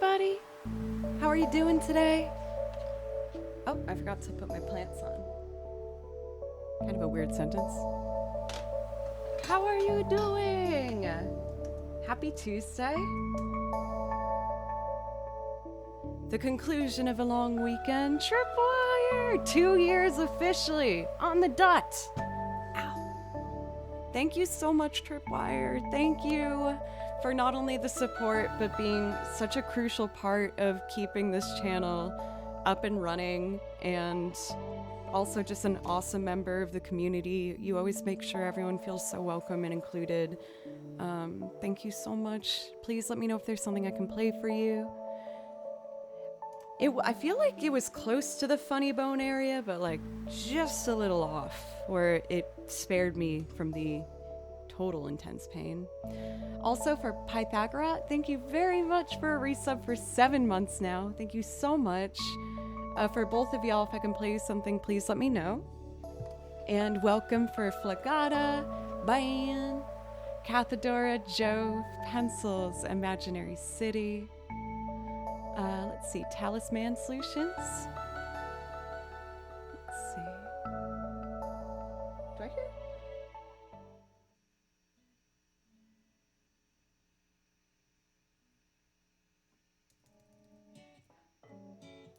everybody. How are you doing today? Oh, I forgot to put my plants on. Kind of a weird sentence. How are you doing? Happy Tuesday. The conclusion of a long weekend. Tripwire! 2 years officially on the dot. Ow. Thank you so much, Tripwire. Thank you for not only the support, but being such a crucial part of keeping this channel up and running, and also just an awesome member of the community. You always make sure everyone feels so welcome and included. Thank you so much. Please let me know if there's something I can play for you. I feel like it was close to the funny bone area, but like just a little off, where it spared me from the total intense pain. Also for Pythagora, thank you very much for a resub for 7 months now. Thank you so much. For both of y'all, if I can play you something, please let me know. And welcome for Flagata, Bayan, Cathedora, Jove, Pencils, Imaginary City. Let's see, Talisman Solutions. Let's see. Do I hear?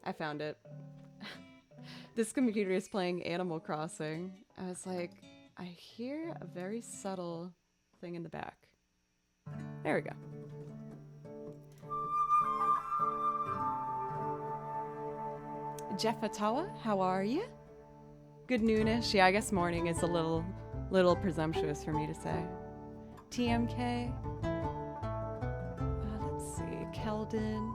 I found it. This computer is playing Animal Crossing. I was like, I hear a very subtle thing in the back. There we go. Jeff Atawa, how are you? Good noonish. Yeah, I guess morning is a little presumptuous for me to say. TMK. Let's see, Keldon.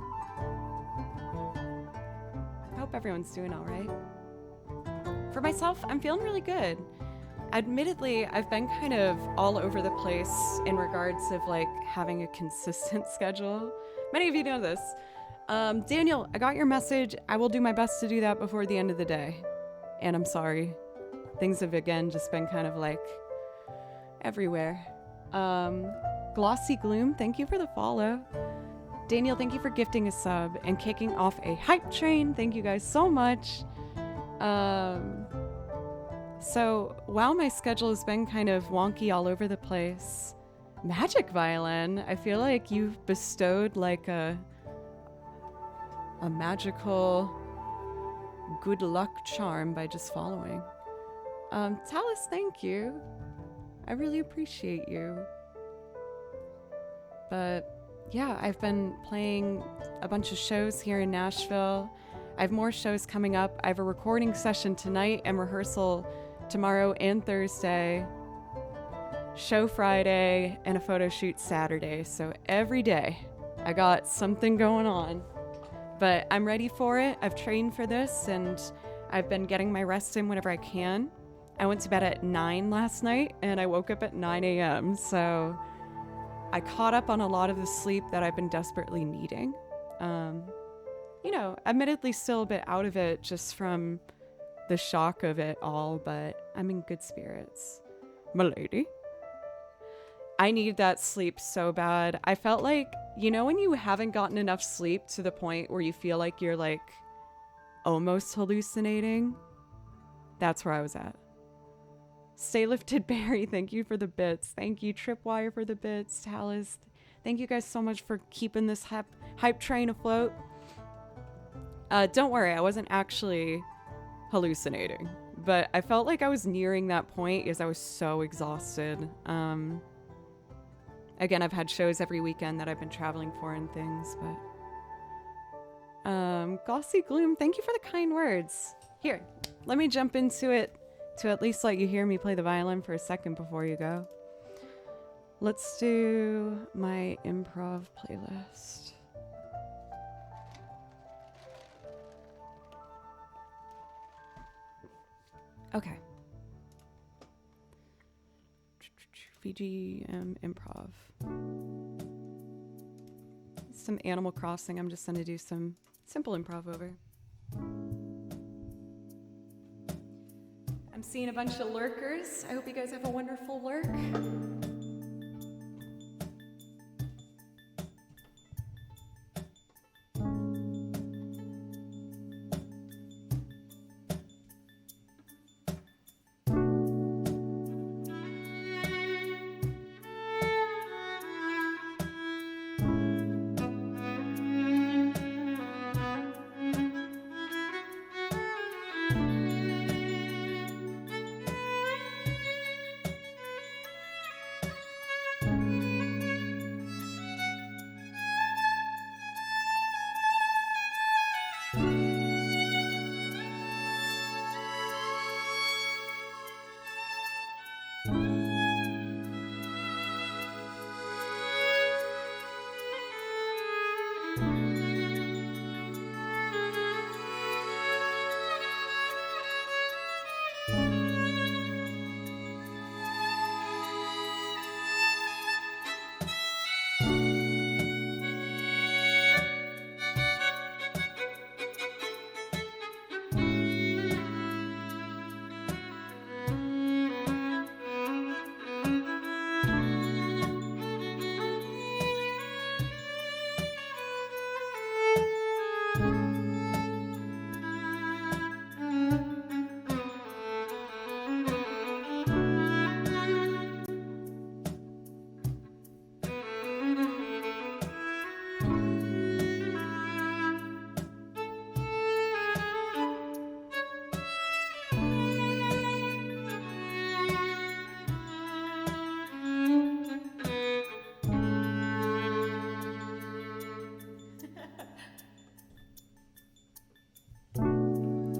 I hope everyone's doing all right. For myself, I'm feeling really good. Admittedly, I've been kind of all over the place in regards of like having a consistent schedule. Many of you know this. Daniel, I got your message. I will do my best to do that before the end of the day. And I'm sorry. Things have again just been kind of like everywhere. Glossy Gloom, thank you for the follow. Daniel, thank you for gifting a sub and kicking off a hype train. Thank you guys so much. So while my schedule has been kind of wonky all over the place, Magic Violin, I feel like you've bestowed like a magical good luck charm by just following. Talus, thank you. I really appreciate you. But yeah, I've been playing a bunch of shows here in Nashville. I have more shows coming up. I have a recording session tonight and rehearsal tomorrow and Thursday, show Friday, and a photo shoot Saturday. So every day I got something going on, but I'm ready for it. I've trained for this and I've been getting my rest in whenever I can. I went to bed at 9 last night and I woke up at 9 a.m. So I caught up on a lot of the sleep that I've been desperately needing. You know, admittedly still a bit out of it just from the shock of it all, but I'm in good spirits. M'lady. I need that sleep so bad. I felt like, you know, when you haven't gotten enough sleep to the point where you feel like you're like almost hallucinating? That's where I was at. Stay Lifted Barry, thank you for the bits. Thank you, Tripwire, for the bits. Talus, thank you guys so much for keeping this hype train afloat. Don't worry, I wasn't actually hallucinating, but I felt like I was nearing that point because I was so exhausted. Again, I've had shows every weekend that I've been traveling for and things, but Glossy Gloom, thank you for the kind words. Here, let me jump into it to at least let you hear me play the violin for a second before you go. Let's do my improv playlist. Okay. VGM improv. Some Animal Crossing. I'm just going to do some simple improv over. I'm seeing a bunch of lurkers. I hope you guys have a wonderful lurk.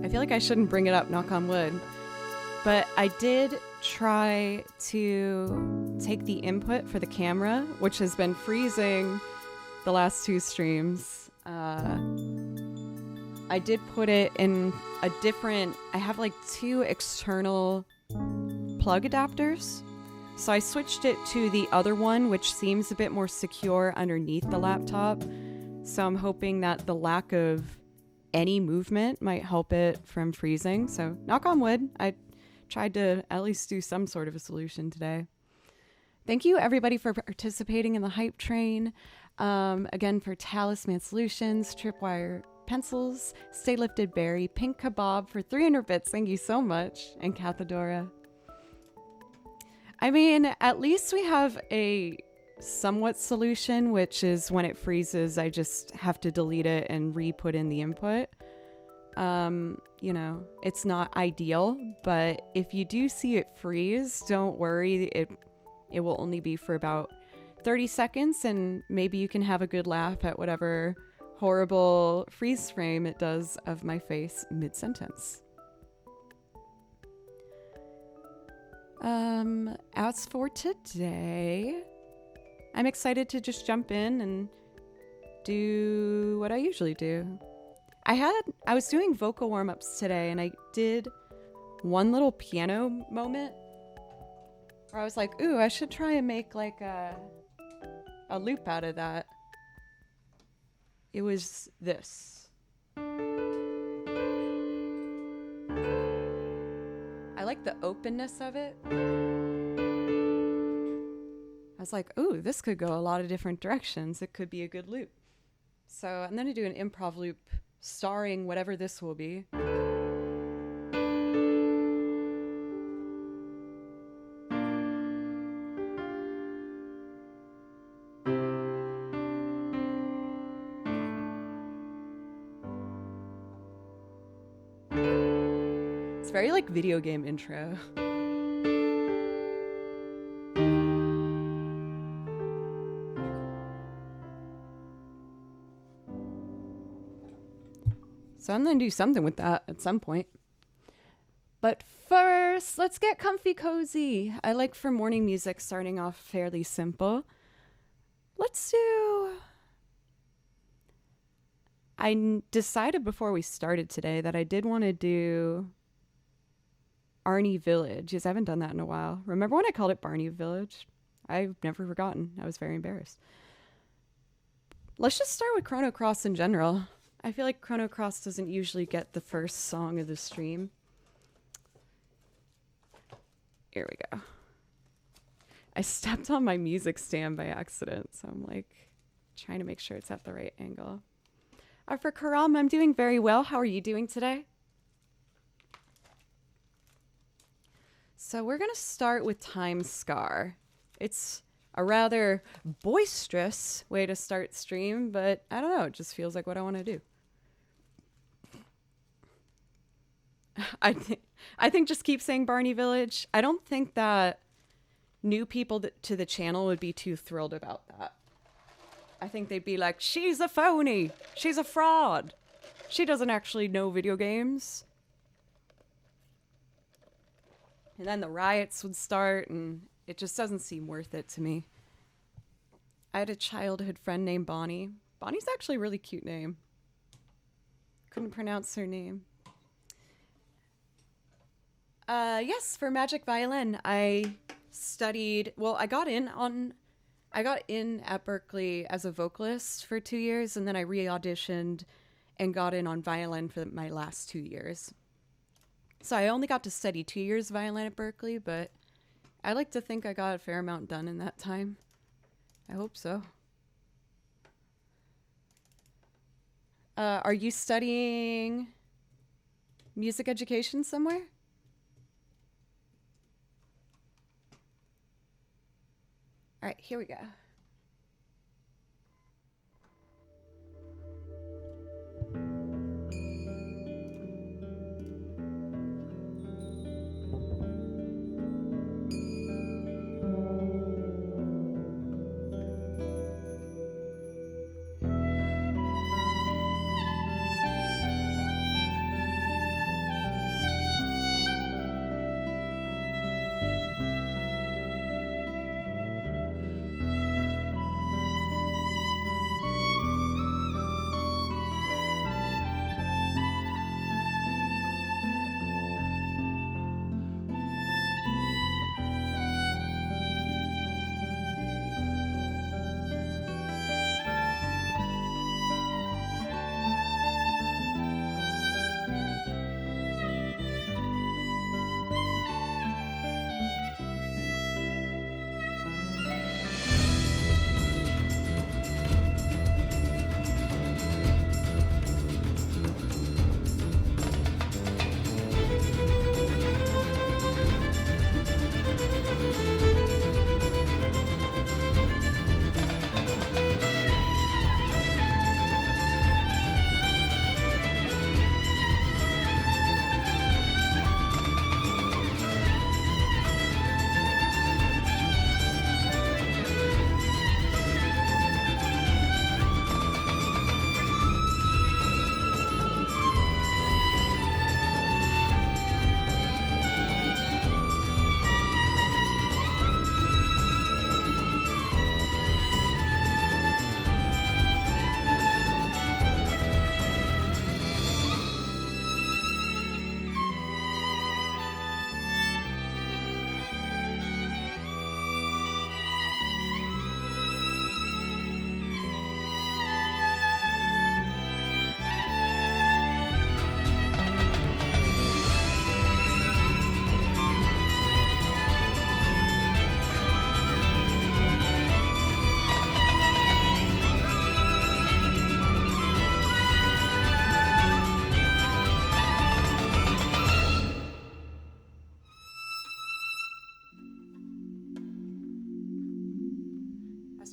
I feel like I shouldn't bring it up, knock on wood. But I did try to take the input for the camera, which has been freezing the last 2 streams. I did put it in a different... I have like 2 external plug adapters. So I switched it to the other one, which seems a bit more secure underneath the laptop. So I'm hoping that the lack of any movement might help it from freezing. So knock on wood, I tried to at least do some sort of a solution today. Thank you everybody for participating in the hype train. Again, for Talisman Solutions, Tripwire Pencils, Stay Lifted Berry, Pink Kebab for 300 bits. Thank you so much. And Cathedora. I mean, at least we have a somewhat solution, which is when it freezes, I just have to delete it and re-put in the input. You know, it's not ideal, but if you do see it freeze, don't worry. It will only be for about 30 seconds, and maybe you can have a good laugh at whatever horrible freeze frame it does of my face mid-sentence. As for today, I'm excited to just jump in and do what I usually do. I was doing vocal warm-ups today, and I did one little piano moment where I was like, ooh, I should try and make like a loop out of that. It was this. I like the openness of it. I was like, ooh, this could go a lot of different directions. It could be a good loop. So I'm going to do an improv loop starring whatever this will be. It's very like video game intro. So I'm going to do something with that at some point. But first, let's get comfy cozy. I like for morning music starting off fairly simple. I decided before we started today that I did want to do Arnie Village, because I haven't done that in a while. Remember when I called it Barney Village? I've never forgotten. I was very embarrassed. Let's just start with Chrono Cross in general. I feel like Chrono Cross doesn't usually get the first song of the stream. Here we go. I stepped on my music stand by accident, so I'm like trying to make sure it's at the right angle. For Karam, I'm doing very well. How are you doing today? So we're going to start with Time Scar. It's a rather boisterous way to start stream, but I don't know, it just feels like what I want to do. I think just keep saying Barney Village. I don't think that new people to the channel would be too thrilled about that. I think they'd be like, she's a phony. She's a fraud. She doesn't actually know video games. And then the riots would start, and it just doesn't seem worth it to me. I had a childhood friend named Bonnie. Bonnie's actually a really cute name. Couldn't pronounce her name. Yes, for Magic Violin, I studied, well, I got in at Berkeley as a vocalist for 2 years, and then I re-auditioned and got in on violin for my last 2 years. So I only got to study 2 years violin at Berkeley, but I like to think I got a fair amount done in that time. I hope so. Are you studying music education somewhere? All right, here we go.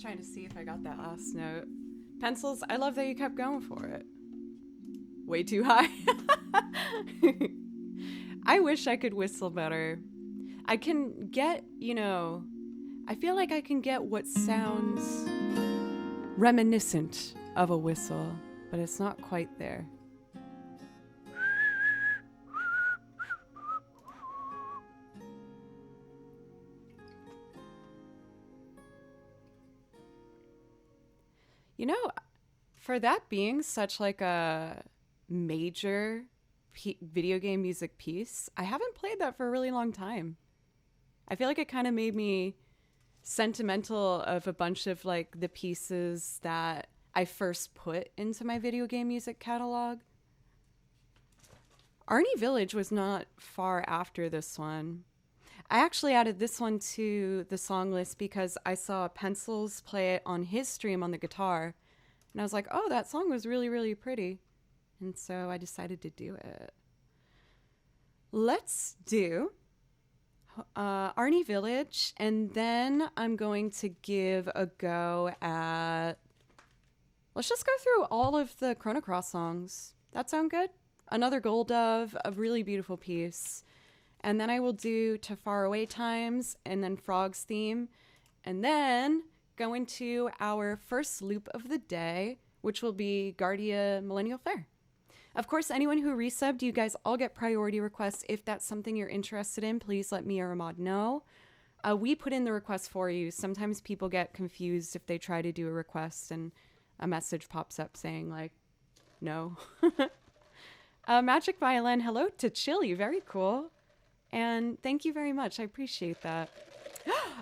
trying to see if I got that last note. Pencils, I love that you kept going for it. Way too high. I wish I could whistle better. I can get, I feel like I can get what sounds reminiscent of a whistle, but it's not quite there. For that being such like a major video game music piece, I haven't played that for a really long time. I feel like it kind of made me sentimental of a bunch of like the pieces that I first put into my video game music catalog. Arnie Village was not far after this one. I actually added this one to the song list because I saw Pencils play it on his stream on the guitar. And I was like, oh, that song was really, really pretty. And so I decided to do it. Let's do Arnie Village. And then I'm going to give a go at... Let's just go through all of the Chrono Cross songs. That sound good? Another Gold Dove, a really beautiful piece. And then I will do To Far Away Times and then Frog's Theme. And then go into our first loop of the day, which will be Guardia Millennial Fair. Of course, anyone who resubbed, you guys all get priority requests. If that's something you're interested in, please let me or Ahmad know. We put in the request for you. Sometimes people get confused if they try to do a request and a message pops up saying like, no. Magic Violin, hello to Chili, very cool. And thank you very much, I appreciate that.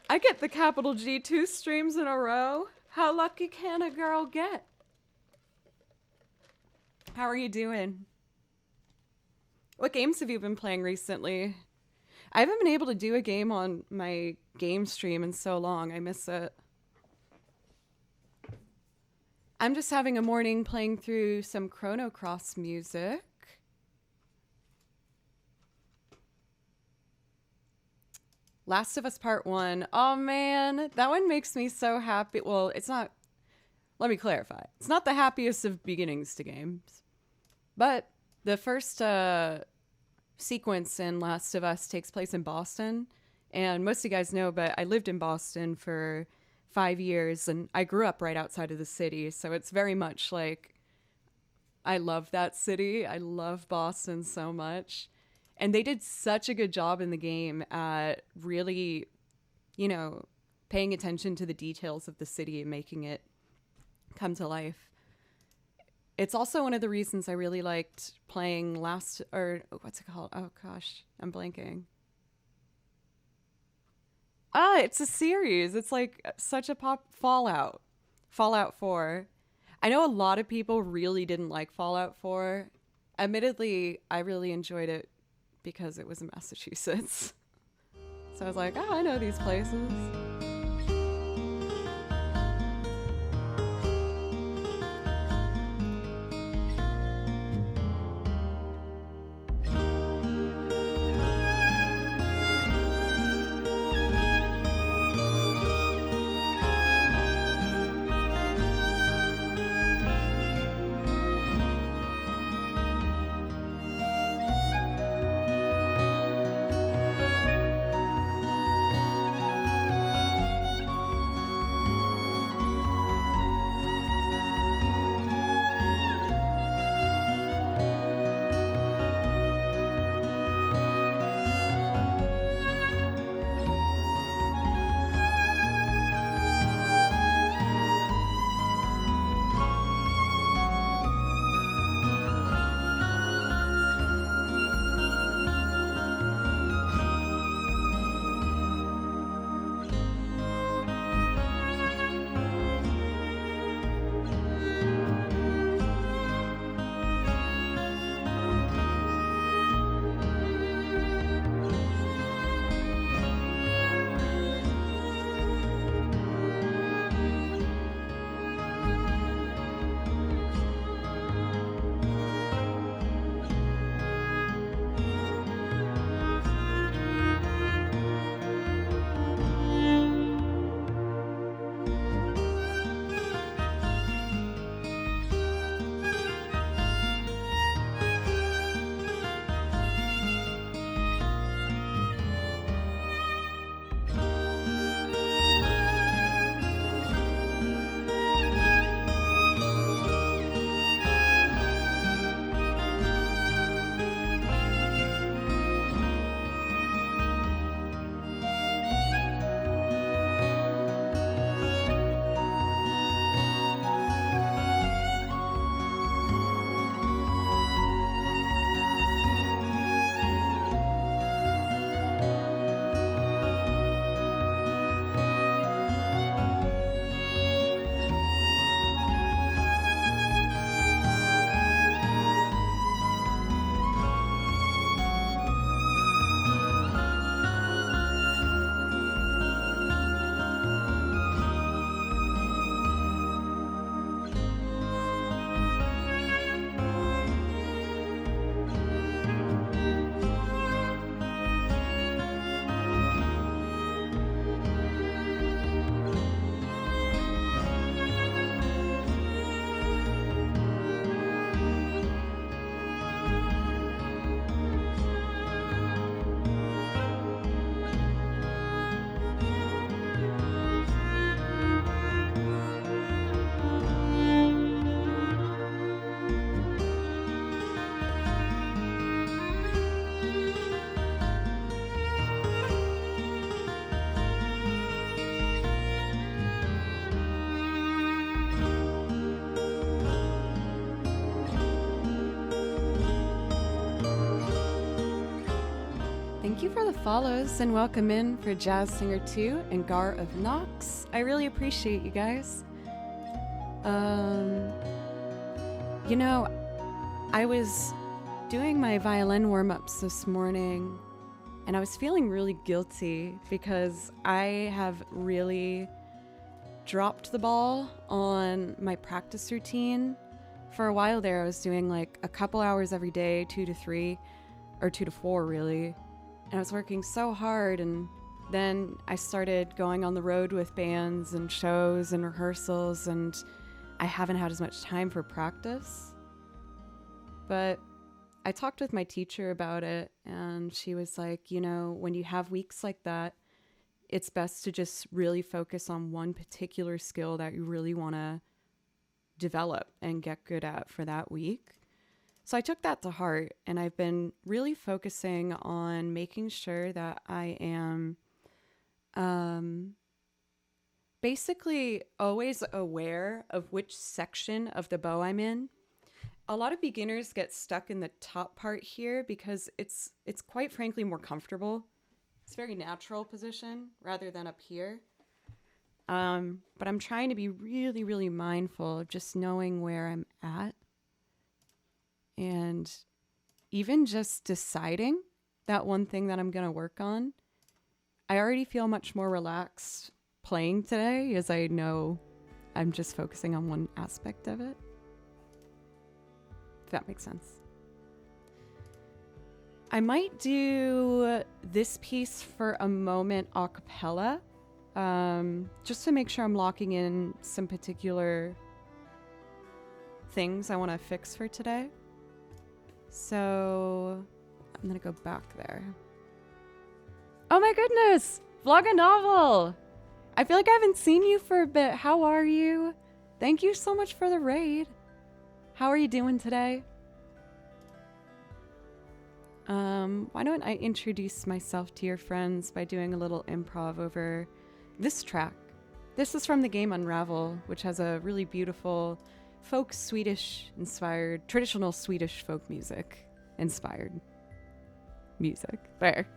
I get the capital G 2 streams in a row. How lucky can a girl get? How are you doing? What games have you been playing recently? I haven't been able to do a game on my game stream in so long. I miss it. I'm just having a morning playing through some Chrono Cross music. Last of Us Part 1. Oh man, that one makes me so happy. Well, it's not, let me clarify. It's not the happiest of beginnings to games. But the first sequence in Last of Us takes place in Boston. And most of you guys know, but I lived in Boston for 5 years and I grew up right outside of the city. So it's very much like, I love that city. I love Boston so much. And they did such a good job in the game at really, paying attention to the details of the city and making it come to life. It's also one of the reasons I really liked playing what's it called? Oh gosh, I'm blanking. It's a series. It's like such a Fallout 4. I know a lot of people really didn't like Fallout 4. Admittedly, I really enjoyed it because it was in Massachusetts. So I was like, oh, I know these places. for the follows and welcome in for Jazz Singer 2 and Gar of Nox. I really appreciate you guys. I was doing my violin warm-ups this morning and I was feeling really guilty because I have really dropped the ball on my practice routine. For a while there, I was doing like a couple hours every day, 2 to 3, or 2 to 4 really. And I was working so hard, and then I started going on the road with bands and shows and rehearsals, and I haven't had as much time for practice. But I talked with my teacher about it, and she was like, when you have weeks like that, it's best to just really focus on one particular skill that you really want to develop and get good at for that week. So I took that to heart, and I've been really focusing on making sure that I am basically always aware of which section of the bow I'm in. A lot of beginners get stuck in the top part here because it's quite frankly more comfortable. It's a very natural position rather than up here. But I'm trying to be really, really mindful of just knowing where I'm at. And even just deciding that one thing that I'm going to work on, I already feel much more relaxed playing today as I know I'm just focusing on one aspect of it. If that makes sense. I might do this piece for a moment a cappella, just to make sure I'm locking in some particular things I want to fix for today. So I'm going to go back there. Oh my goodness! Vlog a Novel! I feel like I haven't seen you for a bit. How are you? Thank you so much for the raid. How are you doing today? Why don't I introduce myself to your friends by doing a little improv over this track. This is from the game Unravel, which has a really beautiful folk Swedish inspired, traditional Swedish folk music inspired music. There.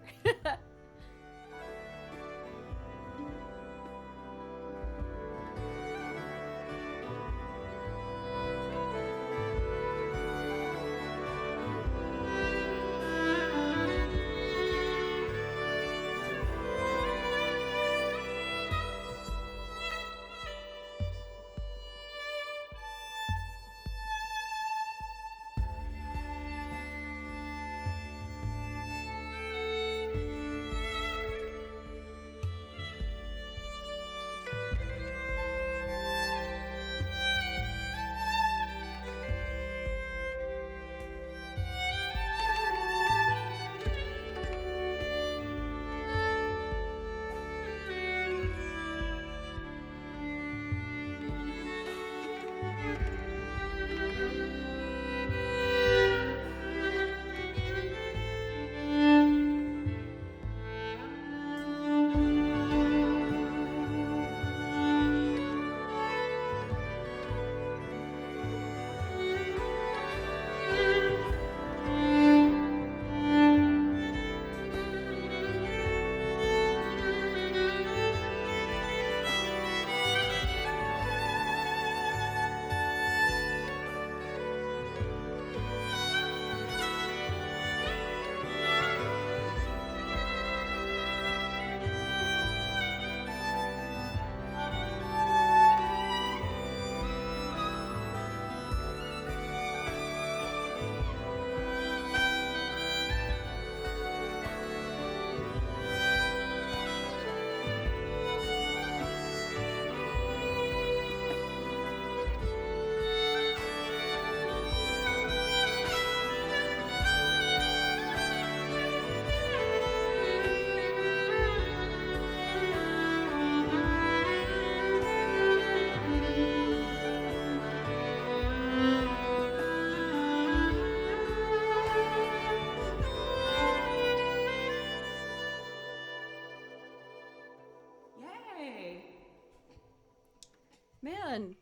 Man,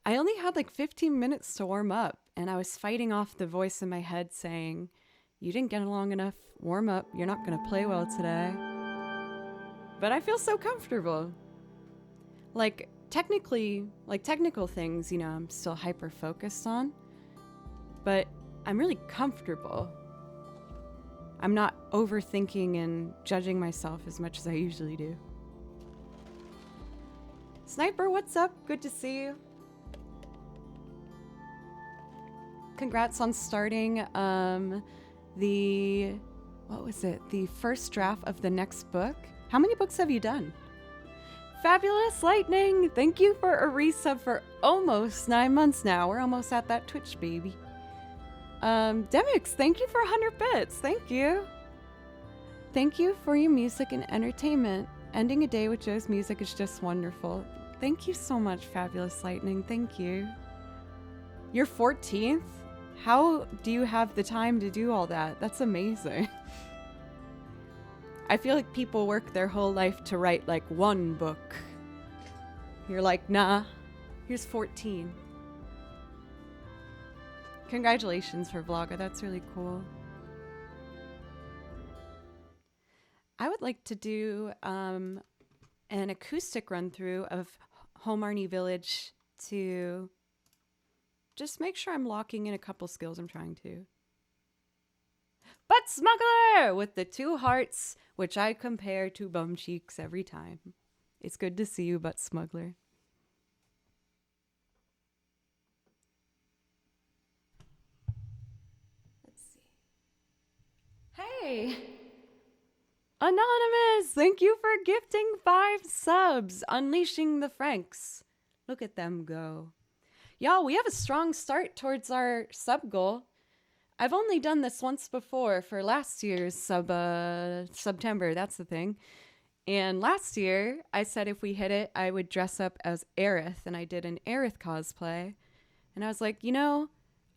I only had like 15 minutes to warm up, and I was fighting off the voice in my head saying, You didn't get a long enough warm up. You're not going to play well today. But I feel so comfortable. Like, technical things, you know, I'm still hyper focused on. But I'm really comfortable. I'm not overthinking and judging myself as much as I usually do. Sniper, what's up? Good to see you. Congrats on starting the first draft of the next book. How many books have you done? Fabulous Lightning, thank you for a resub for almost 9 months now. We're almost at that Twitch baby. Demix, thank you for 100 bits. Thank you. Thank you for your music and entertainment. Ending a day with Joe's music is just wonderful. Thank you so much, Fabulous Lightning. Thank you. You're 14th? How do you have the time to do all that? That's amazing. I feel like people work their whole life to write like one book. You're like, nah, here's 14. Congratulations for Vlogger, that's really cool. I would like to do an acoustic run through of Home Arnie Village to just make sure I'm locking in a couple skills I'm trying to. Butt Smuggler with the 2 hearts, which I compare to bum cheeks every time. It's good to see you, Butt Smuggler. Let's see. Hey! Anonymous! Thank you for gifting 5 subs. Unleashing the Franks. Look at them go. Y'all, we have a strong start towards our sub goal. I've only done this once before for last year's September, that's the thing. And last year, I said if we hit it, I would dress up as Aerith, and I did an Aerith cosplay. And I was like, you know,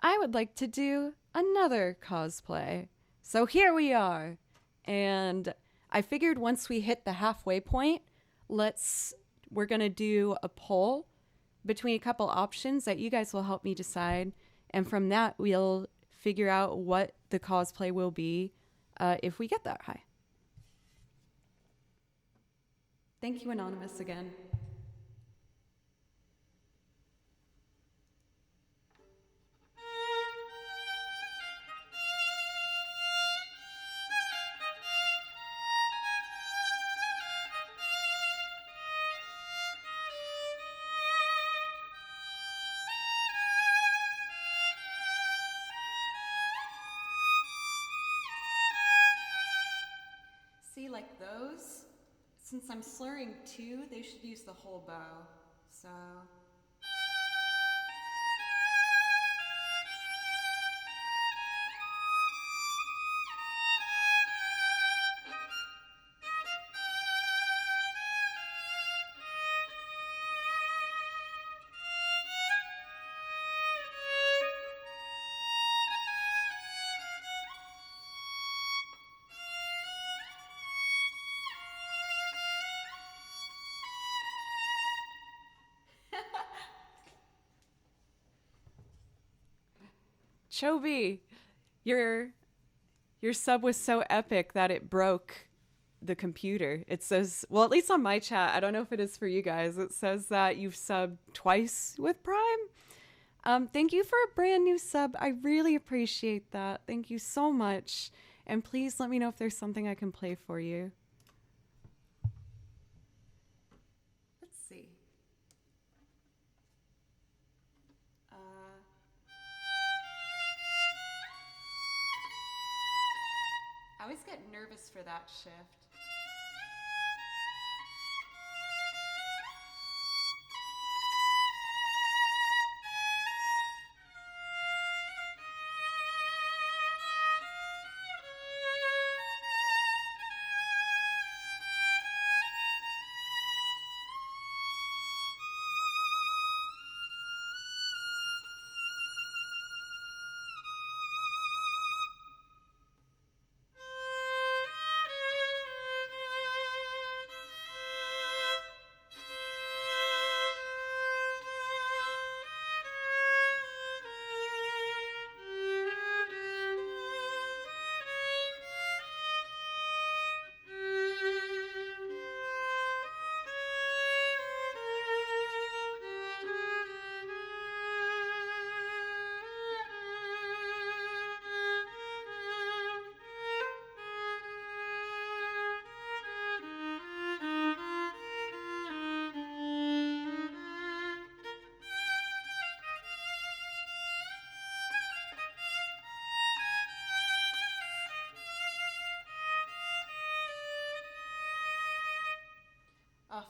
I would like to do another cosplay. So here we are. And I figured once we hit the halfway point, we're going to do a poll between a couple options that you guys will help me decide. And from that, we'll figure out what the cosplay will be if we get that high. Thank you, Anonymous, again. See, like those, since I'm slurring 2, they should use the whole bow. So... Chobi, your sub was so epic that it broke the computer. It says, well, at least on my chat, I don't know if it is for you guys, it says that you've subbed twice with Prime. Thank you for a brand new sub. I really appreciate that. Thank you so much. And please let me know if there's something I can play for you. Let's see. I always get nervous for that shift.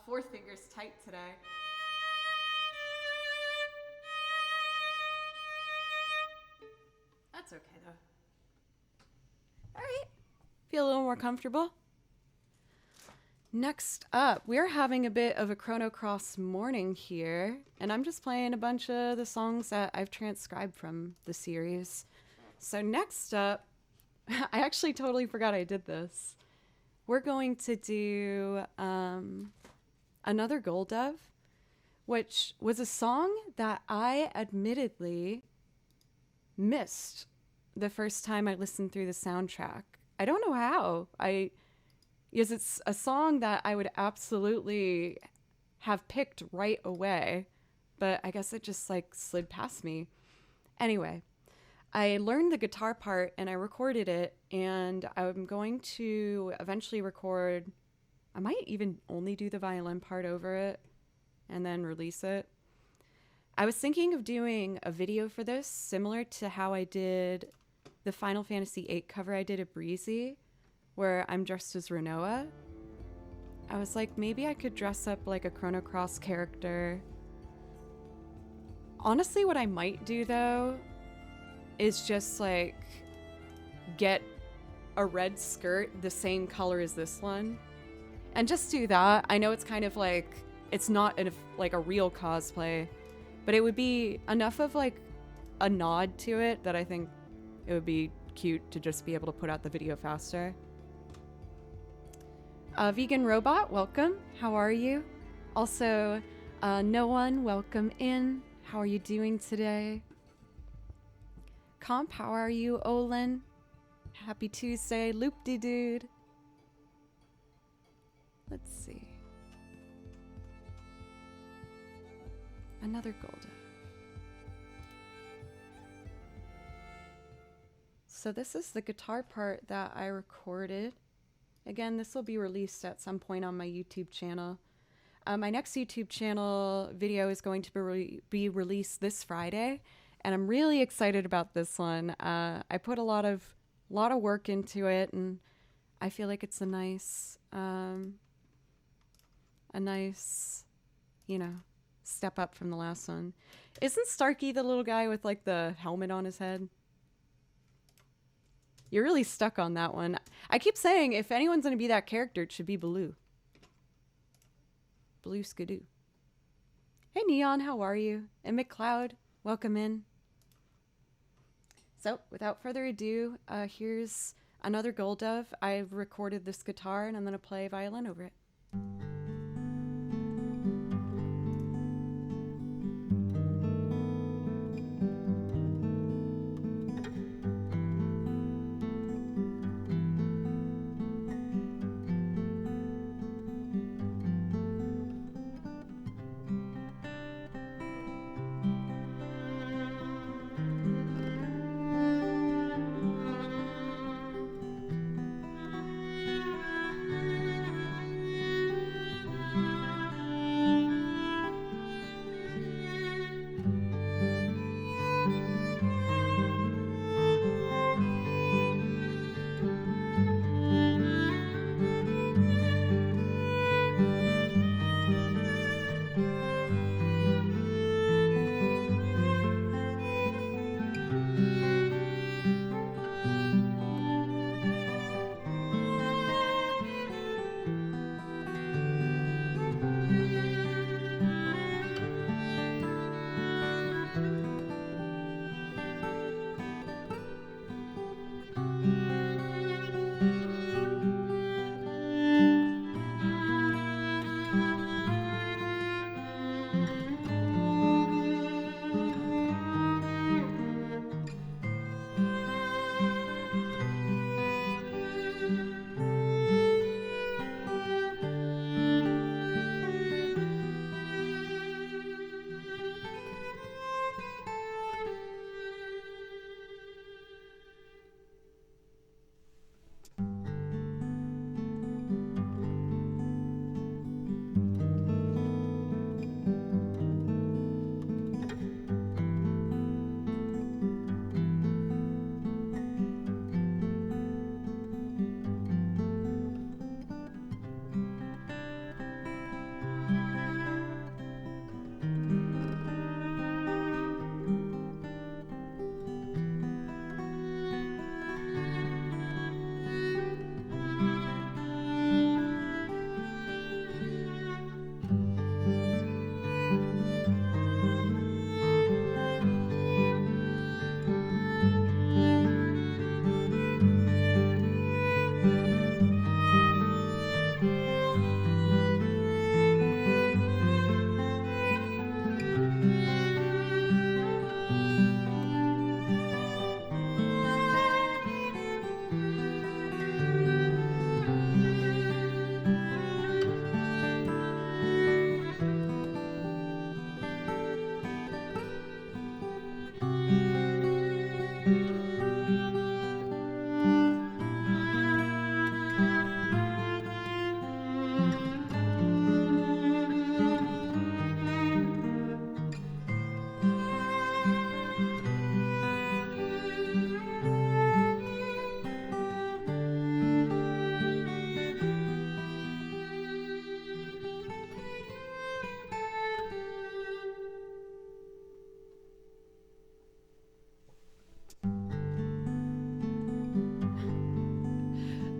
Fourth finger's tight today. That's okay though. All right. Feel a little more comfortable. Next up, we're having a bit of a Chrono Cross morning here, and I'm just playing a bunch of the songs that I've transcribed from the series. So next up, I actually totally forgot I did this. We're going to do another Gold Dove, which was a song that I admittedly missed the first time I listened through the soundtrack. I don't know how. Because it's a song that I would absolutely have picked right away, but I guess it just like slid past me. Anyway, I learned the guitar part and I recorded it, and I'm going to eventually record, I might even only do the violin part over it and then release it. I was thinking of doing a video for this, similar to how I did the Final Fantasy VIII cover I did at Breezy, where I'm dressed as Renoa. I was like, maybe I could dress up like a Chrono Cross character. Honestly, what I might do though is just like get a red skirt the same color as this one and just do that. I know it's kind of like, it's not like a real cosplay, but it would be enough of like a nod to it that I think it would be cute to just be able to put out the video faster. Vegan Robot, welcome. How are you? Also, No One, welcome in. How are you doing today? Comp, how are you, Olin? Happy Tuesday, Loop-de-dude. Let's see. Another golden. So this is the guitar part that I recorded. Again, this will be released at some point on my YouTube channel. My next YouTube channel video is going to be released this Friday, and I'm really excited about this one. I put a lot of work into it, and I feel like it's a nice, you know, step up from the last one. Isn't Starkey the little guy with like the helmet on his head? You're really stuck on that one. I keep saying if anyone's going to be that character, it should be Baloo. Baloo Skidoo. Hey Neon, how are you? And McCloud, welcome in. So without further ado, here's another Gold Dove. I've recorded this guitar and I'm going to play violin over it.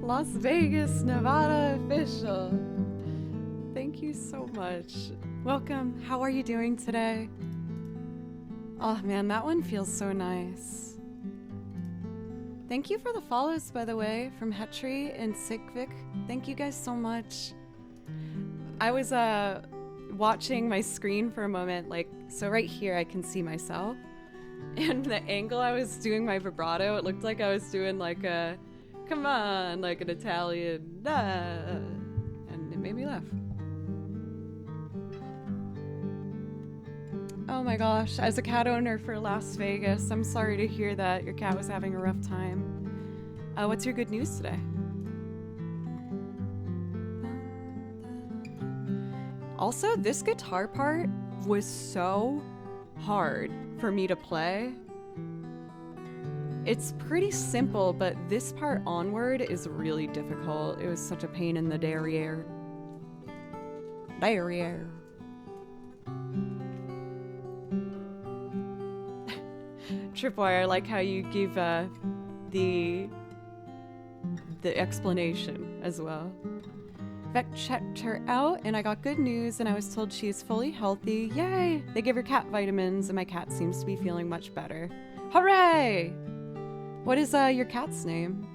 Las Vegas, Nevada official. Thank you so much. Welcome. How are you doing today? Oh man, that one feels so nice. Thank you for the follows, by the way, from Hetri and Sigvik. Thank you guys so much. I was watching my screen for a moment, like, so right here I can see myself. And the angle I was doing my vibrato, it looked like I was doing like a, come on, like an Italian, and it made me laugh. Oh my gosh, as a cat owner for Las Vegas, I'm sorry to hear that your cat was having a rough time. What's your good news today? Also, this guitar part was so hard for me to play. It's pretty simple, but this part onward is really difficult. It was such a pain in the derriere. Derriere. Tripwire, I like how you give the explanation as well. Vet checked her out and I got good news and I was told she is fully healthy. Yay! They give her cat vitamins and my cat seems to be feeling much better. Hooray! What is your cat's name?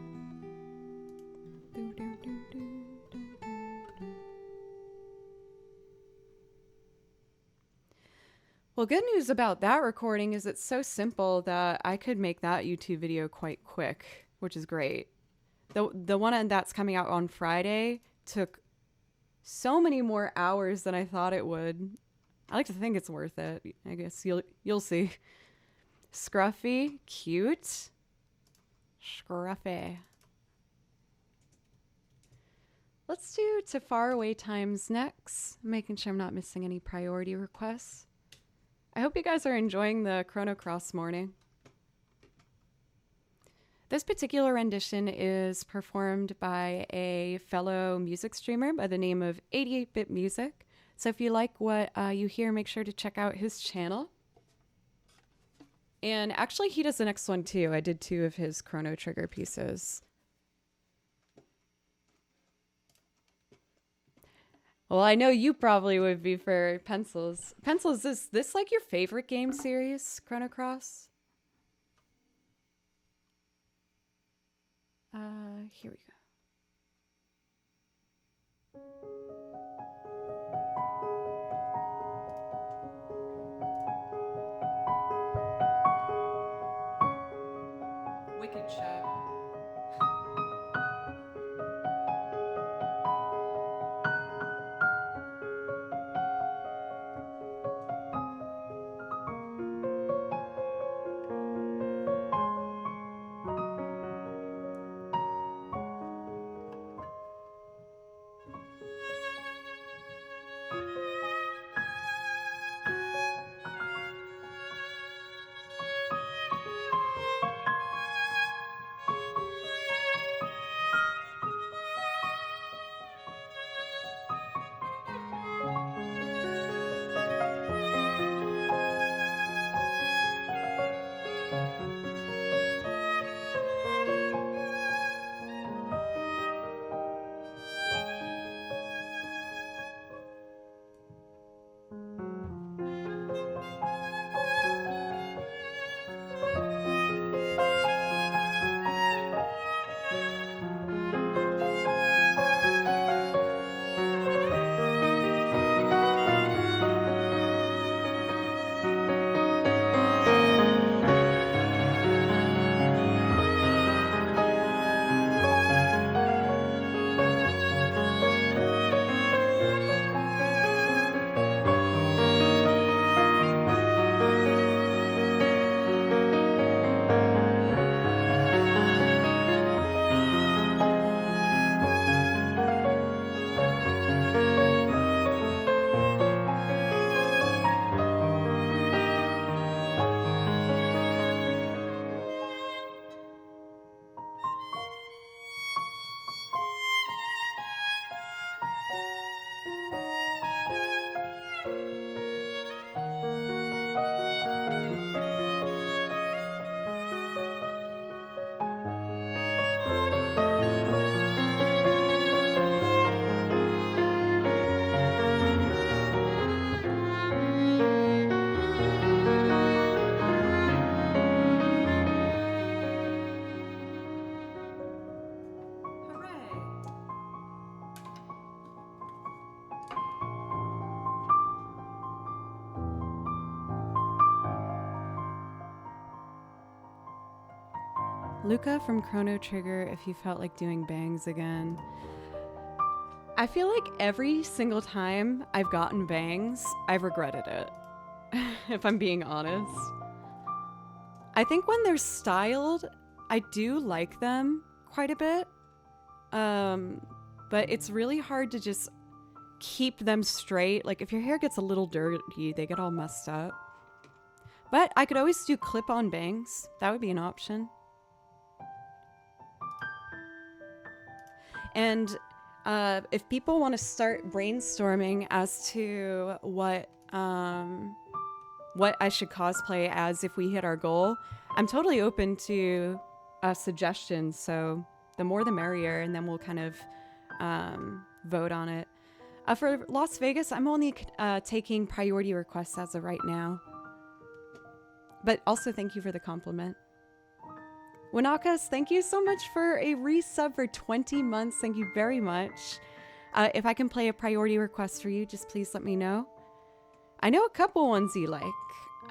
Well, good news about that recording is it's so simple that I could make that YouTube video quite quick, which is great. The one that's coming out on Friday took so many more hours than I thought it would. I like to think it's worth it. I guess you'll see. Scruffy, cute. Scruffy. Let's do To Faraway Times next. Making sure I'm not missing any priority requests. I hope you guys are enjoying the Chrono Cross morning. This particular rendition is performed by a fellow music streamer by the name of 88-Bit Music. So if you like what you hear, make sure to check out his channel. And actually, he does the next one too. I did 2 of his Chrono Trigger pieces. Well, I know you probably would be for Pencils. Pencils, is this like your favorite game series, Chrono Cross? Here we go. Wicked chat. Luca from Chrono Trigger, if you felt like doing bangs again. I feel like every single time I've gotten bangs, I've regretted it, if I'm being honest. I think when they're styled, I do like them quite a bit. But it's really hard to just keep them straight. Like if your hair gets a little dirty, they get all messed up. But I could always do clip-on bangs. That would be an option. And if people want to start brainstorming as to what I should cosplay as if we hit our goal, I'm totally open to suggestions. So the more the merrier, and then we'll kind of vote on it. For Las Vegas, I'm only taking priority requests as of right now. But also thank you for the compliment. Wanakas, thank you so much for a resub for 20 months. Thank you very much. If I can play a priority request for you, just please let me know. I know a couple ones you like.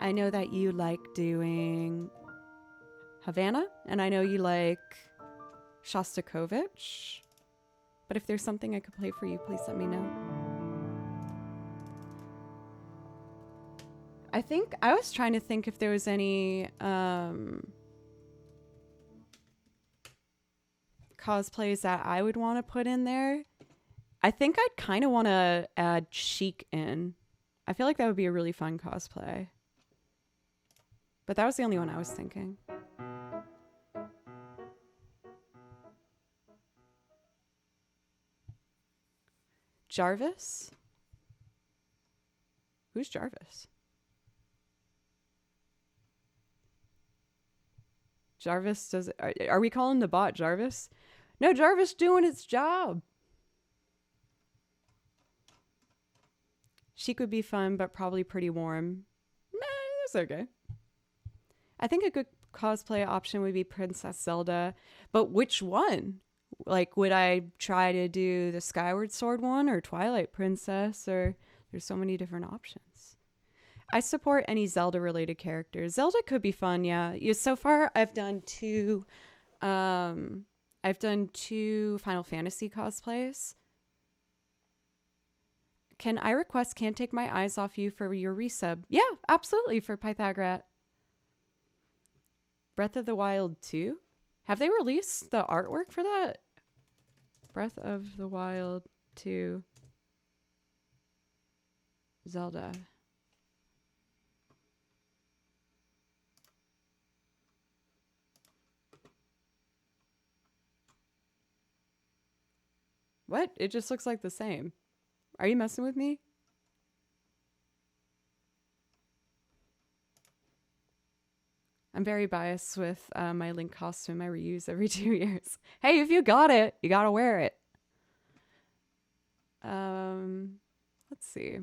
I know that you like doing Havana, and I know you like Shostakovich. But if there's something I could play for you, please let me know. I was trying to think if there was any cosplays that I would want to put in there. I think I'd kind of want to add Chic in. I feel like that would be a really fun cosplay. But that was the only one I was thinking. Jarvis? Who's Jarvis? Jarvis does it. Are we calling the bot Jarvis? No, Jarvis doing its job. Chic would be fun, but probably pretty warm. Nah, that's okay. I think a good cosplay option would be Princess Zelda, but which one? Like, would I try to do the Skyward Sword one or Twilight Princess? Or there's so many different options. I support any Zelda-related characters. Zelda could be fun, yeah. So far, I've done two Final Fantasy cosplays. Can I request Can't Take My Eyes Off You for your resub? Yeah, absolutely, for Pythagrat. Breath of the Wild 2? Have they released the artwork for that? Breath of the Wild 2 Zelda. What? It just looks like the same. Are you messing with me? I'm very biased with my Link costume I reuse every 2 years. Hey, if you got it, you gotta wear it. Let's see.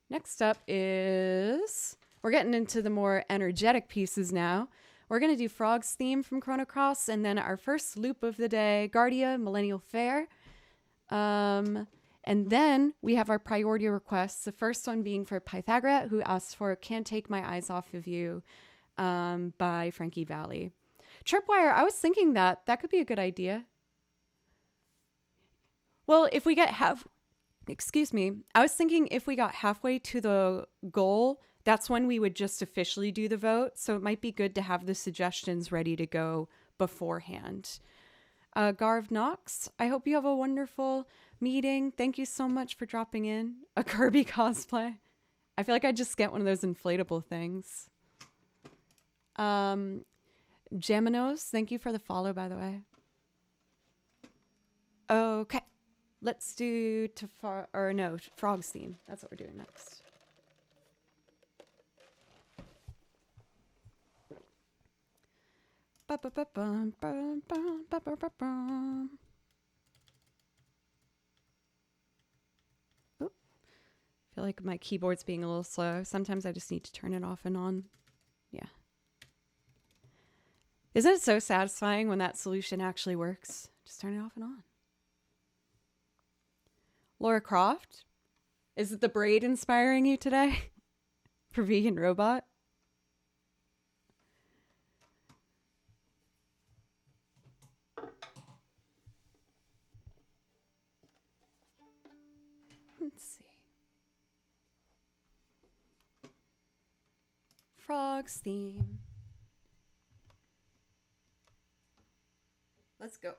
Next up is... We're getting into the more energetic pieces now. We're going to do Frog's theme from Chrono Cross, and then our first loop of the day, Guardia, Millennial Fair. And then we have our priority requests. The first one being for Pythagrat, who asked for Can't Take My Eyes Off of You by Frankie Valli. Tripwire, I was thinking that could be a good idea. Well, if we get I was thinking if we got halfway to the goal, that's when we would just officially do the vote. So it might be good to have the suggestions ready to go beforehand. Garv Knox, I hope you have a wonderful meeting. Thank you so much for dropping in. A Kirby cosplay. I feel like I just get one of those inflatable things. Jaminos, thank you for the follow, by the way. Okay. Let's do Frog's theme. That's what we're doing next. Oop. I feel like my keyboard's being a little slow. Sometimes I just need to turn it off and on. Yeah. Isn't it so satisfying when that solution actually works? Just turn it off and on. Laura Croft, is it the braid inspiring you today for Vegan Robot? Let's see. Frogs theme. Let's go.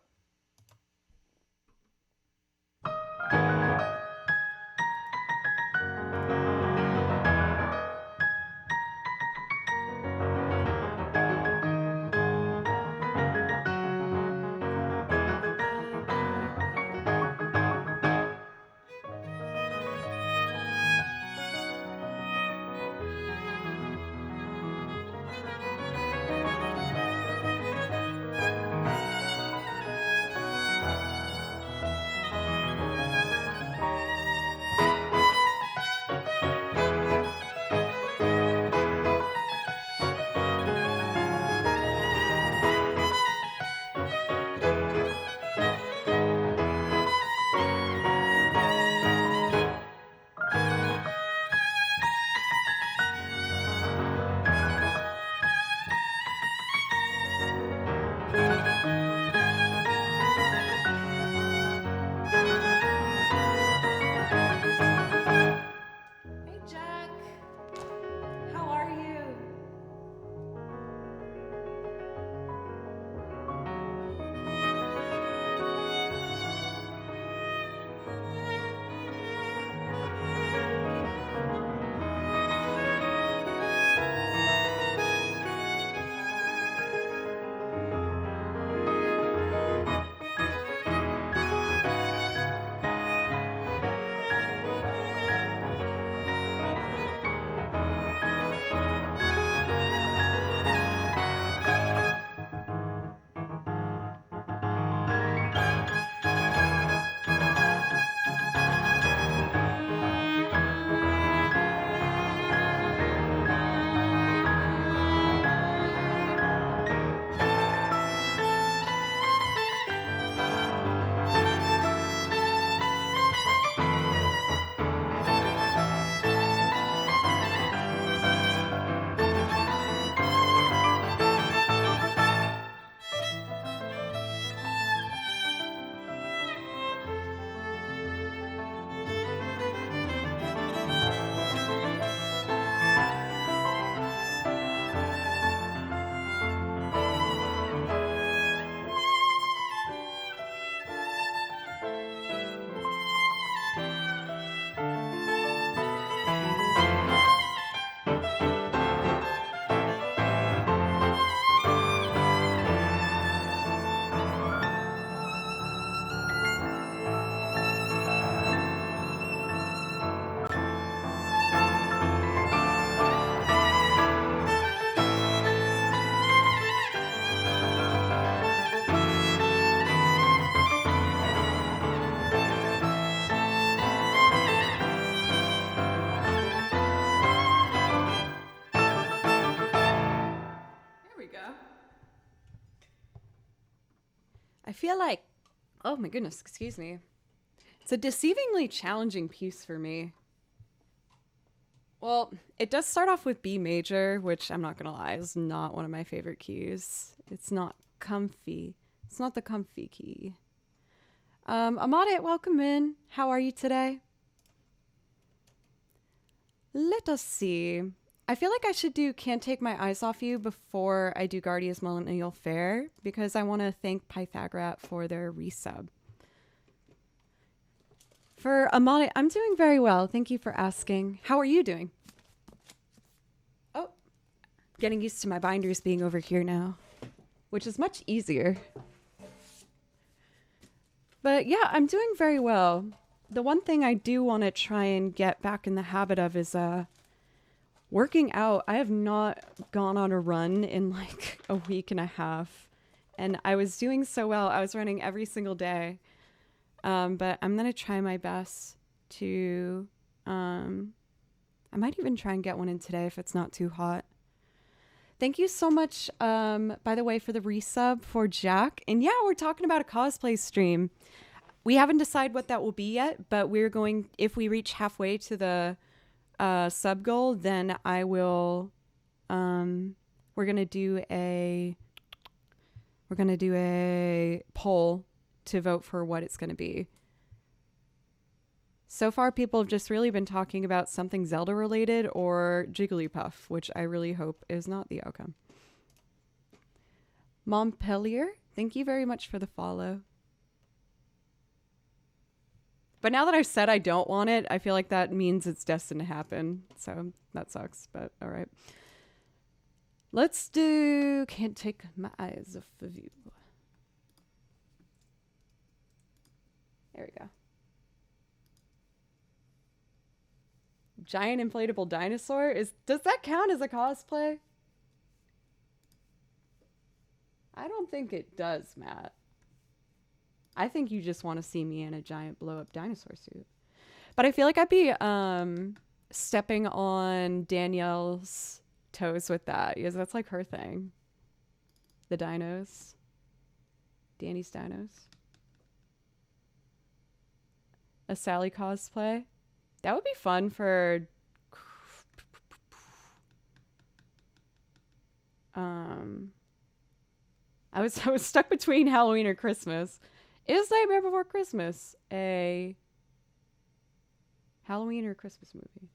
I feel like, oh my goodness, excuse me. It's a deceivingly challenging piece for me. Well, it does start off with B major, which I'm not going to lie, is not one of my favorite keys. It's not comfy. It's not the comfy key. Amade, welcome in. How are you today? Let us see. I feel like I should do Can't Take My Eyes Off You before I do Guardia's Millennial Fair, because I want to thank Pythagorat for their resub. For Amade, I'm doing very well. Thank you for asking. How are you doing? Oh, getting used to my binders being over here now, which is much easier. But yeah, I'm doing very well. The one thing I do want to try and get back in the habit of is working out. I have not gone on a run in like a week and a half, and I was doing so well. I was running every single day. But I'm going to try my best to, I might even try and get one in today if it's not too hot. Thank you so much, by the way, for the resub for Jack. And yeah, we're talking about a cosplay stream. We haven't decided what that will be yet, but we're going, if we reach halfway to the sub goal, then I will, we're going to do a poll to vote for what it's going to be. So far, people have just really been talking about something Zelda related or Jigglypuff, which I really hope is not the outcome. Montpellier, thank you very much for the follow. But now that I've said I don't want it, I feel like that means it's destined to happen. So that sucks, but all right. Let's do Can't Take My Eyes Off of You. There we go. Giant inflatable dinosaur? Does that count as a cosplay? I don't think it does, Matt. I think you just want to see me in a giant blow-up dinosaur suit. But I feel like I'd be stepping on Danielle's toes with that, because that's like her thing. The dinos. Danny's dinos. A Sally cosplay. That would be fun for I was stuck between Halloween or Christmas. Is Nightmare Before Christmas a Halloween or Christmas movie?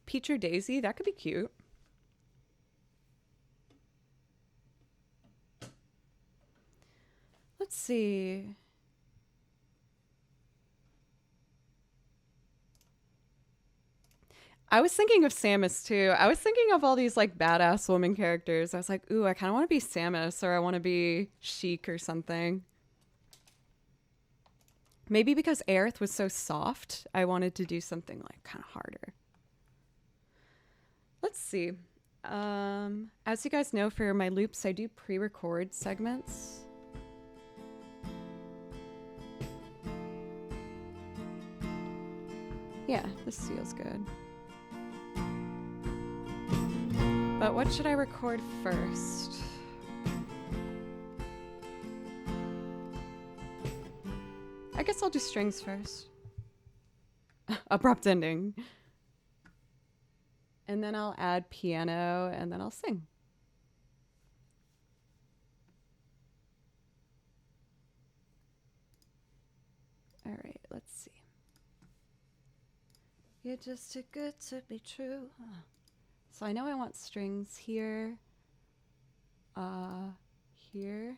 Peach or Daisy? That could be cute. Let's see. I was thinking of Samus too. I was thinking of all these like badass woman characters. I was like, ooh, I kind of want to be Samus, or I want to be Sheik or something. Maybe because Aerith was so soft, I wanted to do something like kind of harder. Let's see. As you guys know, for my loops, I do pre-record segments. Yeah, this feels good. But what should I record first? I guess I'll do strings first. Abrupt ending. And then I'll add piano, and then I'll sing. All right, let's see. You're just too good to be true. So I know I want strings here, here,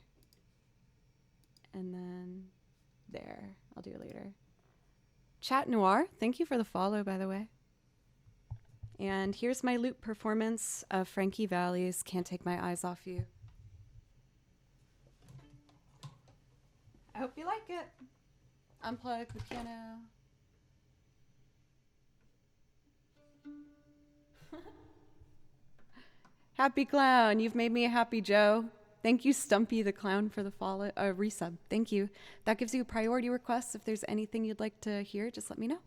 and then there. I'll do it later. Chat Noir, thank you for the follow, by the way. And here's my loop performance of Frankie Valli's Can't Take My Eyes Off You. I hope you like it. Unplug the piano. Happy Clown, you've made me a happy Joe. Thank you, Stumpy the Clown, for the follow resub. Thank you. That gives you priority requests. If there's anything you'd like to hear, just let me know.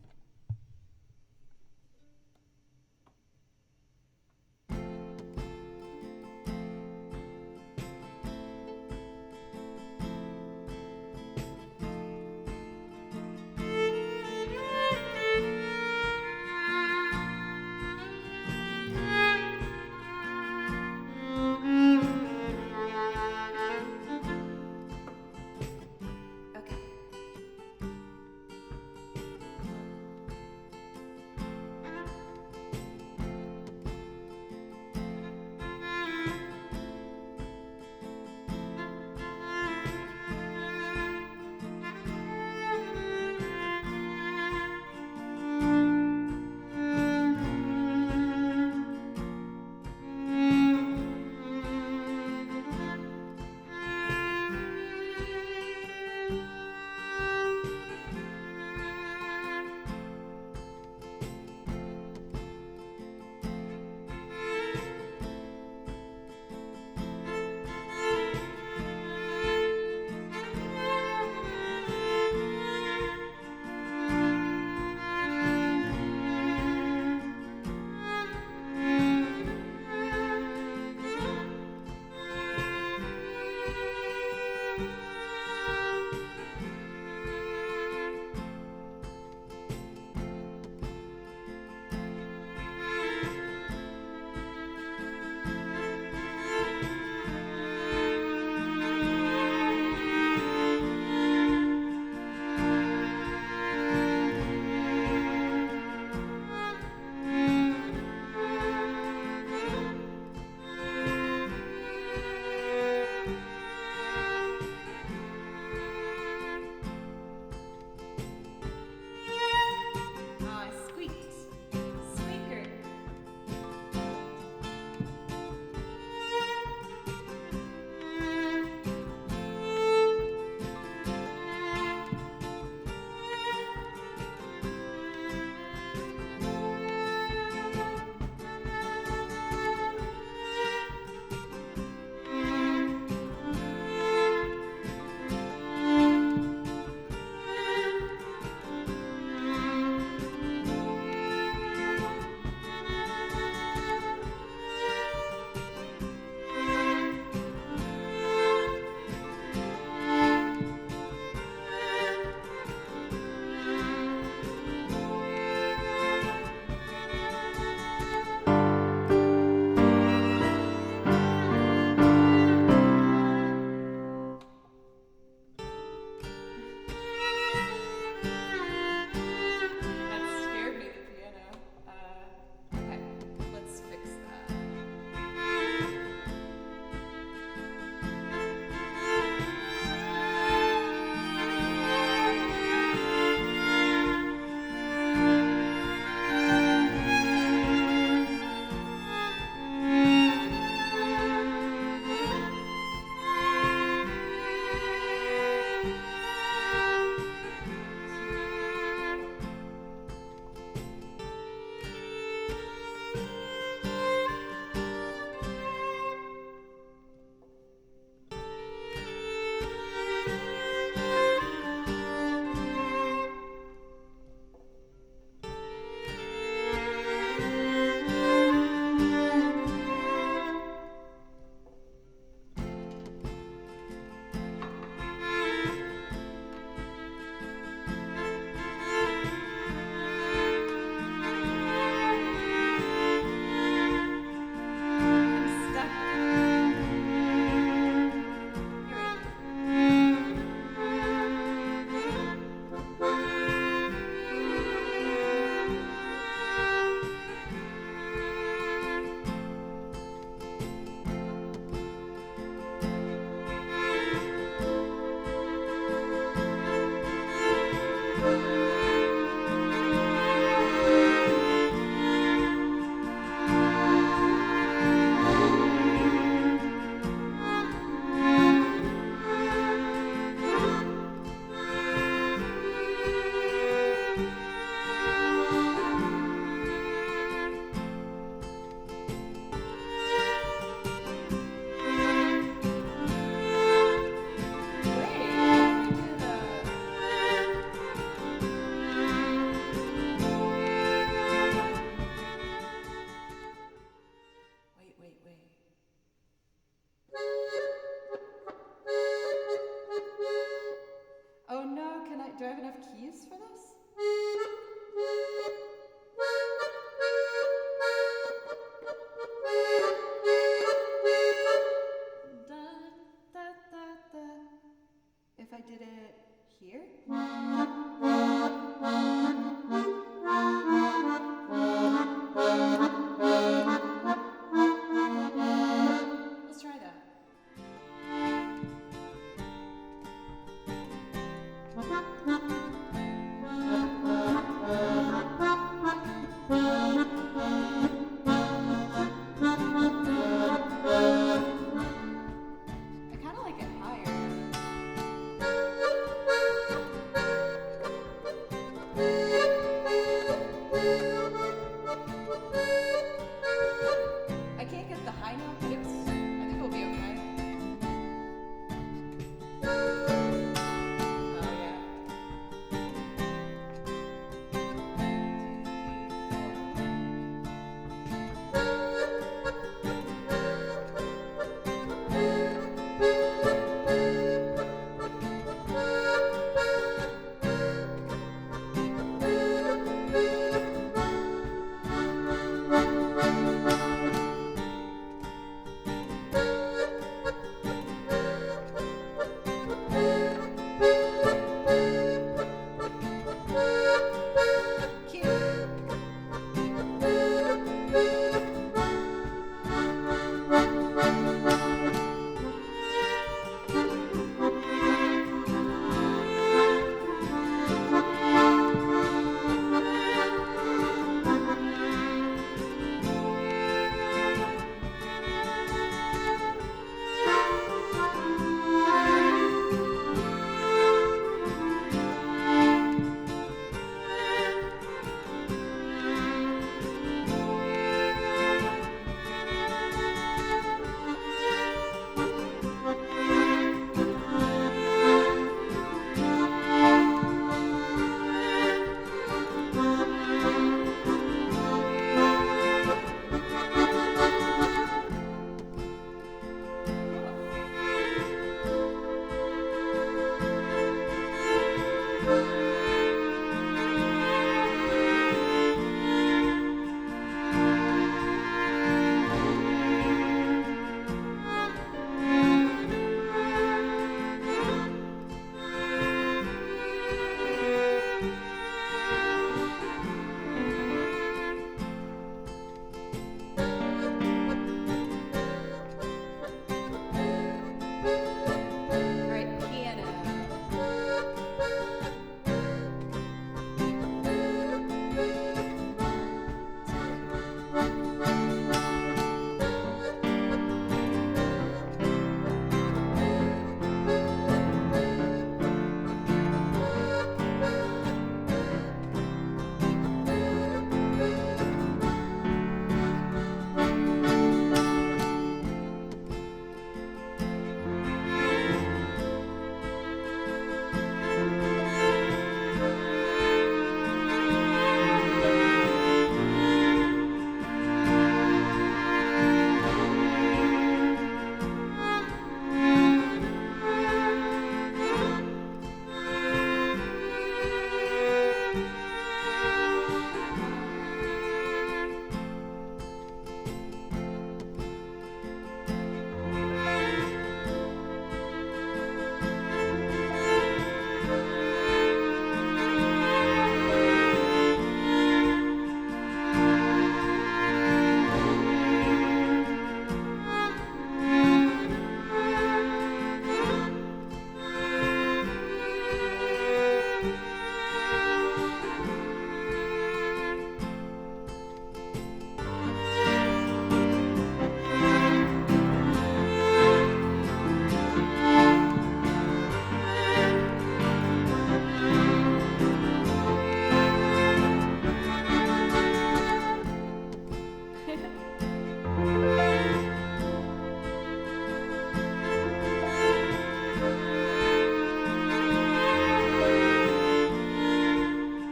I think we'll be okay.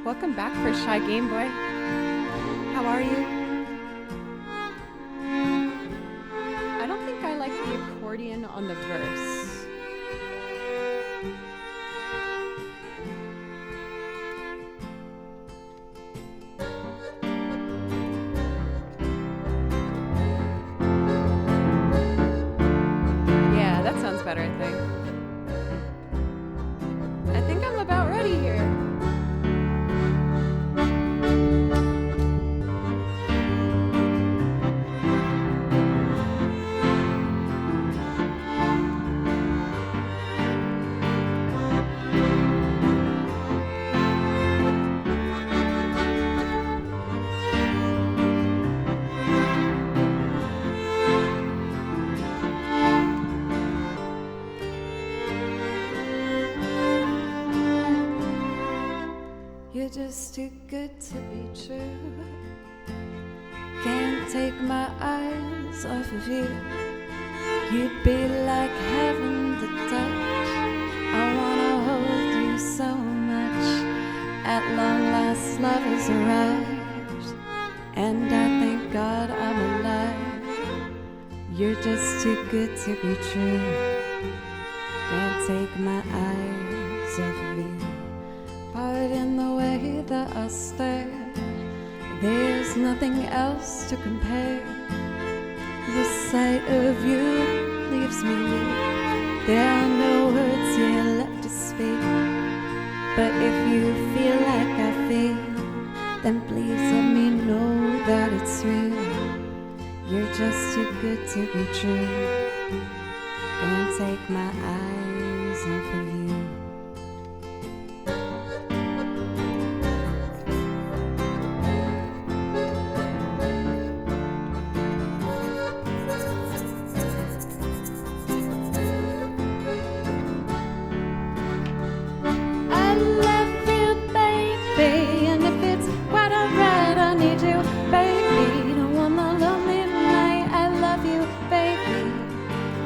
Welcome back for Shy Game Boy. How are you? I don't think I like the accordion on the verse. Yeah, that sounds better, I think. I think I'm about ready here. You're just too good to be true. Can't take my eyes off of you. You'd be like heaven to touch. I wanna hold you so much. At long last, love has arrived, and I thank God I'm alive. You're just too good to be true. Can't take my eyes off of you. Pardon the way that I stare. There's nothing else to compare. The sight of you leaves me weak. There are no words here left to speak. But if you feel like I feel, then please let me know that it's real. You're just too good to be true. Can't take my eyes off of you.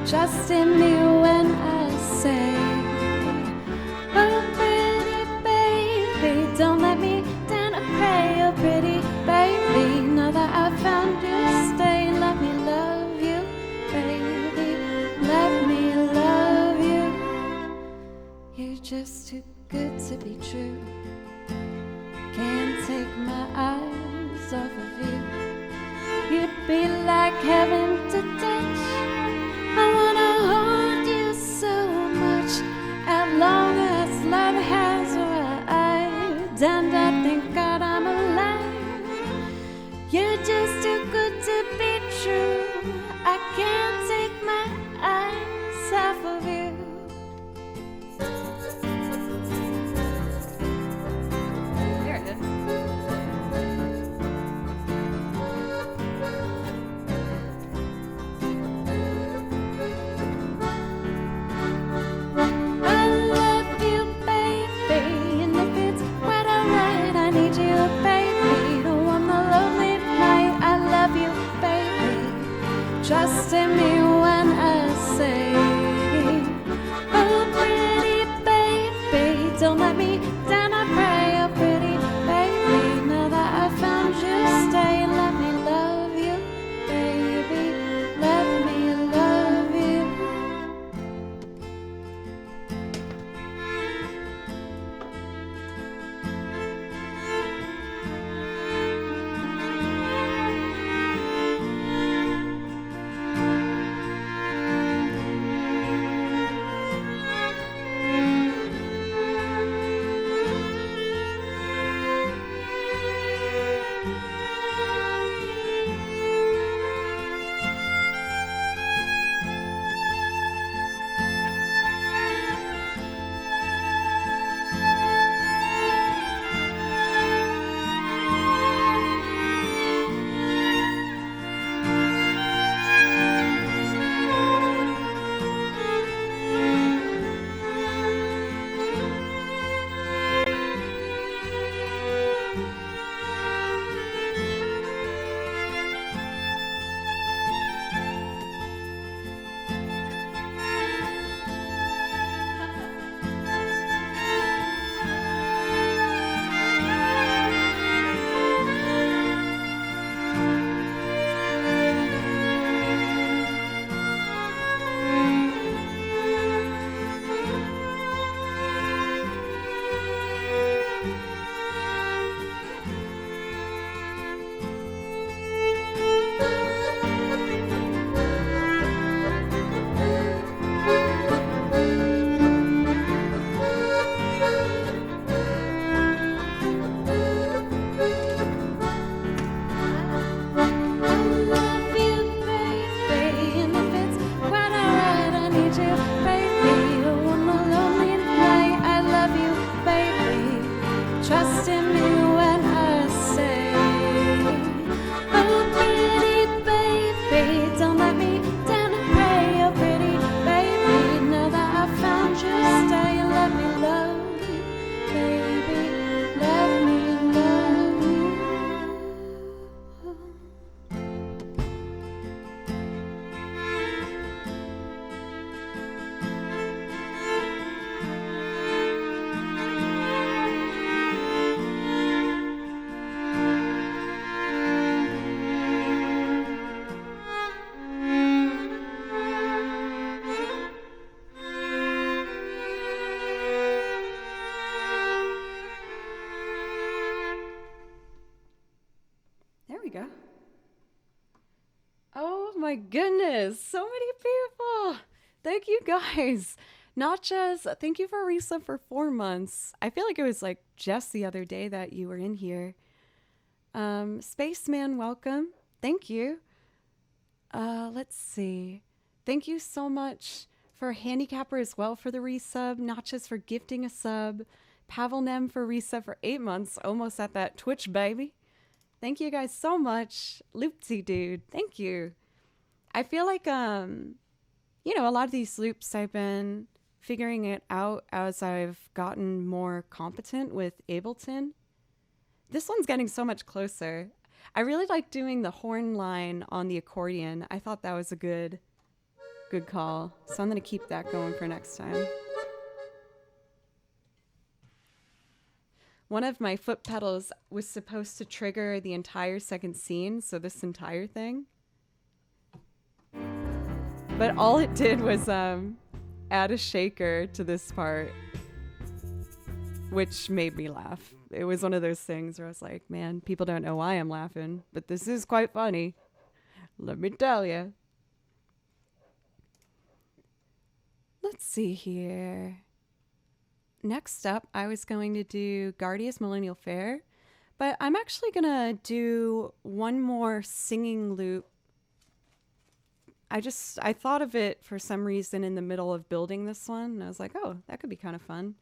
Trust in me when I say, oh pretty baby, don't let me down, I pray. Oh pretty baby, now that I've found you, stay. Let me love you, baby, let me love you. You're just too good to be true. Can't take my eyes off of you. You'd be like heaven to touch. I wanna hold you so much. As long as love has arrived, and I thank God I'm alive. You're just too good to be true. I can't take my eyes off of you. There it is. Trust in me when I say, oh pretty baby, don't let me down, I pray. Oh pretty baby, now that I found you, stay. Let me love you, baby, let me love you. goodness, so many people. Thank you guys. Not just thank you for resub for 4 months. I feel like it was like just the other day that you were in here. Spaceman, welcome. Thank you. Let's see. Thank you so much for Handicapper as well for the resub, Notches for gifting a sub, Pavelnem for resub for 8 months, almost at that Twitch baby. Thank you guys so much. Loopsy dude, thank you. I feel like you know, a lot of these loops I've been figuring it out as I've gotten more competent with Ableton. This one's getting so much closer. I really like doing the horn line on the accordion. I thought that was a good call. So I'm going to keep that going for next time. One of my foot pedals was supposed to trigger the entire second scene, so this entire thing. But all it did was add a shaker to this part, which made me laugh. It was one of those things where I was like, man, people don't know why I'm laughing, but this is quite funny. Let me tell you. Let's see here. Next up, I was going to do Guardia's Millennial Fair, but I'm actually going to do one more singing loop. I thought of it for some reason in the middle of building this one, and I was like, oh, that could be kind of fun.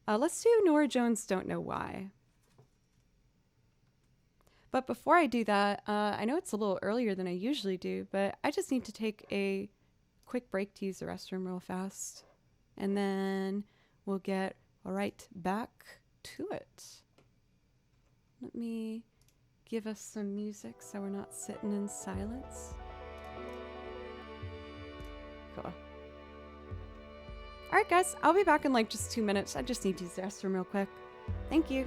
Let's do Norah Jones' Don't Know Why. But before I do that, I know it's a little earlier than I usually do, but I just need to take a quick break to use the restroom real fast. And then we'll get right back to it. Let me give us some music so we're not sitting in silence. Cool. All right, guys, I'll be back in like just 2 minutes. I just need to use the restroom real quick. Thank you.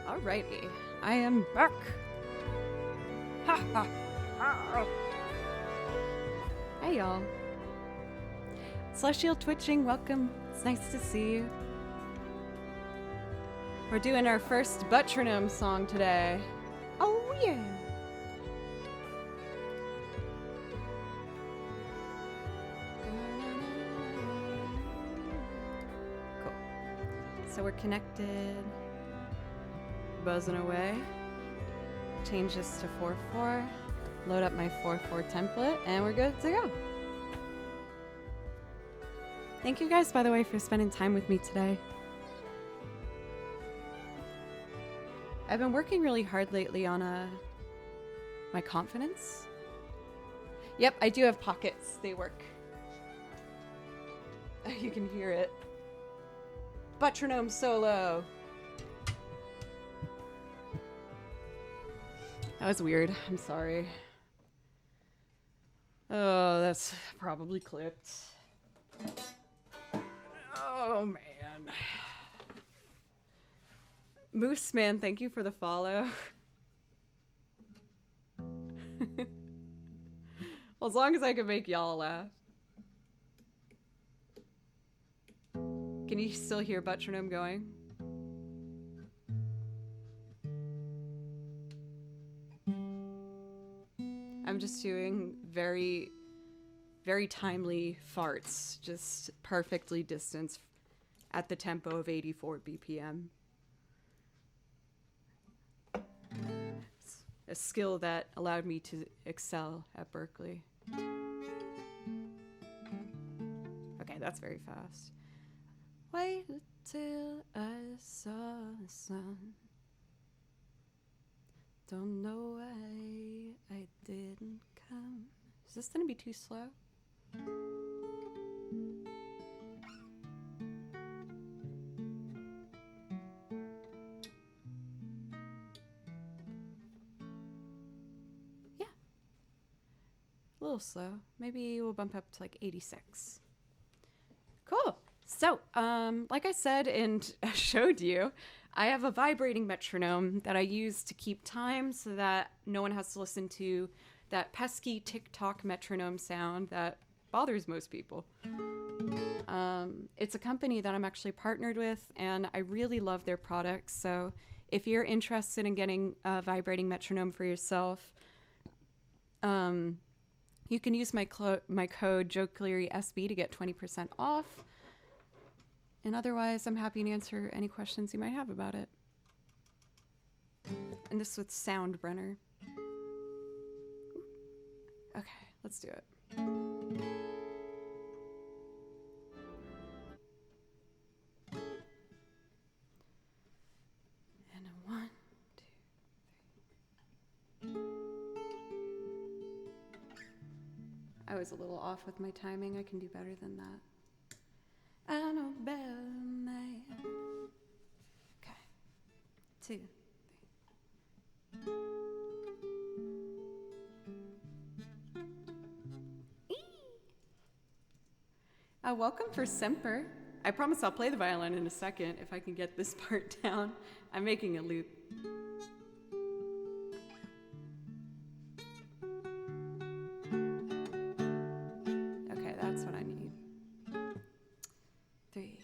Alrighty, I am back. Ha ha ha. Hey, y'all. Celestial Twitching, welcome. It's nice to see you. We're doing our first Butronome song today. Oh, yeah. Cool. So we're connected. Buzzing away. Change this to 4/4. Load up my 4/4 template, and we're good to go. Thank you guys, by the way, for spending time with me today. I've been working really hard lately on my confidence. Yep, I do have pockets. They work. You can hear it. Butronome solo. That was weird. I'm sorry. Oh, that's probably clipped. Oh, man. Moose Man, thank you for the follow. Well, as long as I can make y'all laugh. Can you still hear Butronome going? I'm just doing very, very timely farts, just perfectly distanced at the tempo of 84 BPM. It's a skill that allowed me to excel at Berkeley. Okay, that's very fast. Wait till I saw the sun. Don't know why I didn't come. Is this gonna be too slow? Yeah. A little slow. Maybe we'll bump up to like 86. Cool. So, like I said and showed you, I have a vibrating metronome that I use to keep time so that no one has to listen to that pesky tick-tock metronome sound that bothers most people. It's a company that I'm actually partnered with, and I really love their products. So if you're interested in getting a vibrating metronome for yourself, you can use my code JoeClearySB to get 20% off. And otherwise, I'm happy to answer any questions you might have about it. And this with Soundbrenner. Okay, let's do it. And a 1, 2, 3. I was a little off with my timing. I can do better than that. I know better than that. Okay. 2, 3. Welcome for Semper. I promise I'll play the violin in a second if I can get this part down. I'm making a loop. Okay, that's what I need. 3.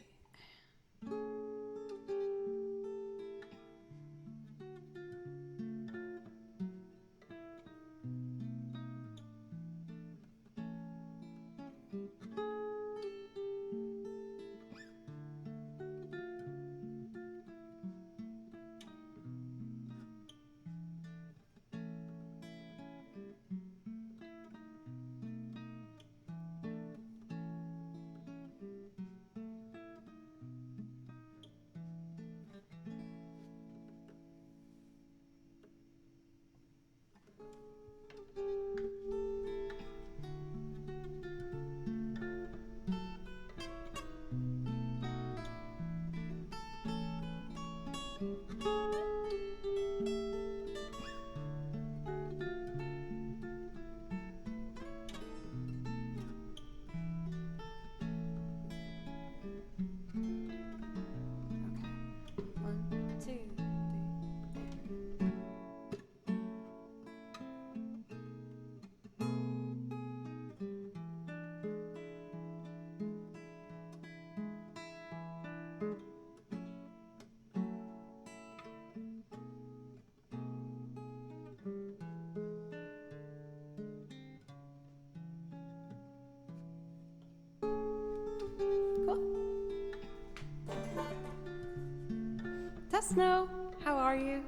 Snow. How are you?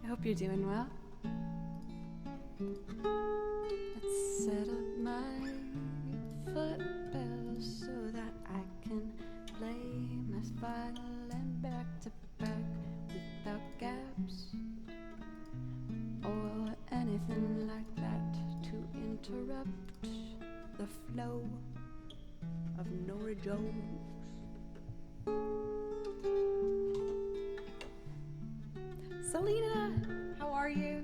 I hope you're doing well. Let's set up my footbell so that I can play my violin back to back without gaps or anything like that to interrupt the flow of Nora Jones. Selena, how are you?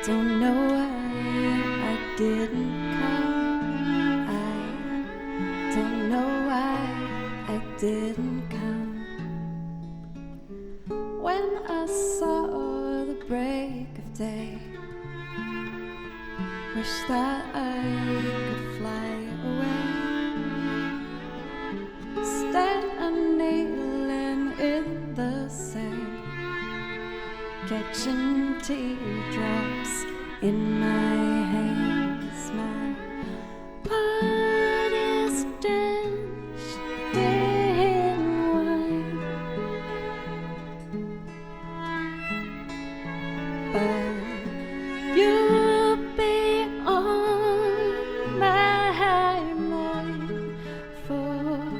Don't know why I didn't come. I don't know why I didn't come. When I saw the break of day, wish that I could fly away. Instead I fetching teardrops in my hands. My heart is drenched in wine, but you'll be on my mind forever.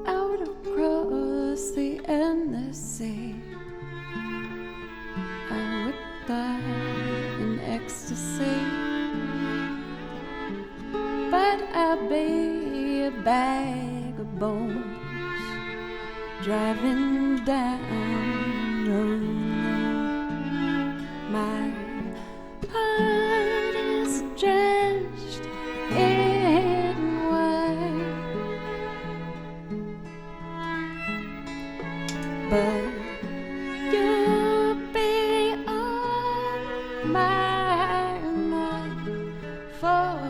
Out across the endless sea, I would die in ecstasy, but I'll be a bag of bones driving down road. My heart is drenched in wine, but you'll be on my mind forever.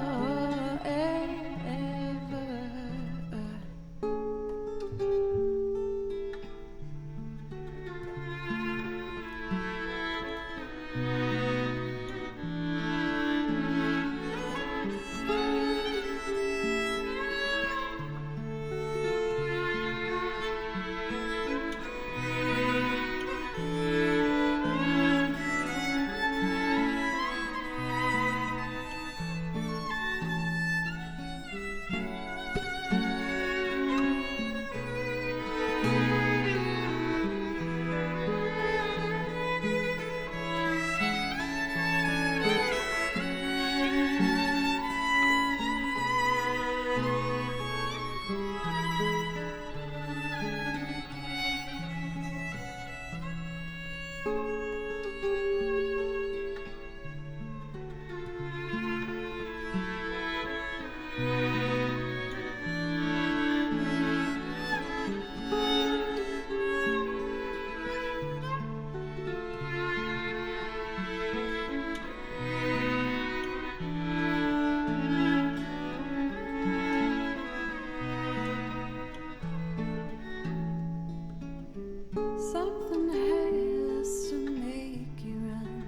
Something has to make you run.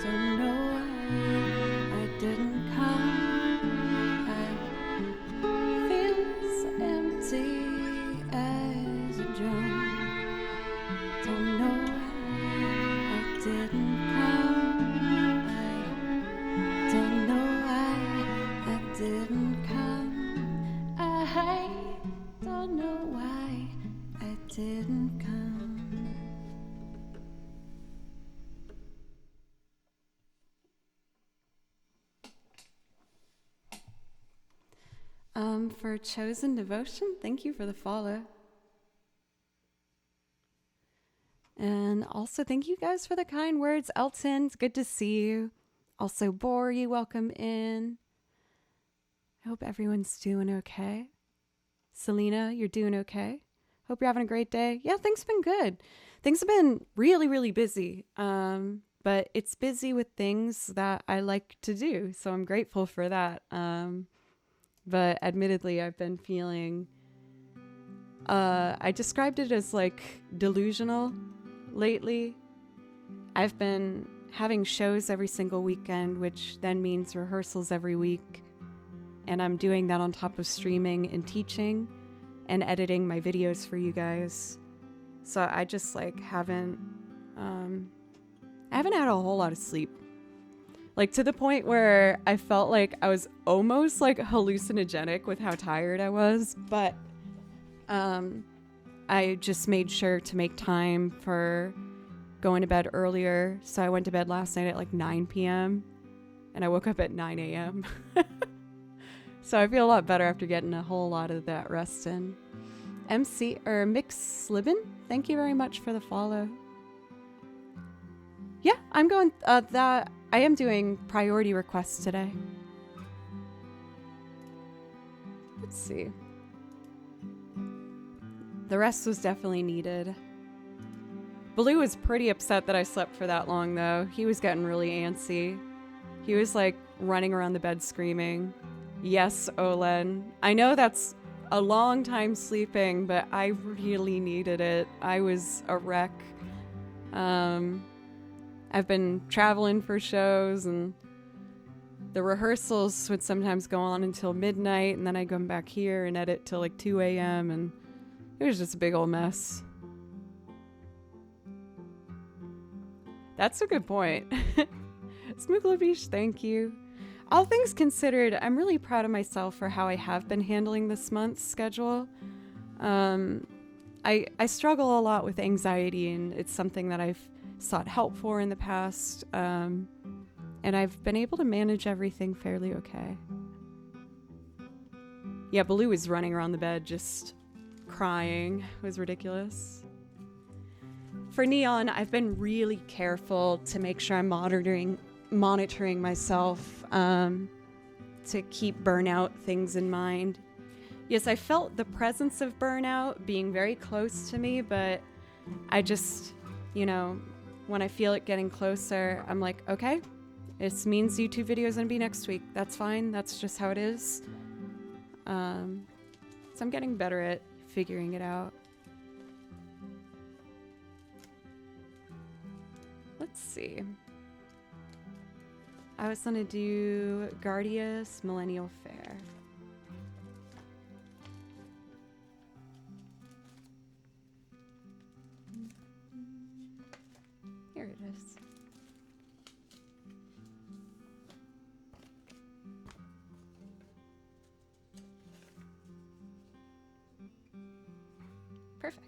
Don't know why I didn't come. I feel as empty as a drum. Don't know why I didn't come. I don't know why I didn't come. I don't know why I didn't come. For Chosen Devotion, thank you for the follow. And also thank you guys for the kind words. Elton, it's good to see you. Also, Bori, welcome in. I hope everyone's doing okay. Selena, you're doing okay? Hope you're having a great day. Yeah, things have been good. Things have been really, really busy. But it's busy with things that I like to do. So I'm grateful for that. But admittedly, I've been feeling, I described it as like delusional lately. I've been having shows every single weekend, which then means rehearsals every week. And I'm doing that on top of streaming and teaching and editing my videos for you guys. So I just like haven't had a whole lot of sleep. Like to the point where I felt like I was almost like hallucinogenic with how tired I was. But I just made sure to make time for going to bed earlier. So I went to bed last night at like 9 p.m. and I woke up at 9 a.m. So I feel a lot better after getting a whole lot of that rest in. Mix Slibin, thank you very much for the follow. Yeah, I'm going I am doing priority requests today. Let's see. The rest was definitely needed. Blue was pretty upset that I slept for that long though. He was getting really antsy. He was like running around the bed screaming, "Yes, Olen." I know that's a long time sleeping, but I really needed it. I was a wreck. I've been traveling for shows, and the rehearsals would sometimes go on until midnight, and then I'd come back here and edit till like 2 a.m., and it was just a big old mess. That's a good point. Smoogla Beach, thank you. All things considered, I'm really proud of myself for how I have been handling this month's schedule. I struggle a lot with anxiety, and it's something that I've sought help for in the past, and I've been able to manage everything fairly okay. Yeah, Baloo is running around the bed just crying. It was ridiculous. For Neon, I've been really careful to make sure I'm monitoring myself, to keep burnout things in mind. Yes, I felt the presence of burnout being very close to me, but I just, when I feel it getting closer, I'm like, okay, this means YouTube video is going to be next week. That's fine. That's just how it is. So I'm getting better at figuring it out. Let's see. I was going to do Guardius Millennial Fair. Here it is. Perfect.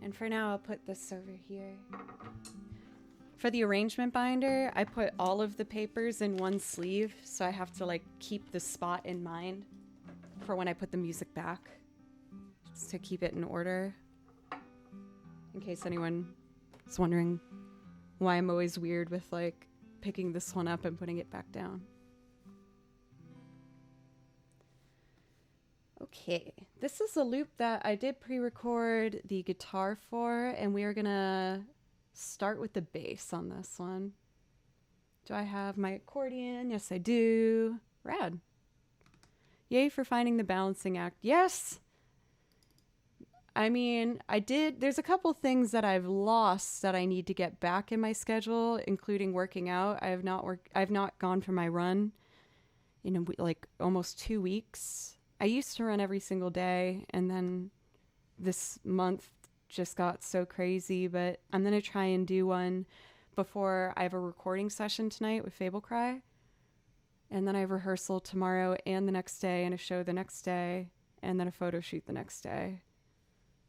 And for now, I'll put this over here. For the arrangement binder, I put all of the papers in one sleeve, so I have to keep the spot in mind for when I put the music back, just to keep it in order. In case anyone is wondering why I'm always weird with picking this one up and putting it back down. Okay, this is a loop that I did pre-record the guitar for, and we are gonna start with the bass on this one. Do I have my accordion? Yes, I do. Rad. Yay for finding the balancing act. Yes! I mean, there's a couple things that I've lost that I need to get back in my schedule, including working out. I've not gone for my run in almost 2 weeks. I used to run every single day, and then this month just got so crazy, but I'm going to try and do one before I have a recording session tonight with Fable Cry. And then I have rehearsal tomorrow and the next day, and a show the next day, and then a photo shoot the next day.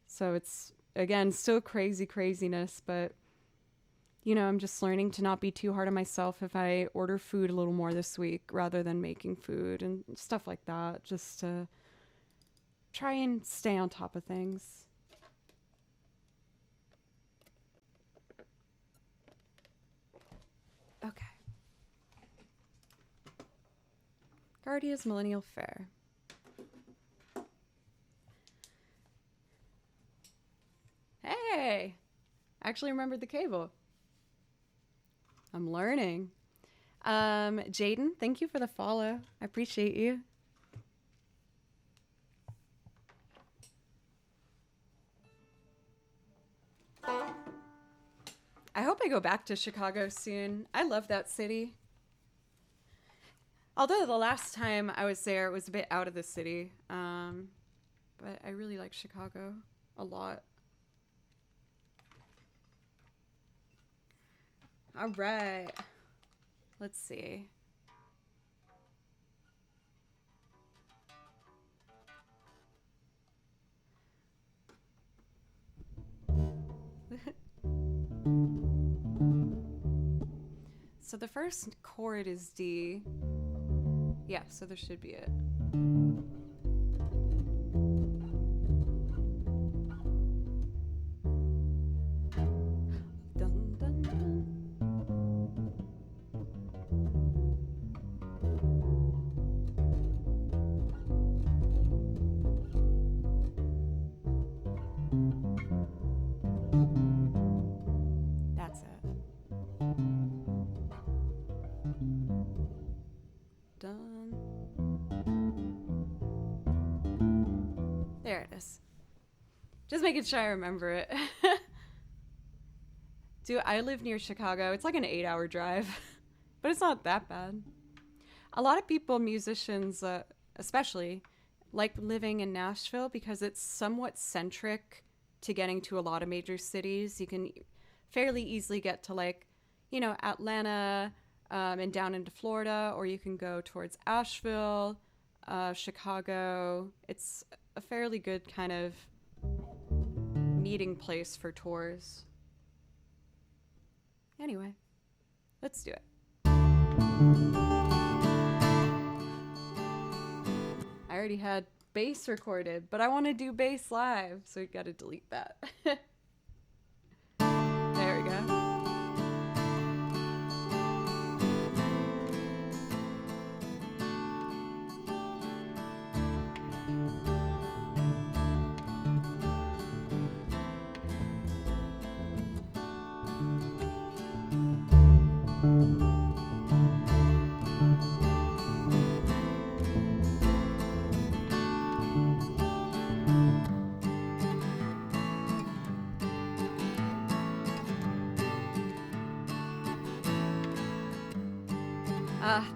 So it's, again, still craziness, but, I'm just learning to not be too hard on myself if I order food a little more this week rather than making food and stuff like that, just to try and stay on top of things. Okay. Guardia's Millennial Fair. Hey! I actually remembered the cable. I'm learning. Jaden, thank you for the follow. I appreciate you. I hope I go back to Chicago soon. I love that city. Although the last time I was there, it was a bit out of the city. But I really like Chicago a lot. All right. Let's see. So the first chord is D. Yeah, so there should be it. Dun, dun, dun. That's it. Done. Just making sure I remember it. Dude, I live near Chicago. It's like an 8-hour drive, but it's not that bad. A lot of people, musicians especially, like living in Nashville because it's somewhat centric to getting to a lot of major cities. You can fairly easily get to, like, you know, Atlanta and down into Florida, or you can go towards Asheville, Chicago. It's a fairly good kind of meeting place for tours. Anyway, let's do it. I already had bass recorded, but I want to do bass live, so we gotta delete that. There we go.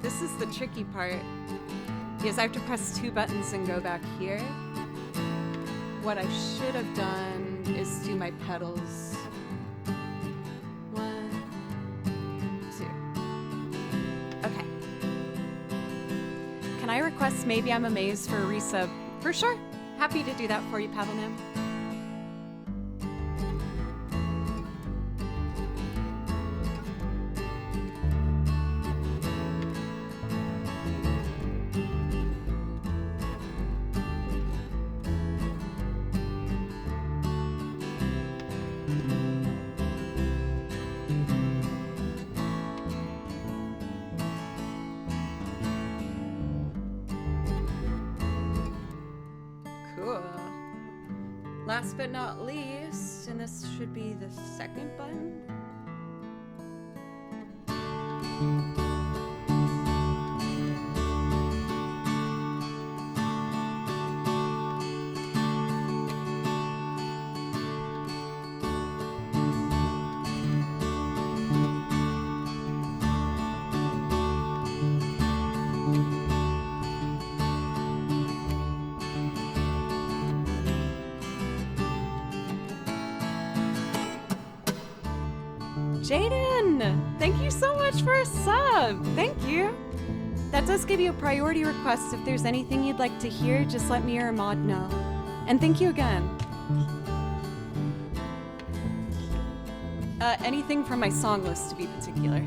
This is the tricky part, because I have to press 2 buttons and go back here. What I should have done is do my pedals. 1, 2. Okay. Can I request Maybe I'm Amazed for a resub? For sure. Happy to do that for you, Pavelnam. Last but not least, and this should be the second button. Jaden, thank you so much for a sub. Thank you. That does give you a priority request. If there's anything you'd like to hear, just let me or Ahmad know. And thank you again. Anything from my song list to be particular.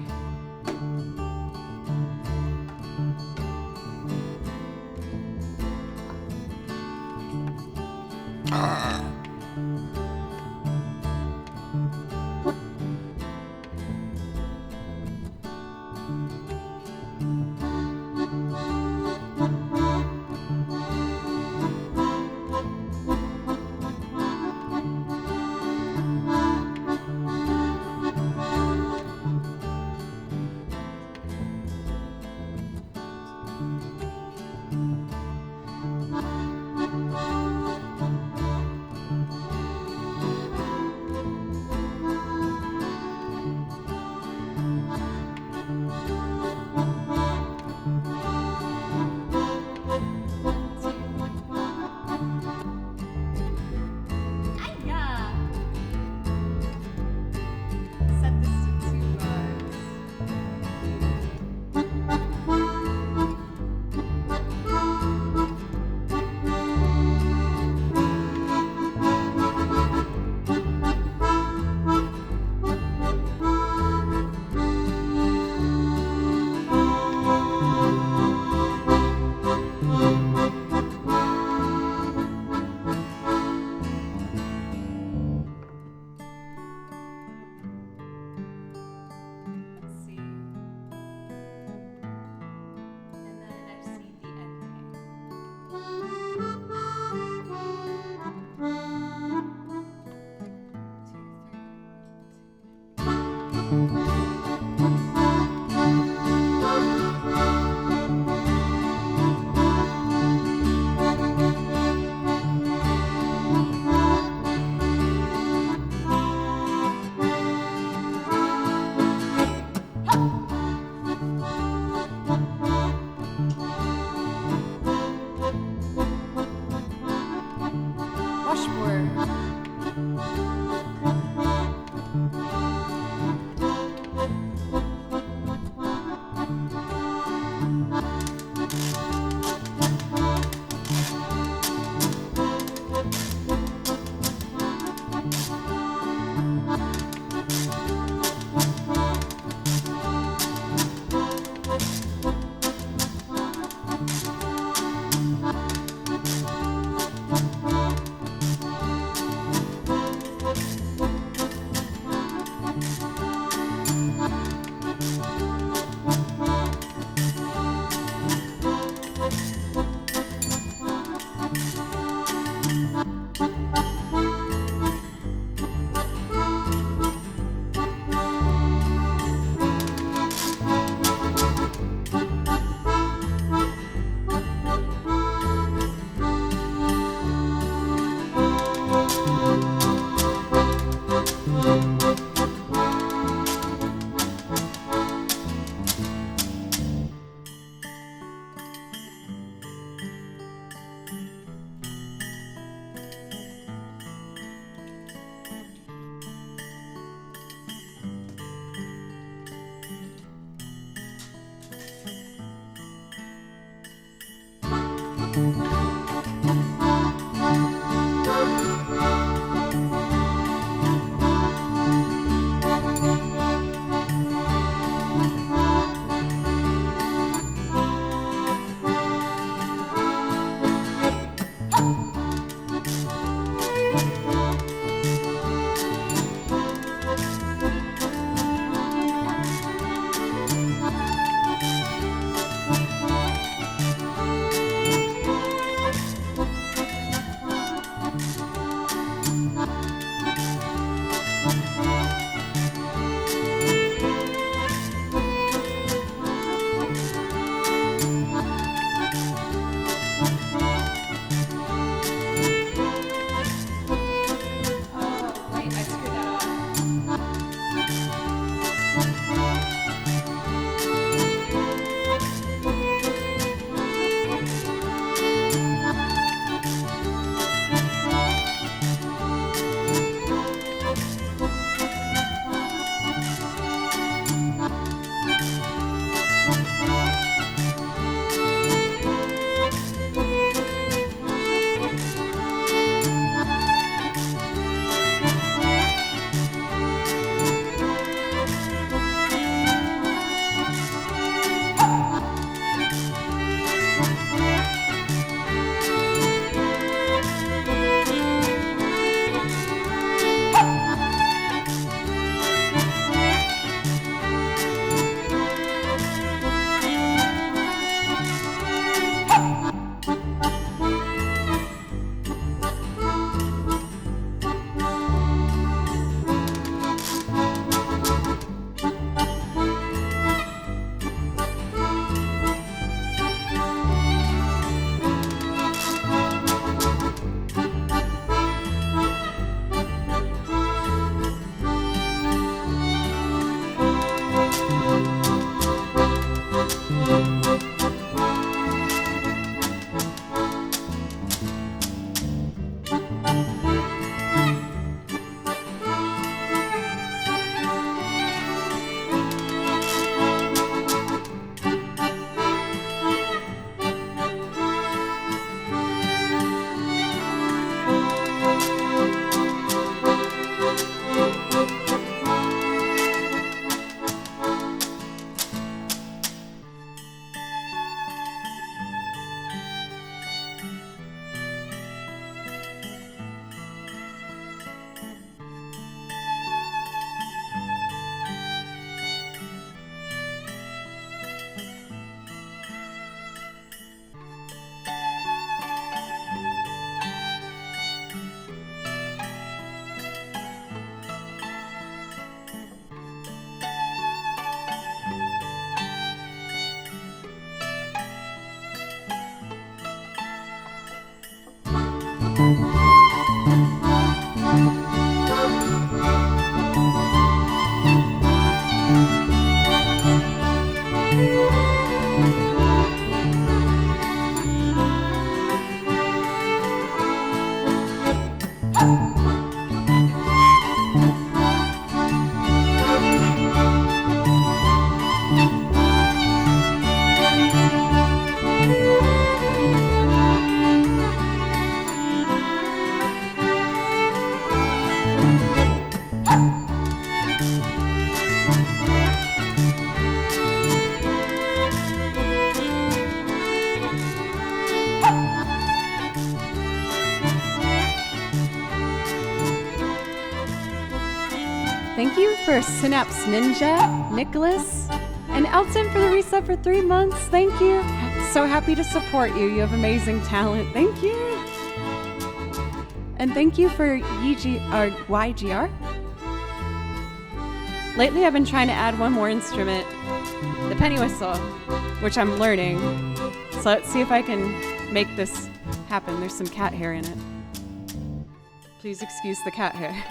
Thank you for Synapse Ninja, Nicholas, and Elton for the resub for 3 months. Thank you. So happy to support you. You have amazing talent. Thank you. And thank you for YGR. Lately, I've been trying to add one more instrument, the penny whistle, which I'm learning. So let's see if I can make this happen. There's some cat hair in it. Please excuse the cat hair.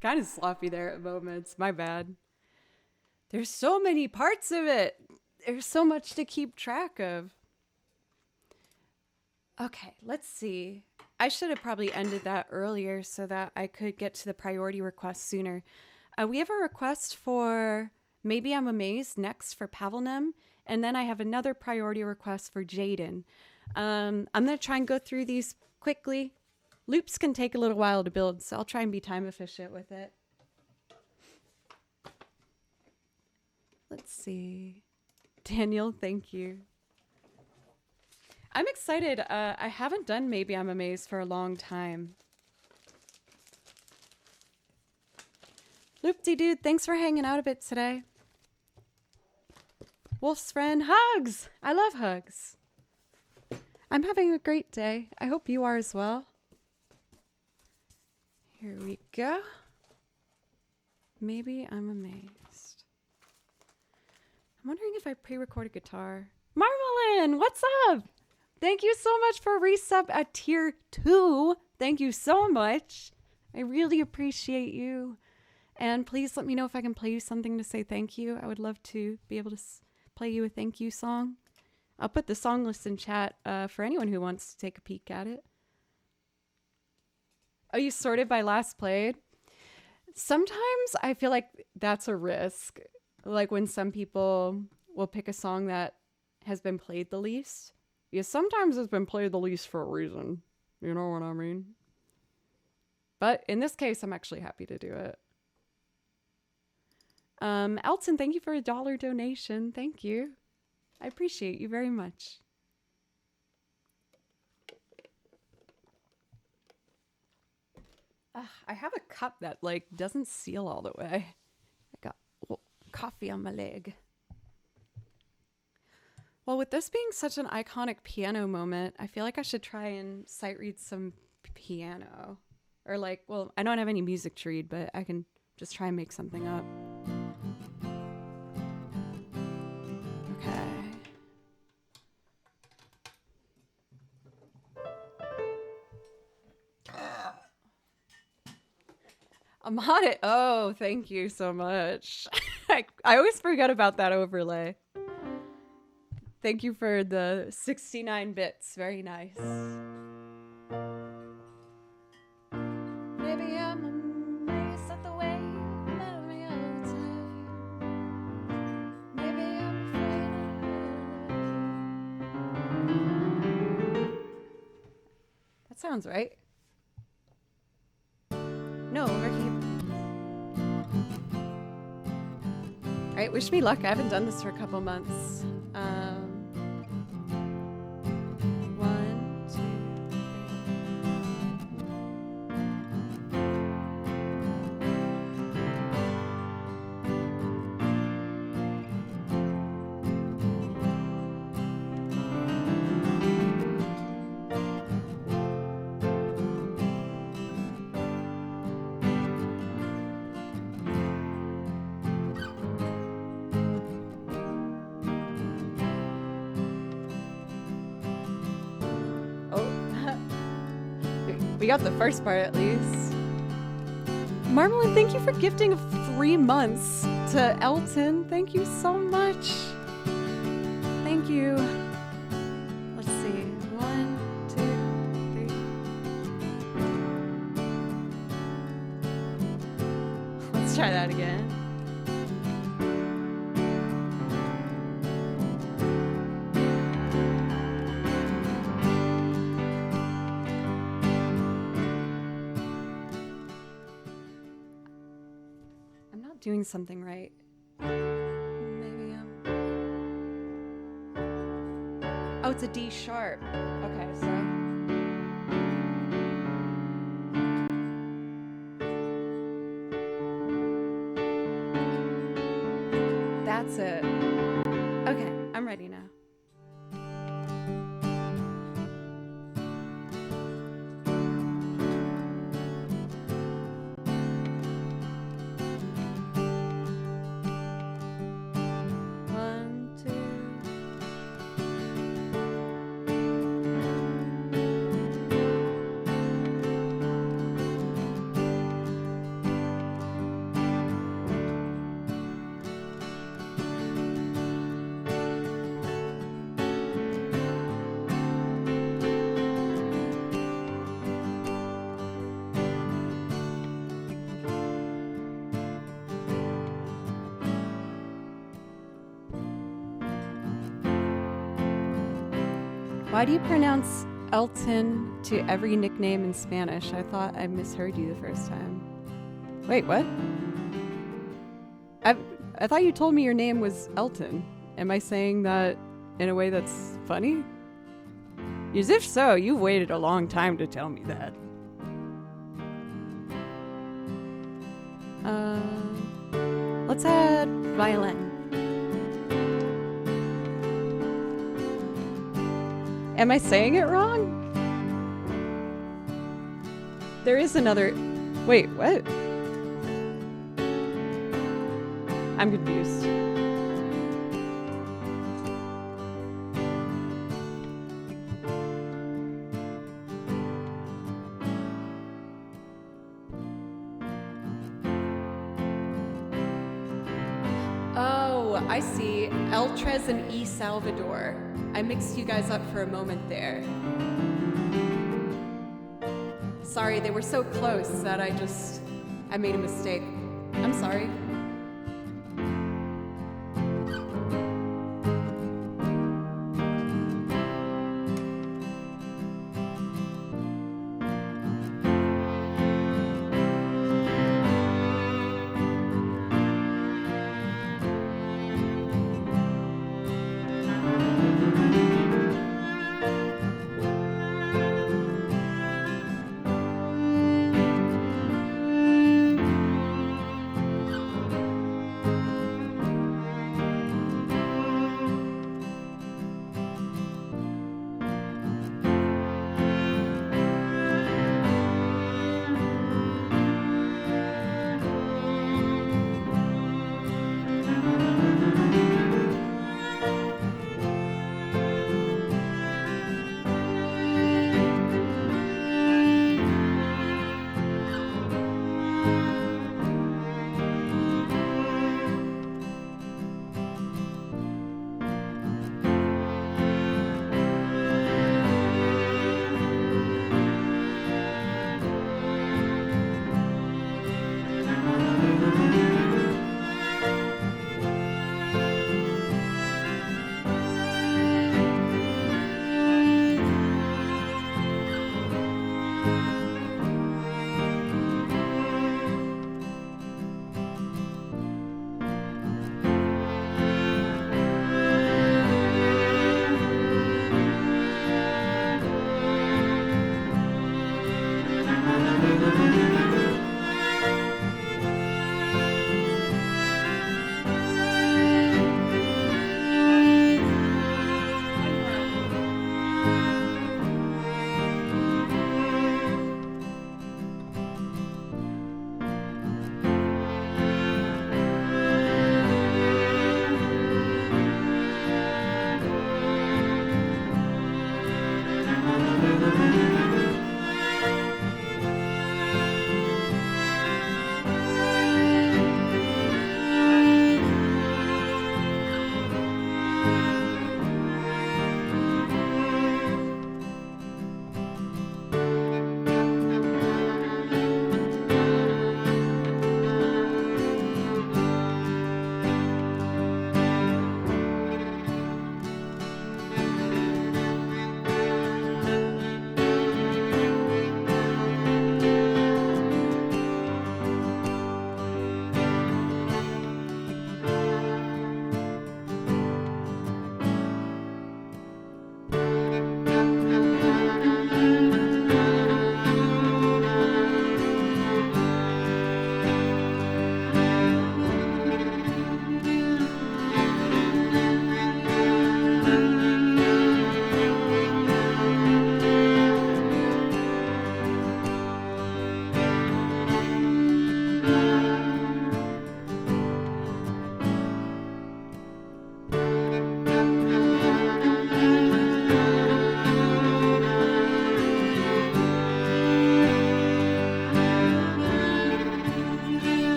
Kind of sloppy there at moments. My bad. There's so many parts of it. There's so much to keep track of. Okay, let's see. I should have probably ended that earlier so that I could get to the priority request sooner. We have a request for Maybe I'm Amazed next for Pavelnem, and then I have another priority request for Jaden. I'm going to try and go through these quickly. Loops can take a little while to build, so I'll try and be time efficient with it. Let's see. Daniel, thank you. I'm excited. I haven't done Maybe I'm Amazed for a long time. Loop-de-dude, thanks for hanging out a bit today. Wolf's friend, hugs! I love hugs. I'm having a great day. I hope you are as well. Here we go. Maybe I'm Amazed. I'm wondering if I pre-recorded guitar. Marmalin, what's up? Thank you so much for resub at tier 2. Thank you so much. I really appreciate you. And please let me know if I can play you something to say thank you. I would love to be able to play you a thank you song. I'll put the song list in chat for anyone who wants to take a peek at it. Oh, you sorted by last played? Sometimes I feel like that's a risk. Like when some people will pick a song that has been played the least. Yeah, sometimes it's been played the least for a reason. You know what I mean? But in this case, I'm actually happy to do it. Elton, thank you for a $1 donation. Thank you. I appreciate you very much. I have a cup that like doesn't seal all the way. I got coffee on my leg. Well, with this being such an iconic piano moment, I feel like I should try and sight read some piano. Or like, well, I don't have any music to read, but I can just try and make something up. Okay. I'm on it. Oh, thank you so much. I always forget about that overlay. Thank you for the 69 bits. Very nice. Maybe I'm amazed at the way you love me all the time. Maybe I'm afraid. That sounds right. No, over here. All right, wish me luck. I haven't done this for a couple months. 1, 2, 3. We got the first part at least. Marmalade, thank you for gifting 3 months to Elton. Thank you so much. Thank you. Let's see. 1, 2, 3. Let's try that again. Doing something right. Maybe oh, it's a D sharp. Okay, so that's it. Okay, I'm ready now. Why do you pronounce Elton to every nickname in Spanish? I thought I misheard you the first time. Wait, what? I thought you told me your name was Elton. Am I saying that in a way that's funny? As if so, you've waited a long time to tell me that. Let's add violin. Am I saying it wrong? There is another... Wait, what? I'm confused. Oh, I see. Eltrez and E. Salvador. I mixed you guys up for a moment there. Sorry, they were so close that I made a mistake. I'm sorry.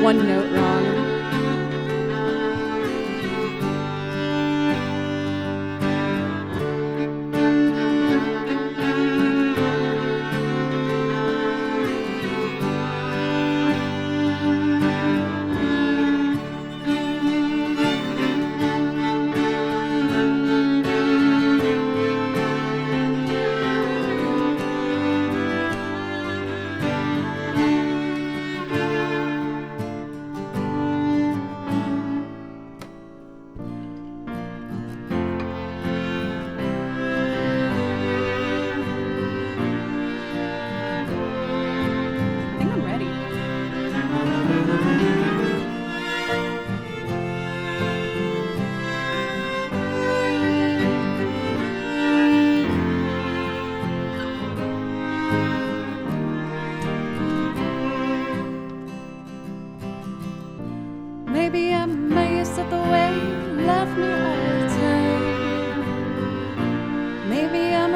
One note wrong. Maybe I'm amazed at the way you love me all the time. Maybe I'm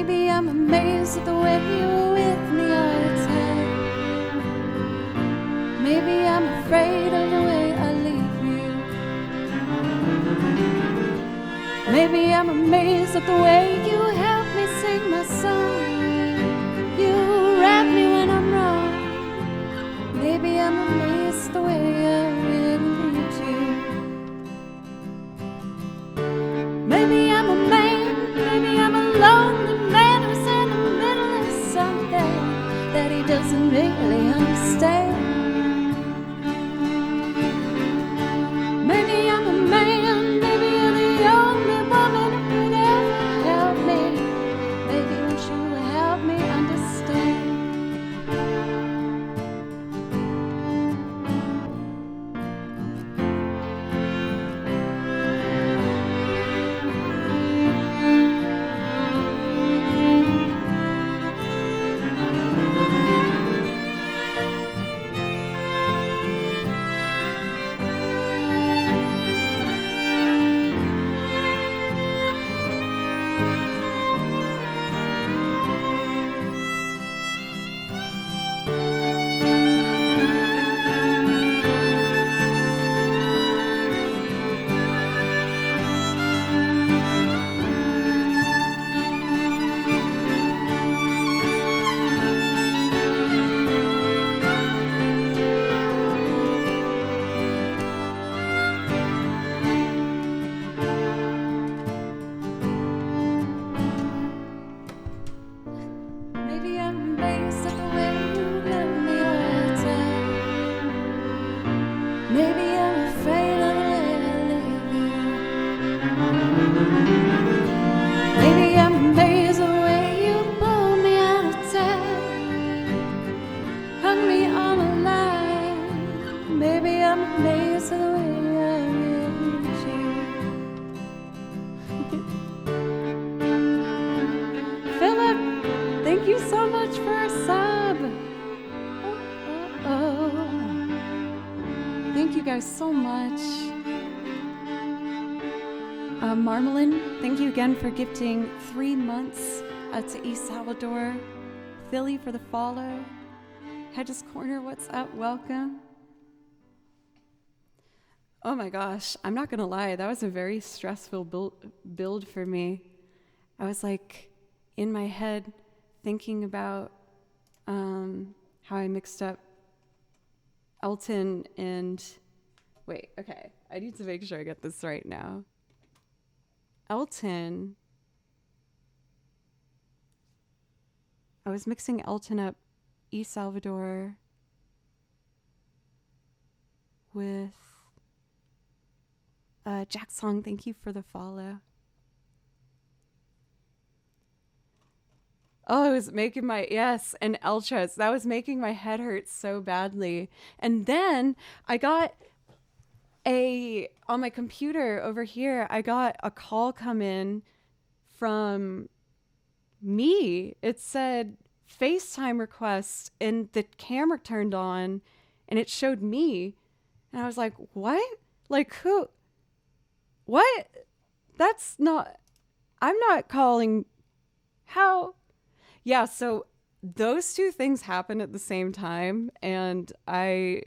Maybe I'm amazed at the way you're with me all the time. Maybe I'm afraid of the way I leave you. Maybe I'm amazed at the way you help me sing my song. You wrap me when I'm wrong. Maybe I'm amazed at the way I really need you. Maybe I'm a man, maybe I'm a lonely man who's in the middle of something that he doesn't really understand. Maybe I'm a man, maybe you're the only woman who could ever help me. Maybe won't you help me understand? Maybe I'm amazed at the way you love me all the time. Maybe I'm afraid of the way I leave you. Maybe I'm amazed at the way you pull me out of time, hung me on a line. Maybe I'm amazed at the way I really need you. Philip, thank you so much for a sub. Oh. Thank you guys so much. Marmalin, thank you again for gifting 3 months to East Salvador. Philly for the follow. Hedges Corner, what's up? Welcome. Oh my gosh, I'm not gonna lie, that was a very stressful build for me. I was like in my head thinking about how I mixed up Elton and wait, okay, I need to make sure I get this right now. Elton, I was mixing Elton up East Salvador with Jack Song, thank you for the follow. Oh, it was making my, yes, and Elchas. That was making my head hurt so badly. And then I got on my computer over here, I got a call come in from me. It said FaceTime request and the camera turned on and it showed me. And I was like, what? Like who? What? That's not, I'm not calling, how? Yeah, so those two things happened at the same time, and I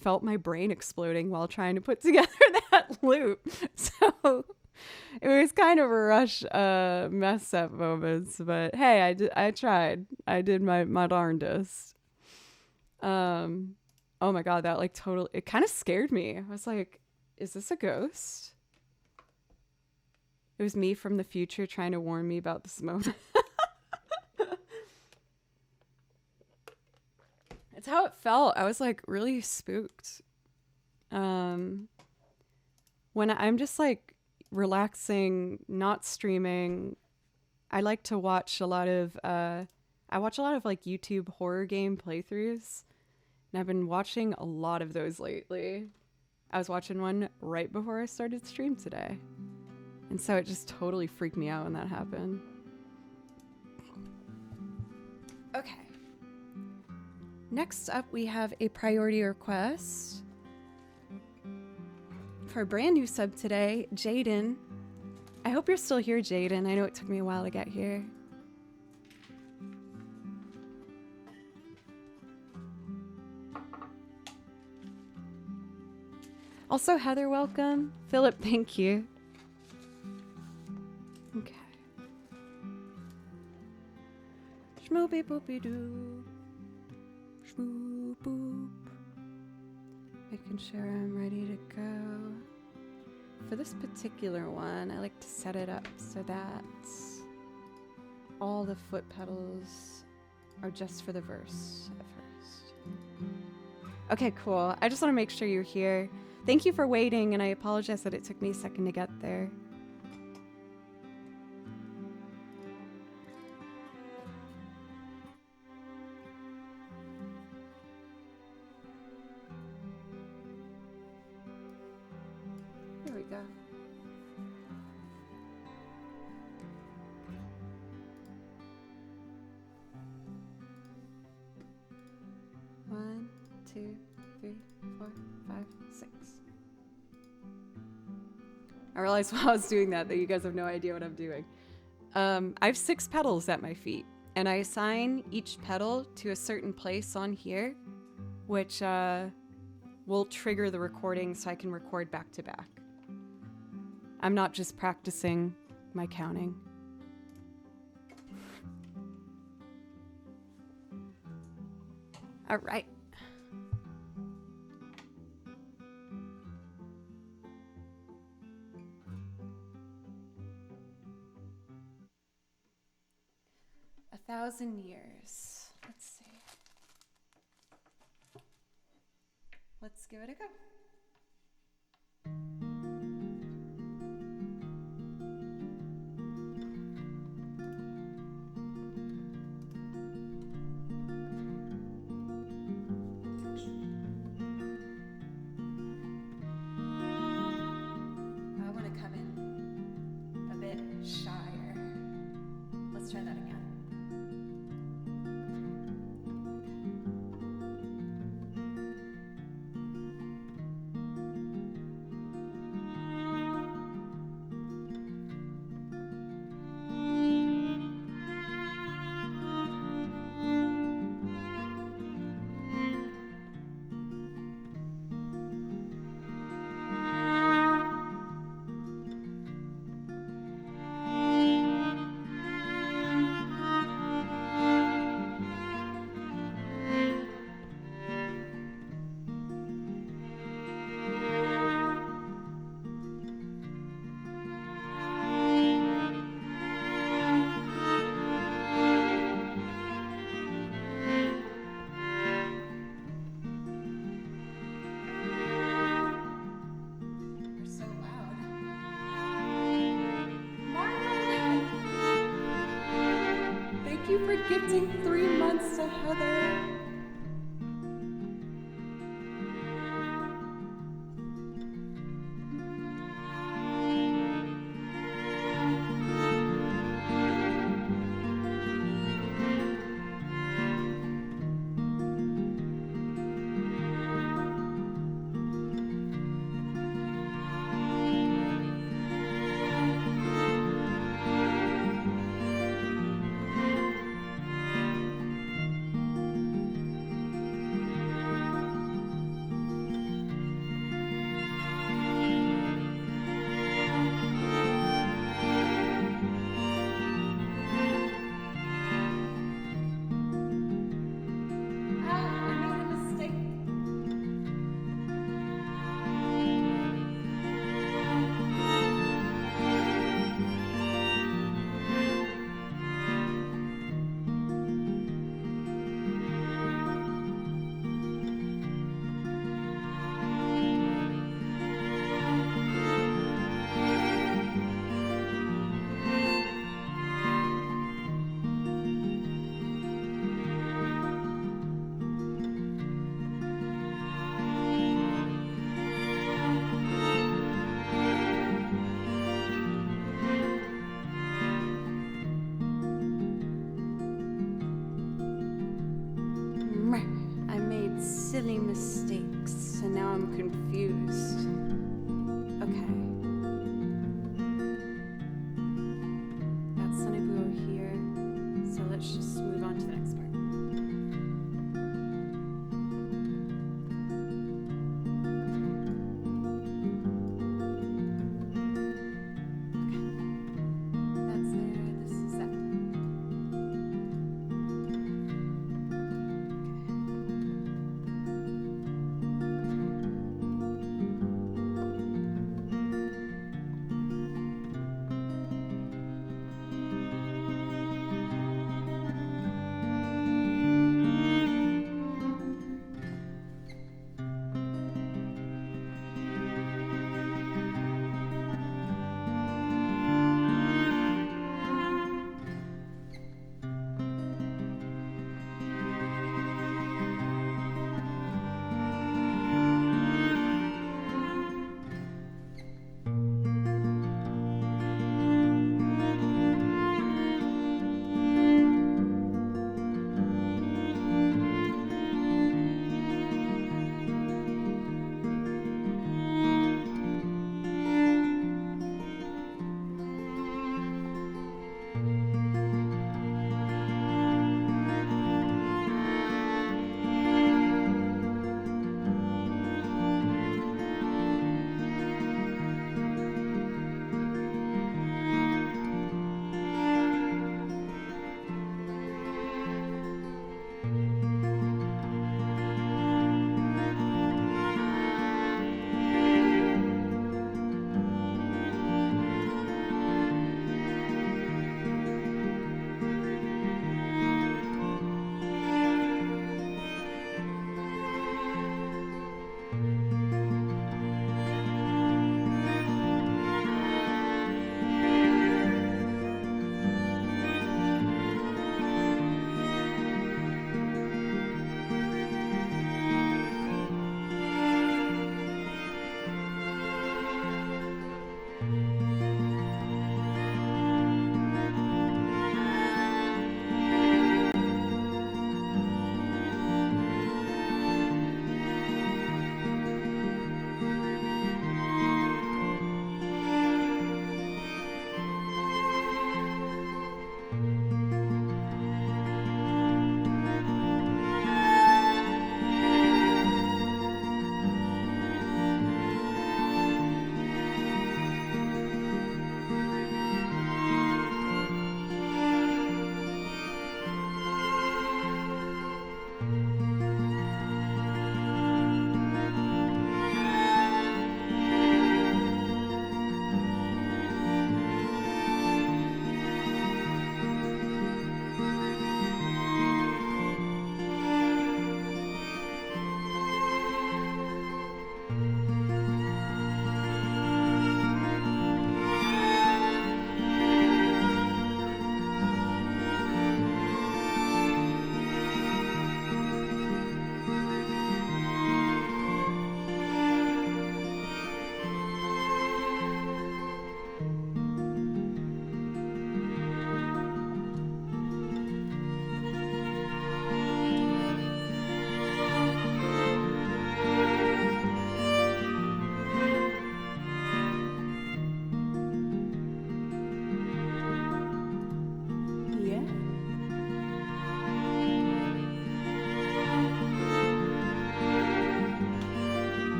felt my brain exploding while trying to put together that loop. So it was kind of a rush mess up moments, but hey, I tried. I did my darndest. Oh my god, that like totally, it kind of scared me. I was like, is this a ghost? It was me from the future trying to warn me about this moment. It's how it felt. I was like really spooked. When I'm just like relaxing, not streaming, I like to watch a lot of like YouTube horror game playthroughs. And I've been watching a lot of those lately. I was watching one right before I started stream today. And so it just totally freaked me out when that happened. Okay. Next up, we have a priority request for a brand new sub today, Jaden. I hope you're still here, Jaden. I know it took me a while to get here. Also, Heather, welcome. Philip, thank you. Okay. Shmoopy boopy doo. Shmoop boop. Making sure I'm ready to go. For this particular one, I like to set it up so that all the foot pedals are just for the verse at first. Okay, cool. I just want to make sure you're here. Thank you for waiting, and I apologize that it took me a second to get there. Here we go. One, 2, 3, 4, 5, 6. I realized while I was doing that you guys have no idea what I'm doing. I have 6 pedals at my feet, and I assign each pedal to a certain place on here, which will trigger the recording so I can record back to back. I'm not just practicing my counting. All right. A 1,000 years. Let's see. Let's give it a go. I want to come in a bit shyer. Let's try that again. Thank you for gifting 3 months to Heather. Silly mistakes, and now I'm confused. Okay. That's Sunny Blue here, so let's just move on to the next part.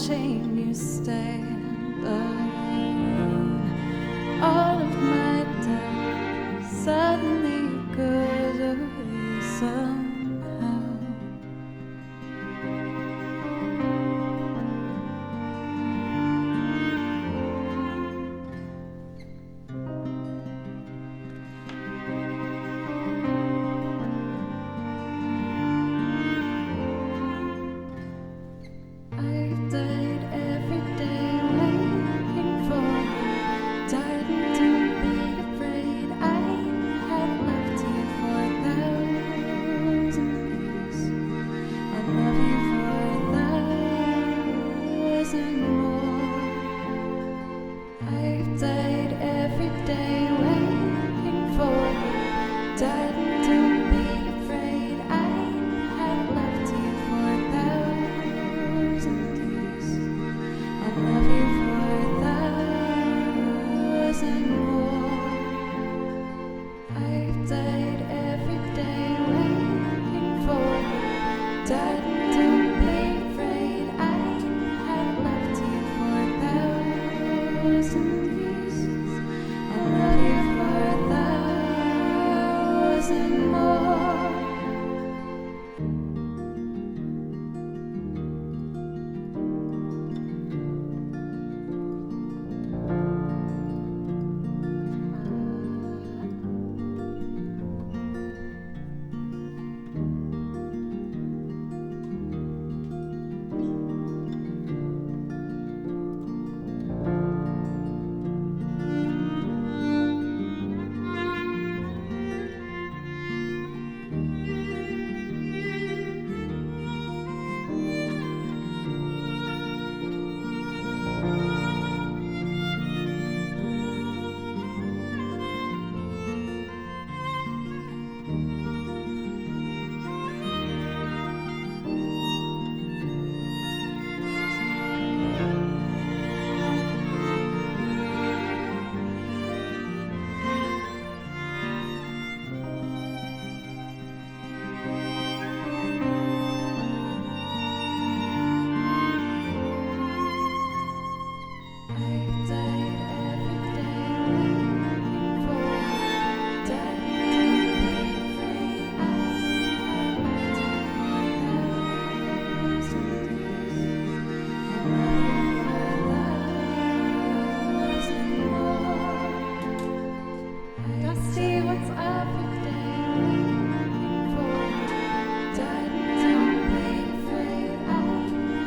watching you stand alone. All of my doubt suddenly goes away somehow. I've died every day waiting for you. Died and don't be afraid. I have loved you for 1,000 years. I'll love you for 1,000 more. I've died every day waiting for you. Died and don't be afraid. I have loved you for 1,000 years. I'll love you for 1,000 more. I've died every day waiting for you. Died and don't be afraid. I have loved you for 1,000 years. I'll love you for 1,000 more. I've died every day waiting for you. Died and don't be afraid. I have loved you for 1,000 years. I'll love you for 1,000 more. Dusty, what's up every day waiting for you? Died and don't be afraid. I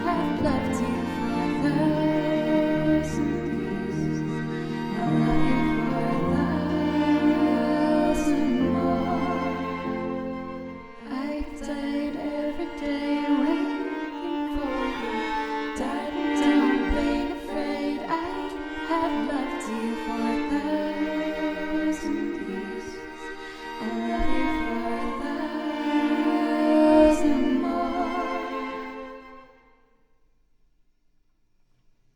have loved you for 1,000 years. I'll love you for 1,000 more. I've died every day waiting for you. Died and don't be afraid. I have loved you for 1,000 years. I'll love you for 1,000 more.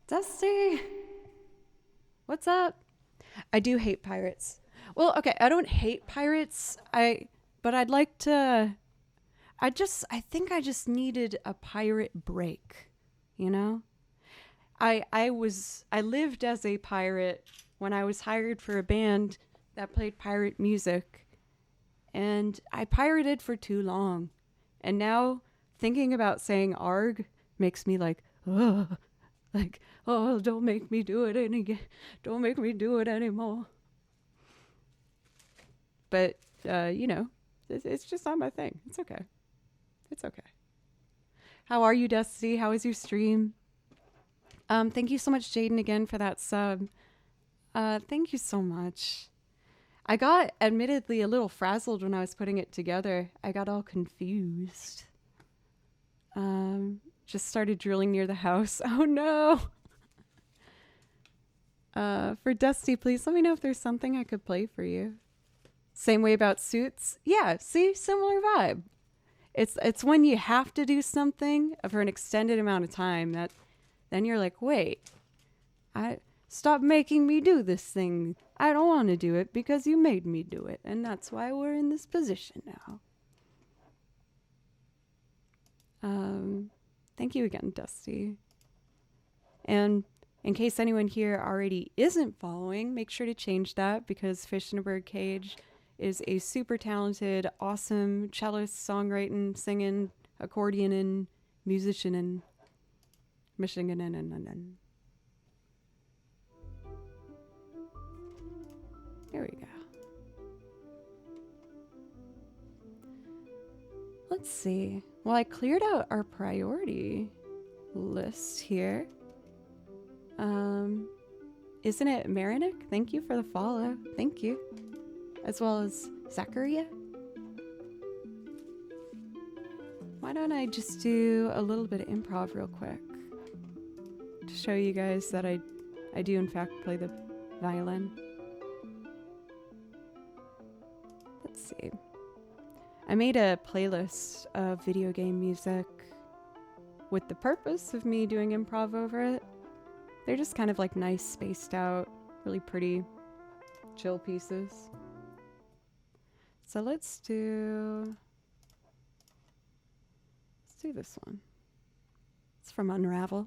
Dusty, what's up? I do hate pirates. Well, okay, I don't hate pirates. But I'd like to. I think I just needed a pirate break, you know? I lived as a pirate when I was hired for a band that played pirate music, and I pirated for too long. And now thinking about saying arg makes me like, ugh. Like, oh, don't make me do it don't make me do it anymore. But it's just not my thing. It's okay. It's okay. How are you, Dusty? How was your stream? Thank you so much, Jaden, again for that sub. Thank you so much. I got admittedly a little frazzled when I was putting it together. I got all confused. Just started drilling near the house. Oh no. For Dusty, please let me know if there's something I could play for you. Same way about Suits. Yeah, see, similar vibe. It's when you have to do something for an extended amount of time that then you're like, wait, stop making me do this thing. I don't want to do it because you made me do it, and that's why we're in this position now. Thank you again, Dusty. And in case anyone here already isn't following, make sure to change that, because Fish in a Birdcage is a super talented, awesome cellist, songwriting, singing, accordion, and musician and Michigan. There we go. Let's see. Well, I cleared out our priority list here. Isn't it Marinick? Thank you for the follow. Thank you. As well as Zachariah. Why don't I just do a little bit of improv real quick to show you guys that I do in fact play the violin. Let's see. I made a playlist of video game music with the purpose of me doing improv over it. They're just kind of like nice, spaced out, really pretty, chill pieces. So let's do this one. It's from Unravel.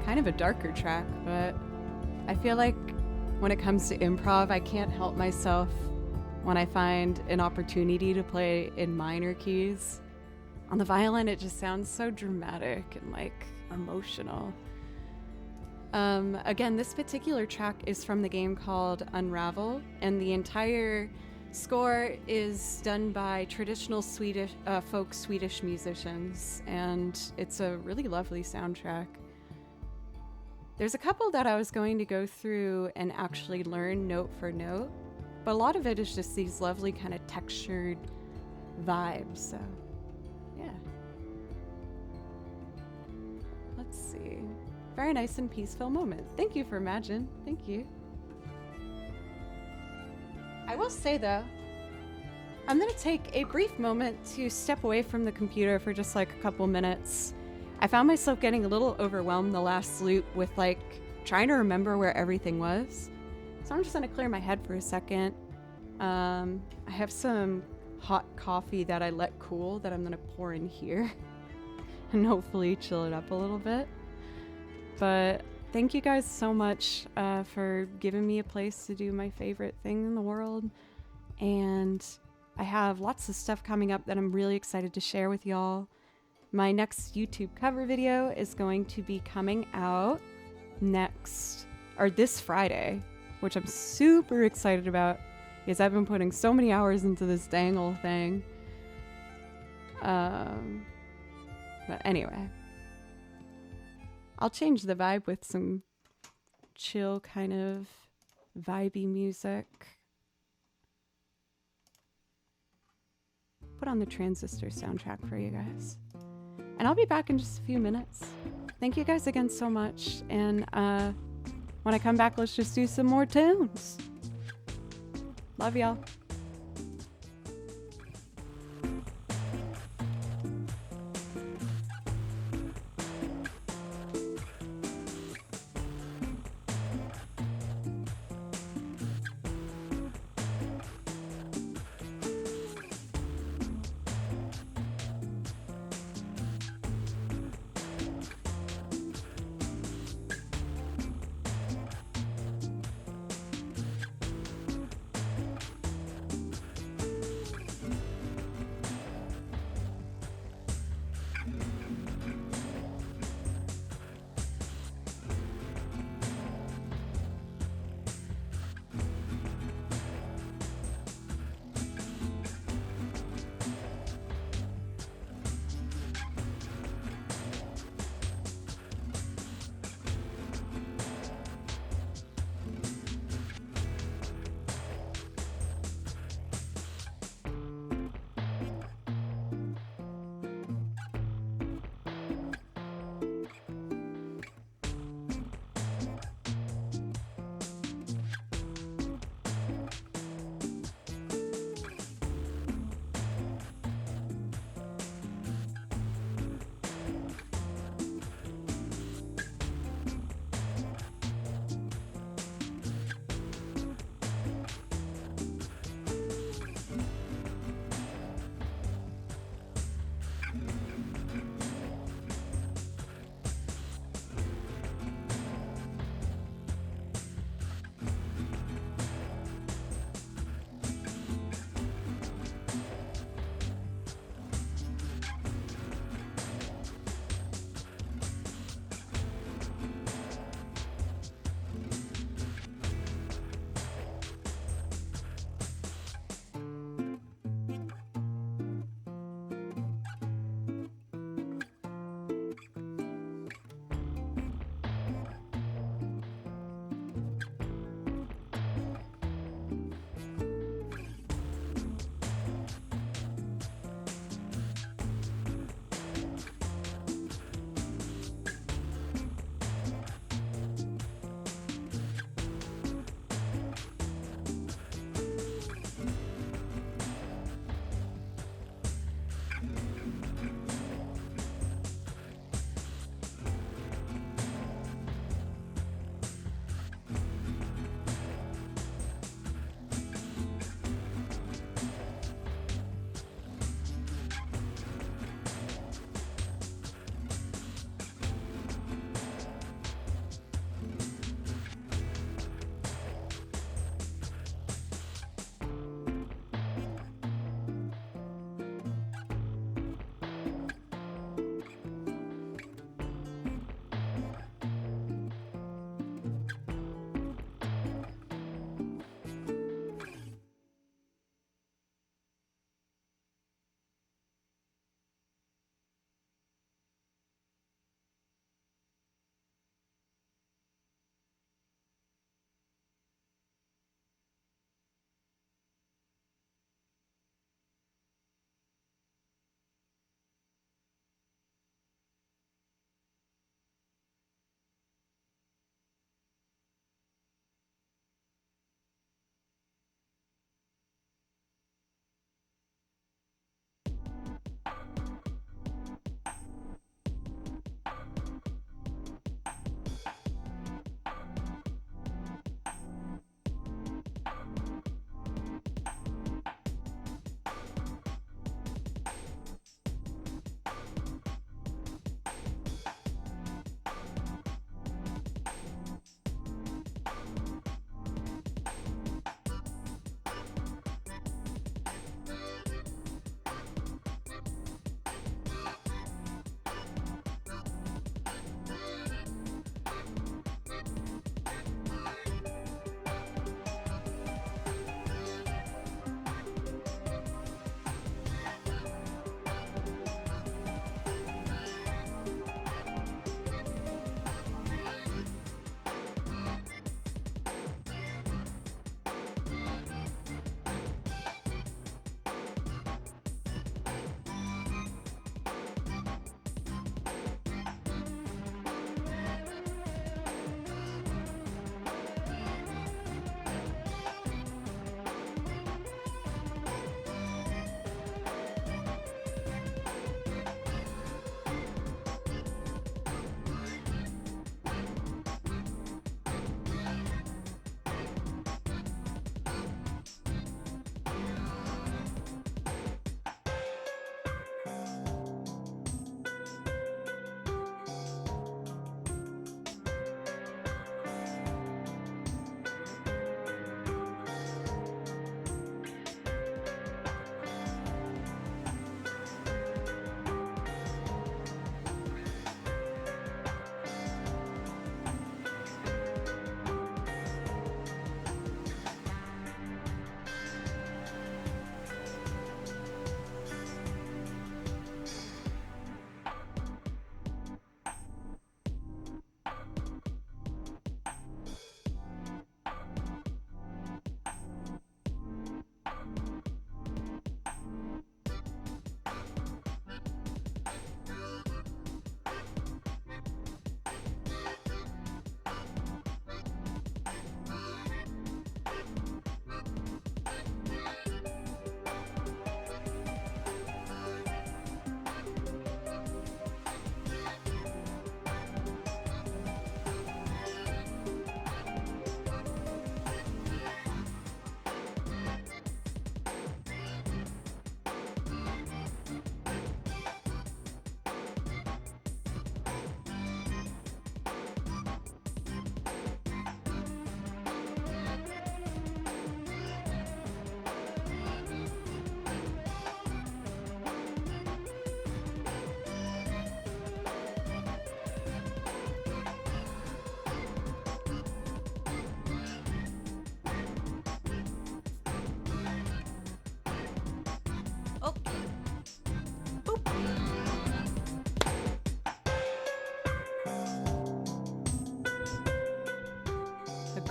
Kind of a darker track, but I feel like when it comes to improv, I can't help myself when I find an opportunity to play in minor keys. On the violin, it just sounds so dramatic and like emotional. Again, this particular track is from the game called Unravel, and the entire score is done by traditional folk Swedish musicians, and it's a really lovely soundtrack. There's a couple that I was going to go through and actually learn note for note, but a lot of it is just these lovely kind of textured vibes, so yeah. Let's see. Very nice and peaceful moment. Thank you for Imagine. Thank you. I will say though, I'm gonna take a brief moment to step away from the computer for just like a couple minutes. I found myself getting a little overwhelmed the last loop with like trying to remember where everything was. So I'm just gonna clear my head for a second. I have some hot coffee that I let cool that I'm gonna pour in here and hopefully chill it up a little bit. But thank you guys so much for giving me a place to do my favorite thing in the world. And I have lots of stuff coming up that I'm really excited to share with y'all. My next YouTube cover video is going to be coming out this Friday, which I'm super excited about because I've been putting so many hours into this dang old thing. But anyway, I'll change the vibe with some chill kind of vibey music. Put on the Transistor soundtrack for you guys. And I'll be back in just a few minutes. Thank you guys again so much. And when I come back, let's just do some more tunes. Love y'all.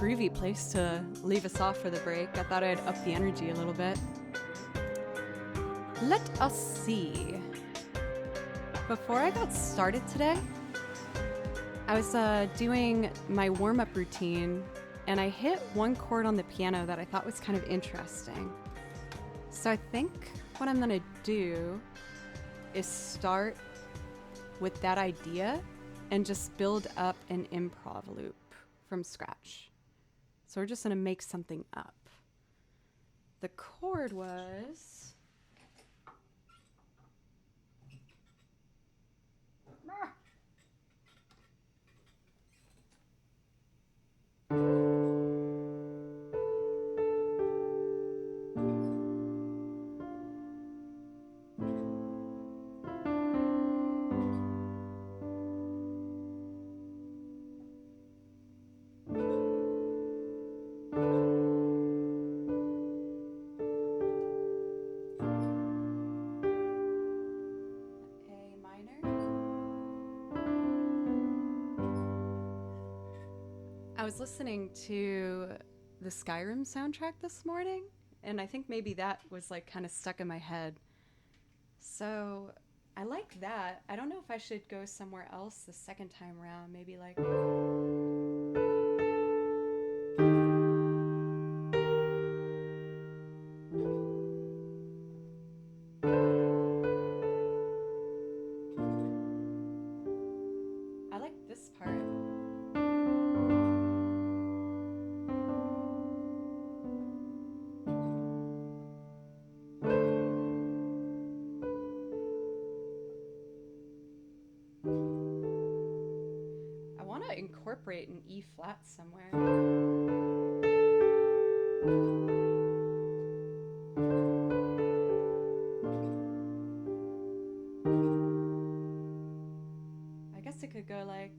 groovy place to leave us off for the break. I thought I'd up the energy a little bit. Let us see. Before I got started today, I was doing my warm-up routine, and I hit one chord on the piano that I thought was kind of interesting. So I think what I'm gonna do is start with that idea and just build up an improv loop from scratch. So we're just gonna make something up. The chord was... I was listening to the Skyrim soundtrack this morning, and I think maybe that was like kind of stuck in my head. So I like that. I don't know if I should go somewhere else the second time around. Maybe like... I like this part. I want to incorporate an E flat somewhere. I guess it could go like...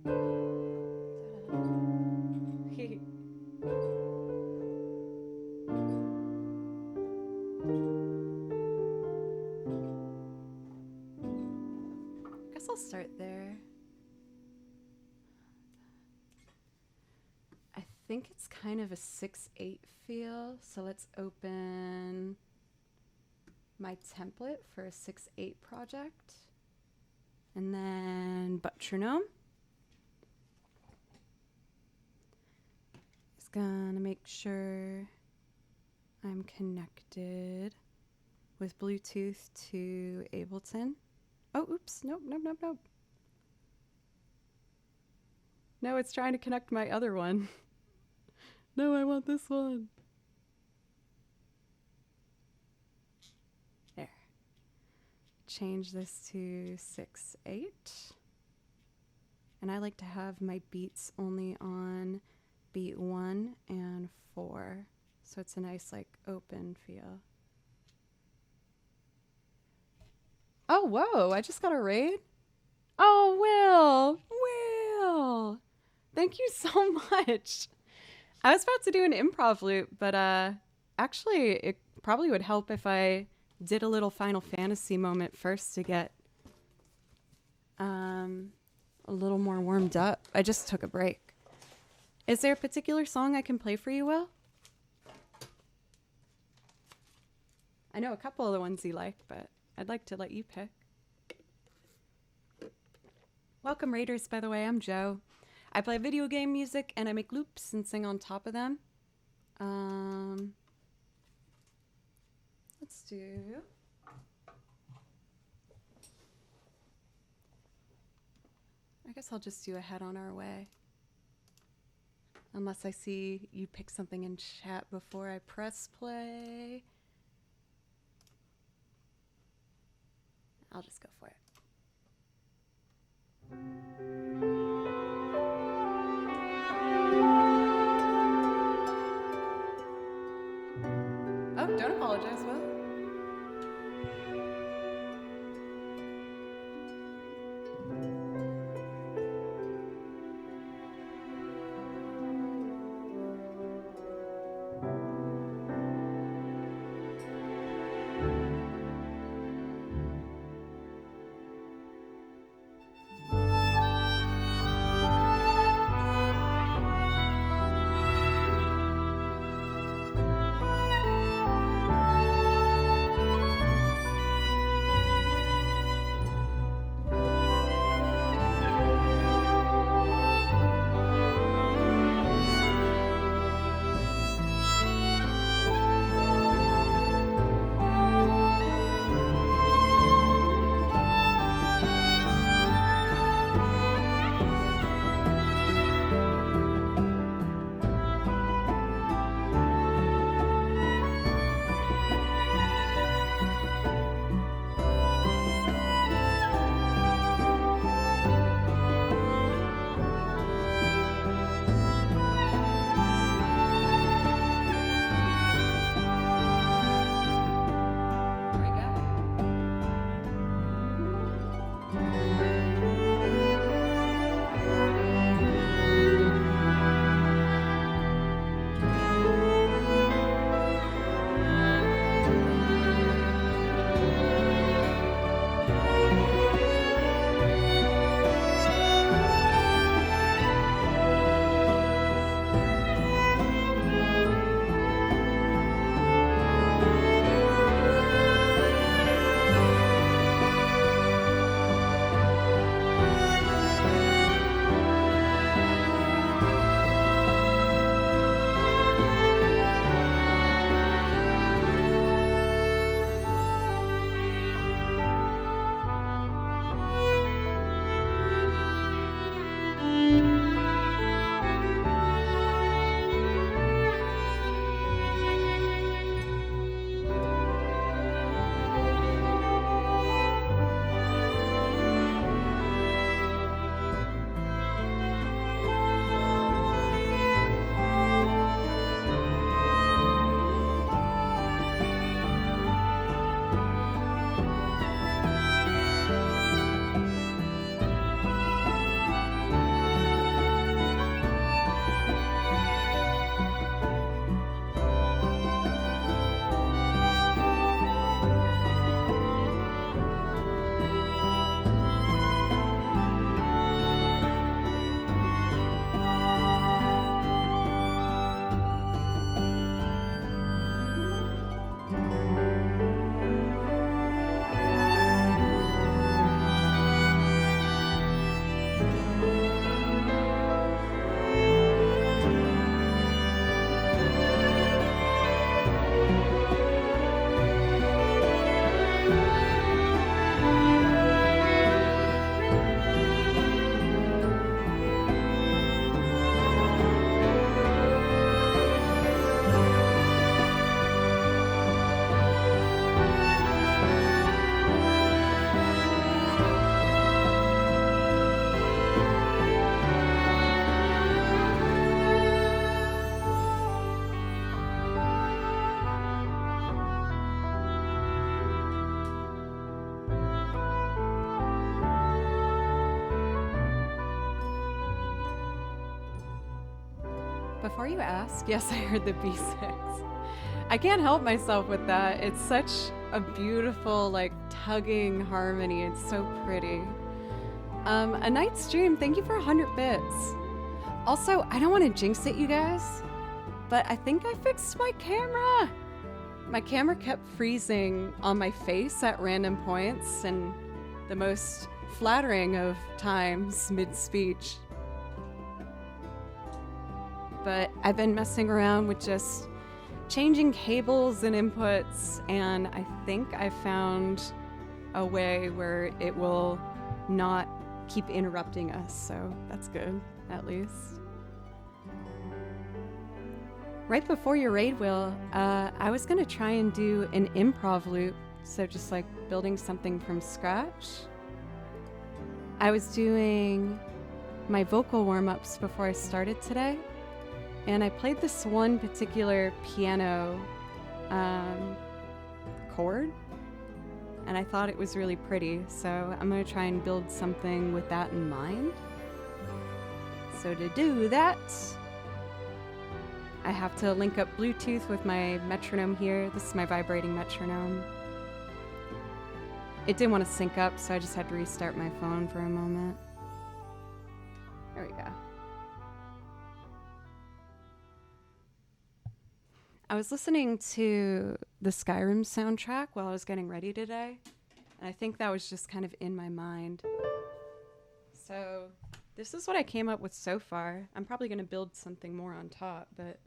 guess I'll start there. I think it's kind of a 6/8 feel, so let's open my template for a 6/8 project. And then metronome. Just gonna make sure I'm connected with Bluetooth to Ableton. Oh, oops, nope. No, it's trying to connect my other one. No, I want this one. There. Change this to 6/8. And I like to have my beats only on beat 1 and 4. So it's a nice, like, open feel. Oh, whoa, I just got a raid? Oh, Will! Thank you so much. I was about to do an improv loop, but actually it probably would help if I did a little Final Fantasy moment first to get a little more warmed up. I just took a break. Is there a particular song I can play for you, Will? I know a couple of the ones you like, but I'd like to let you pick. Welcome, Raiders, by the way. I'm Joe. I play video game music, and I make loops and sing on top of them. Let's do... I guess I'll just do a Head on Our Way. Unless I see you pick something in chat before I press play. I'll just go for it. Oh, don't apologize, Will. before you ask, yes, I heard the B6. I can't help myself with that. It's such a beautiful, like, tugging harmony. It's so pretty. A night stream, thank you for 100 bits. Also, I don't want to jinx it, you guys, but I think I fixed my camera. My camera kept freezing on my face at random points and the most flattering of times mid-speech. But I've been messing around with just changing cables and inputs, and I think I found a way where it will not keep interrupting us, so that's good, at least. Right before your raid, Will, I was gonna try and do an improv loop, so just like building something from scratch. I was doing my vocal warm-ups before I started today, and I played this one particular piano chord, and I thought it was really pretty, so I'm gonna try and build something with that in mind. So to do that, I have to link up Bluetooth with my metronome here. This is my vibrating metronome. It didn't want to sync up, so I just had to restart my phone for a moment. There we go. I was listening to the Skyrim soundtrack while I was getting ready today, and I think that was just kind of in my mind. So this is what I came up with so far. I'm probably going to build something more on top, but...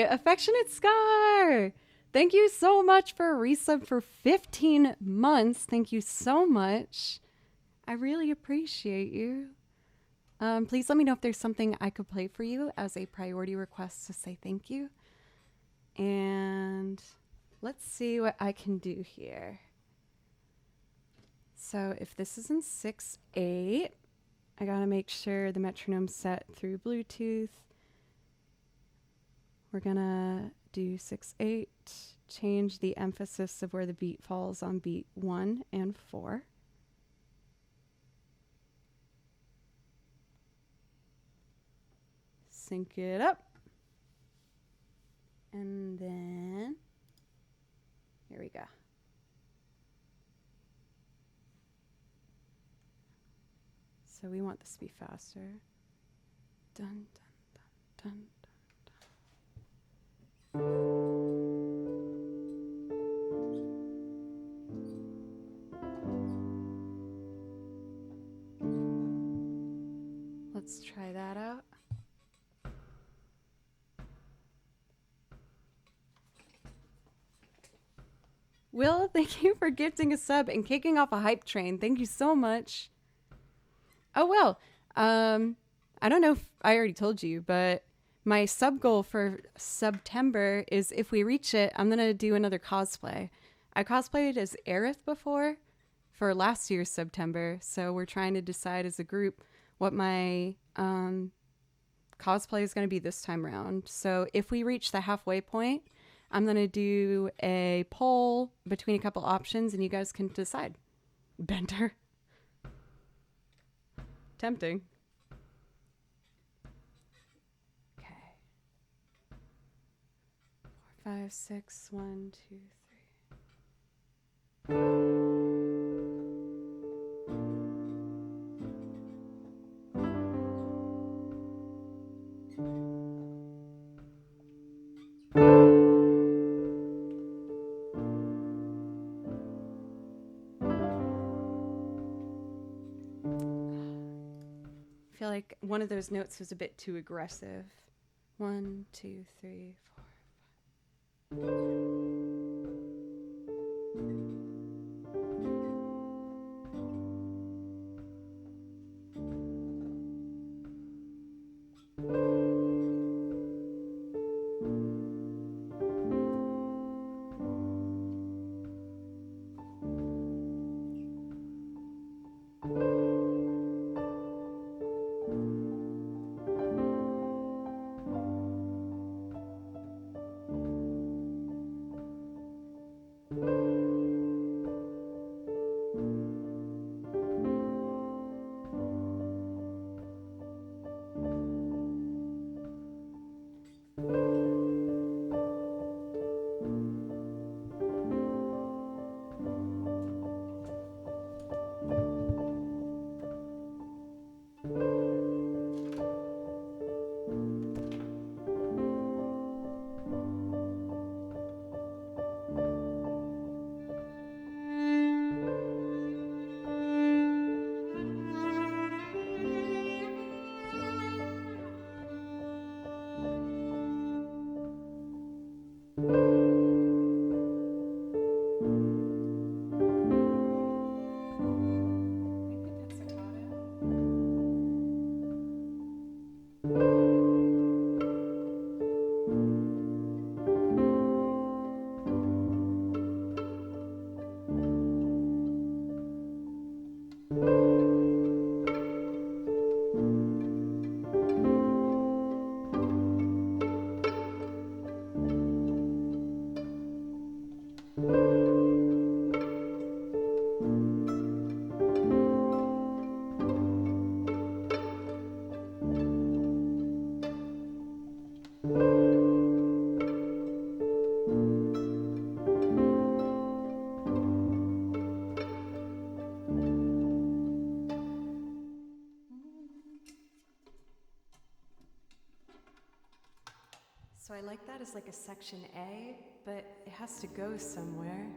Affectionate Scar! Thank you so much for a resub for 15 months. Thank you so much. I really appreciate you. Please let me know if there's something I could play for you as a priority request to say thank you. And let's see what I can do here. So if this is in 6/8, I gotta make sure the metronome's set through Bluetooth. We're gonna do 6/8, change the emphasis of where the beat falls on beat 1 and 4. Sync it up. And then, here we go. So we want this to be faster. Dun, dun, dun, dun. Let's try that out. Will, thank you for gifting a sub and kicking off a hype train. Thank you so much. Oh, well, I don't know if I already told you, but my sub goal for September is if we reach it, I'm going to do another cosplay. I cosplayed as Aerith before for last year's September, so we're trying to decide as a group what my cosplay is going to be this time around. So if we reach the halfway point, I'm going to do a poll between a couple options, and you guys can decide. Bender. Tempting. 5, 6, 1, 2, 3. I feel like one of those notes was a bit too aggressive. 1, 2, 3, 4. like that as like a section A, but it has to go somewhere.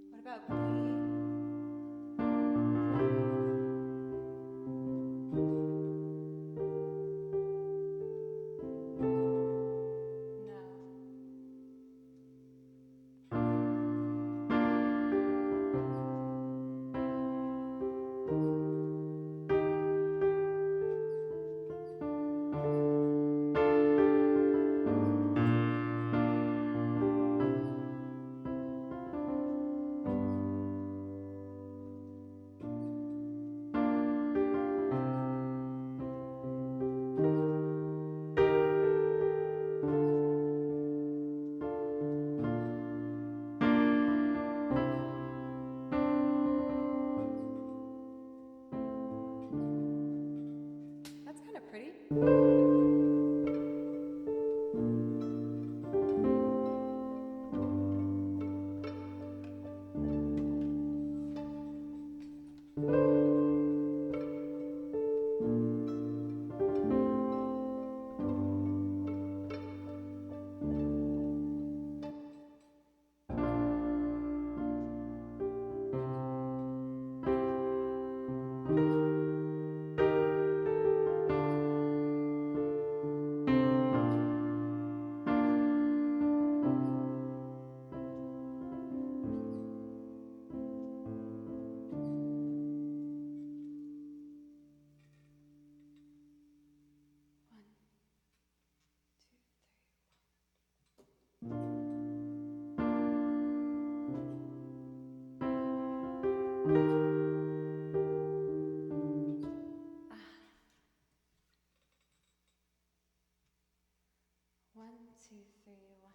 What about B? That's kind of pretty. One, two, three, one.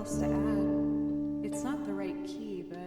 else to add. It's not the right key, but...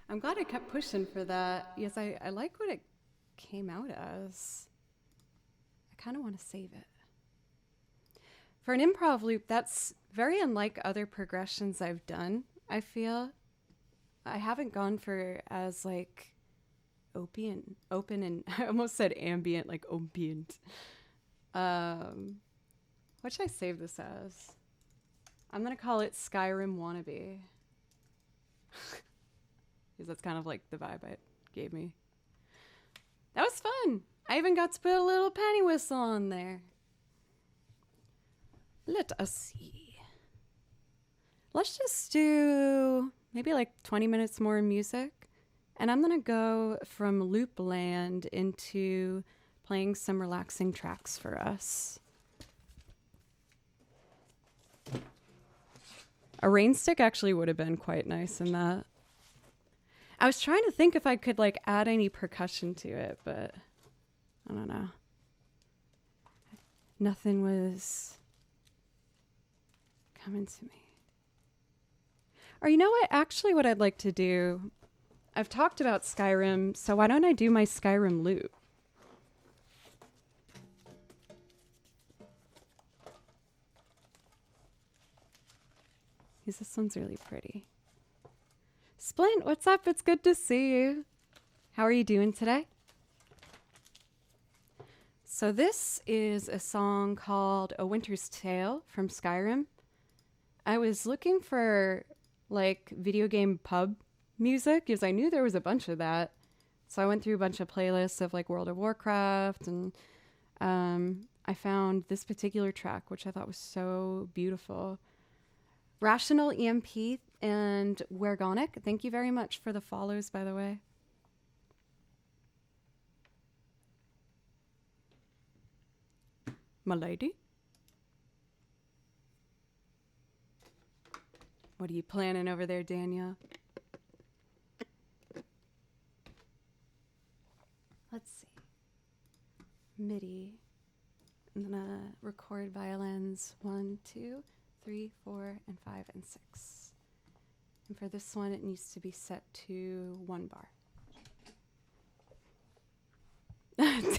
I'm glad I kept pushing for that. Yes, I like what it came out as. I kind of want to save it. For an improv loop, that's very unlike other progressions I've done, I feel. I haven't gone for as like open and I almost said ambient, like ambient. What should I save this as? I'm gonna call it Skyrim Wannabe. Because that's kind of like the vibe it gave me. That was fun. I even got to put a little penny whistle on there. Let us see. Let's just do maybe like 20 minutes more music. And I'm going to go from loop land into playing some relaxing tracks for us. A rain stick actually would have been quite nice in that. I was trying to think if I could like add any percussion to it, but I don't know. Nothing was coming to me. Or you know what? Actually, what I'd like to do, I've talked about Skyrim, so why don't I do my Skyrim loop? Because this one's really pretty. Splint, what's up? It's good to see you. How are you doing today? So this is a song called A Winter's Tale from Skyrim. I was looking for like video game pub music because I knew there was a bunch of that. So I went through a bunch of playlists of like World of Warcraft and I found this particular track, which I thought was so beautiful. Rational EMP and Wergonic, thank you very much for the follows, by the way. My lady? What are you planning over there, Danielle? Let's see. MIDI. I'm gonna record violins 1, 2, 3, 4, and 5, and 6. And for this one, it needs to be set to 1 bar.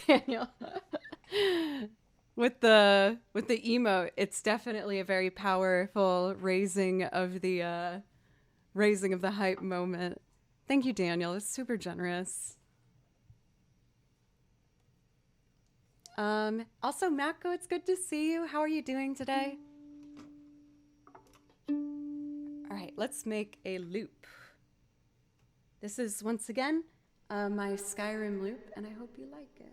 Daniel. With the emote, it's definitely a very powerful raising of the hype moment. Thank you, Daniel. It's super generous. Also, Mako, it's good to see you. How are you doing today? All right, let's make a loop. This is once again my Skyrim loop, and I hope you like it.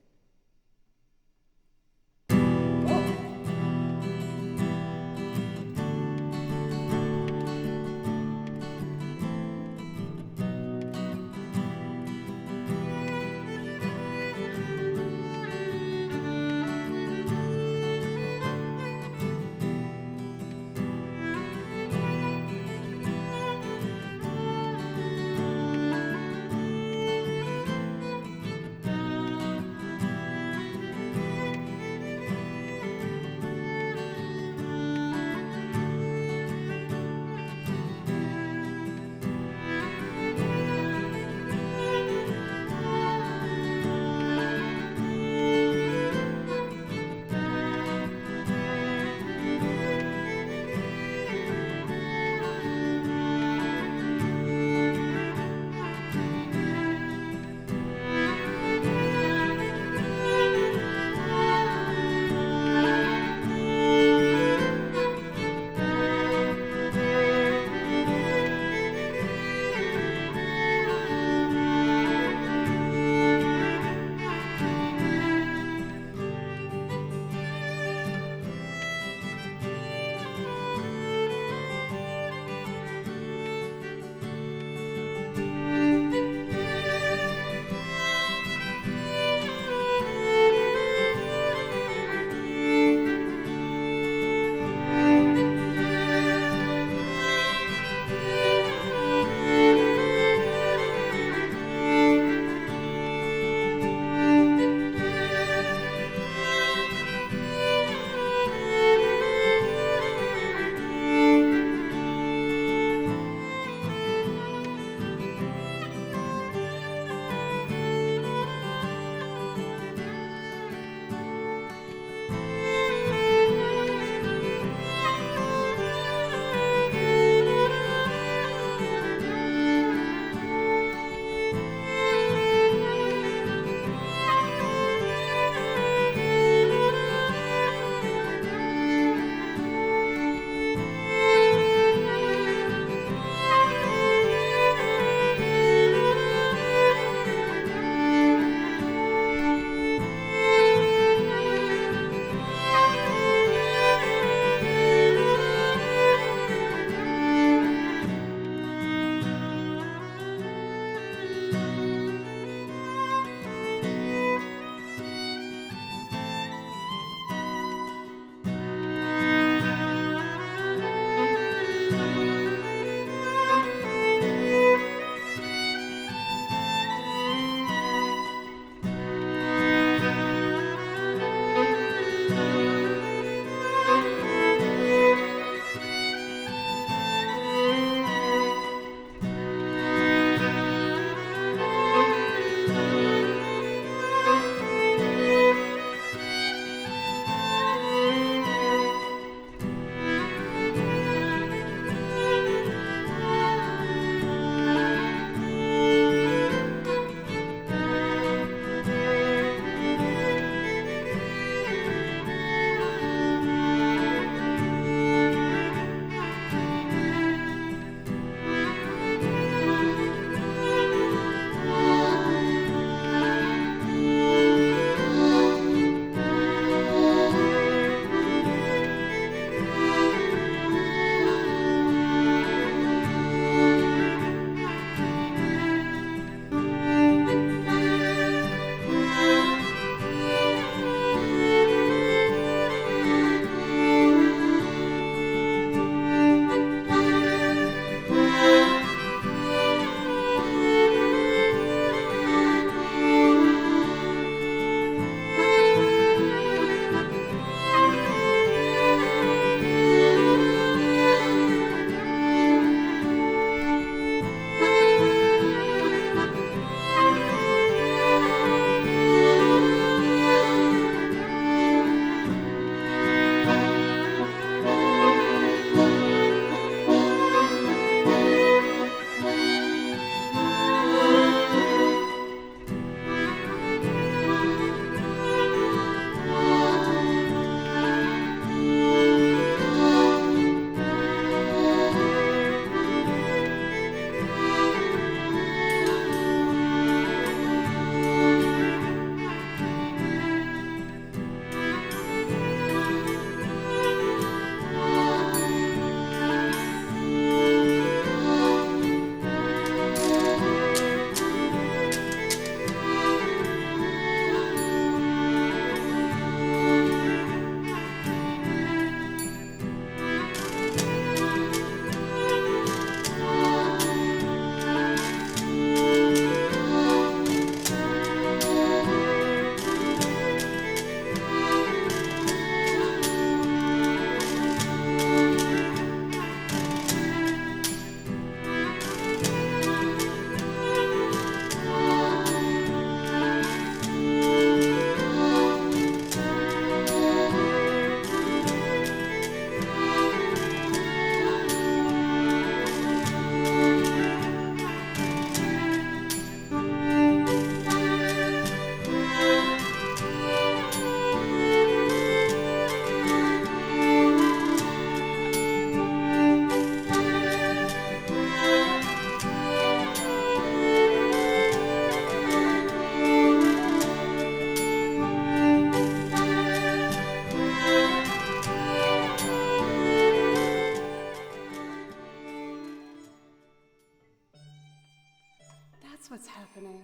That's what's happening.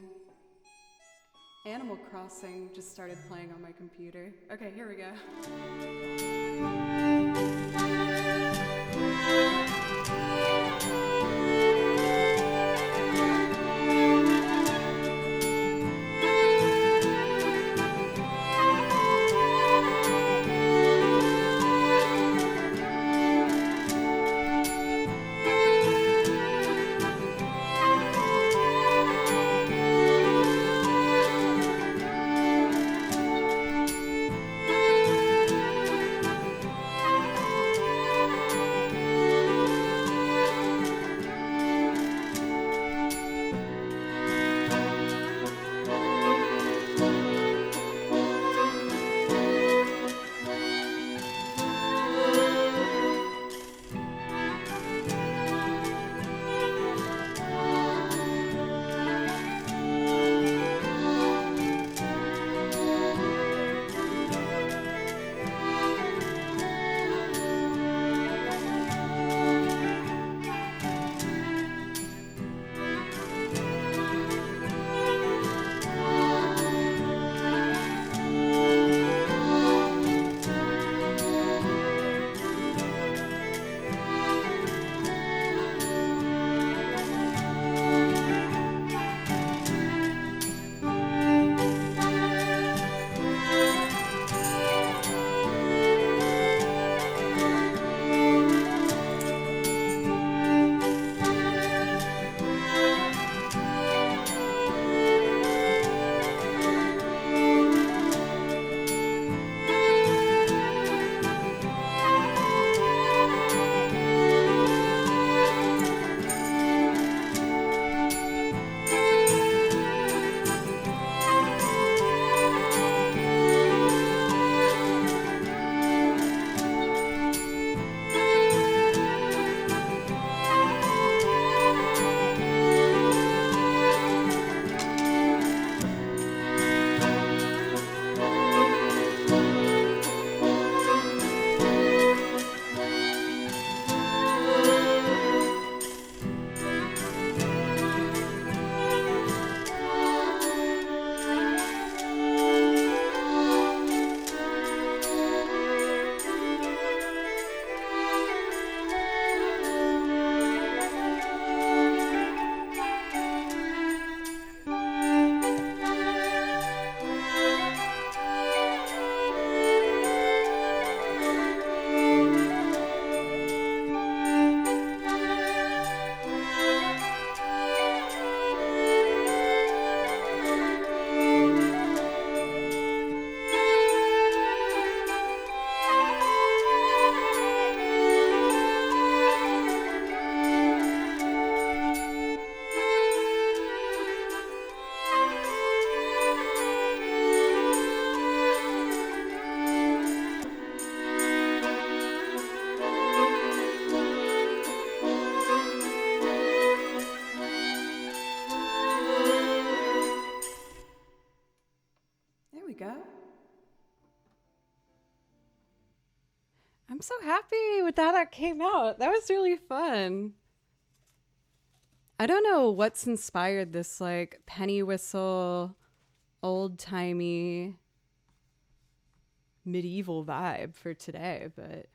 Animal Crossing just started playing on my computer. Okay, here we go. I'm so happy with how that came out. That was really fun. I don't know what's inspired this like penny whistle, old-timey, medieval vibe for today, but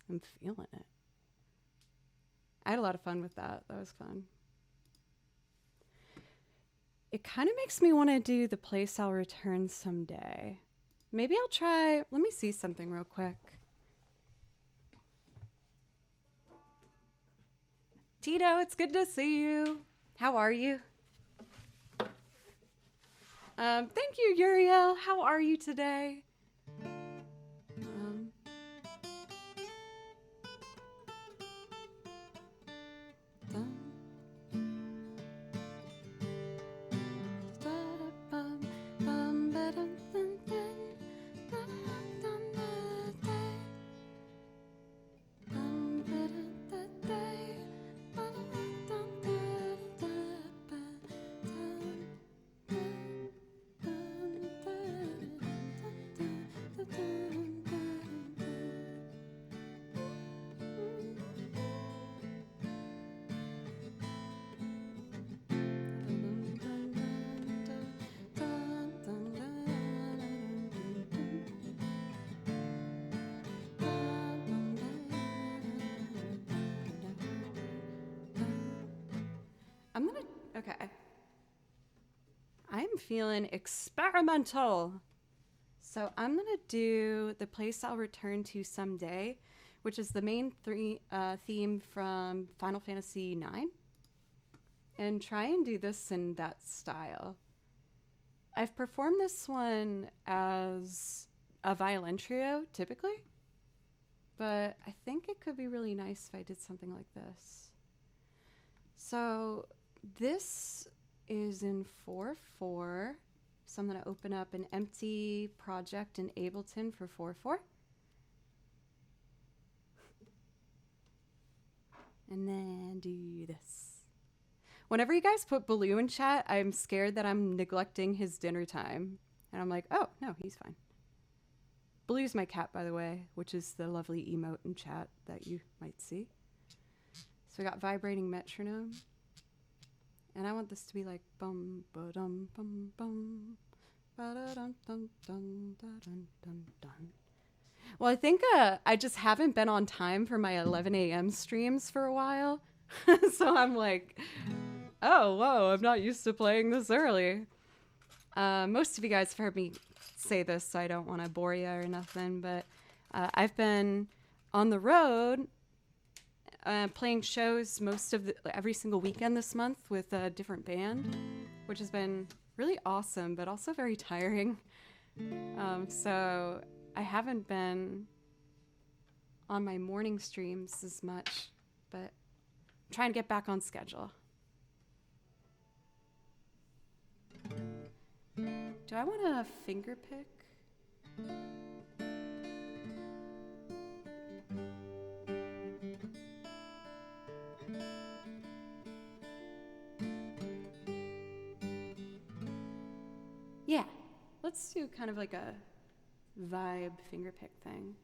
I'm feeling it. I had a lot of fun with that. That was fun. It kind of makes me want to do The Place I'll Return someday. Maybe I'll try, let me see something real quick. Tito, it's good to see you. How are you? Thank you, Uriel. How are you today? Okay. I'm feeling experimental. So I'm going to do The Place I'll Return to Someday, which is the main theme from Final Fantasy IX, and try and do this in that style. I've performed this one as a violin trio, typically, but I think it could be really nice if I did something like this. So this is in 4/4. So I'm going to open up an empty project in Ableton for 4/4. And then do this. Whenever you guys put Baloo in chat, I'm scared that I'm neglecting his dinner time. And I'm like, oh, no, he's fine. Baloo's my cat, by the way, which is the lovely emote in chat that you might see. So we got vibrating metronome. And I want this to be like bum ba dum bum bum ba da dum dum dum da dum dum dum. Well, I think I just haven't been on time for my 11 a.m. streams for a while. So I'm like, oh, whoa, I'm not used to playing this early. Most of you guys have heard me say this, so I don't want to bore you or nothing, but I've been on the road playing shows every single weekend this month with a different band, which has been really awesome, but also very tiring. So I haven't been on my morning streams as much, but I'm trying to get back on schedule. Do I want a finger pick? Yeah, let's do kind of like a vibe finger pick thing.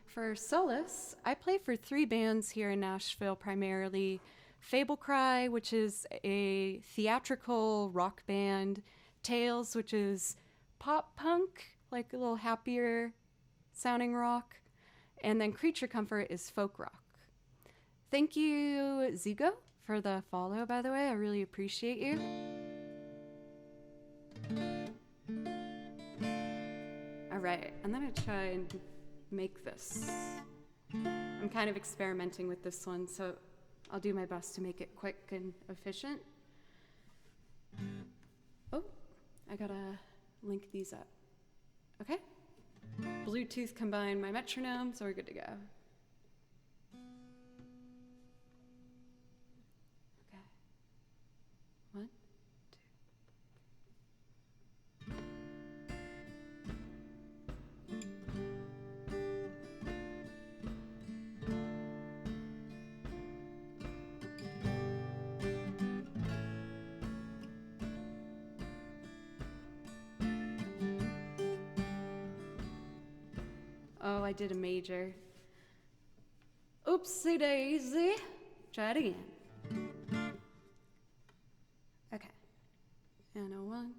For solace, I play for 3 bands here in Nashville, primarily Fable Cry, which is a theatrical rock band, Tales, which is pop punk, like a little happier sounding rock, and then Creature Comfort is folk rock. Thank you, Zigo, for the follow, by the way. I really appreciate you. All right, I'm gonna try and make this. I'm kind of experimenting with this one, so I'll do my best to make it quick and efficient. Oh, I gotta link these up. Okay? Bluetooth combine my metronome, so we're good to go. Okay. 1, 2. Oh, I did a major. Oopsie daisy. Try it again. Okay. And a 1,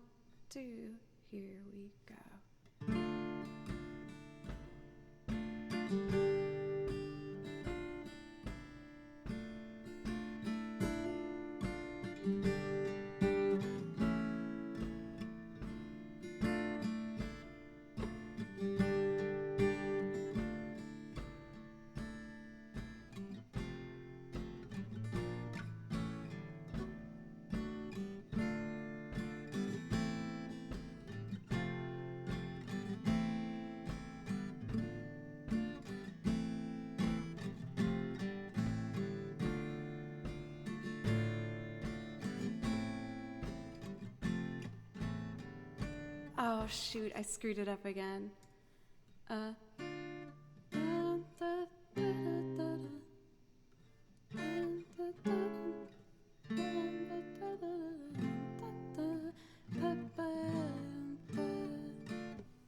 2, here we go. Oh shoot, I screwed it up again.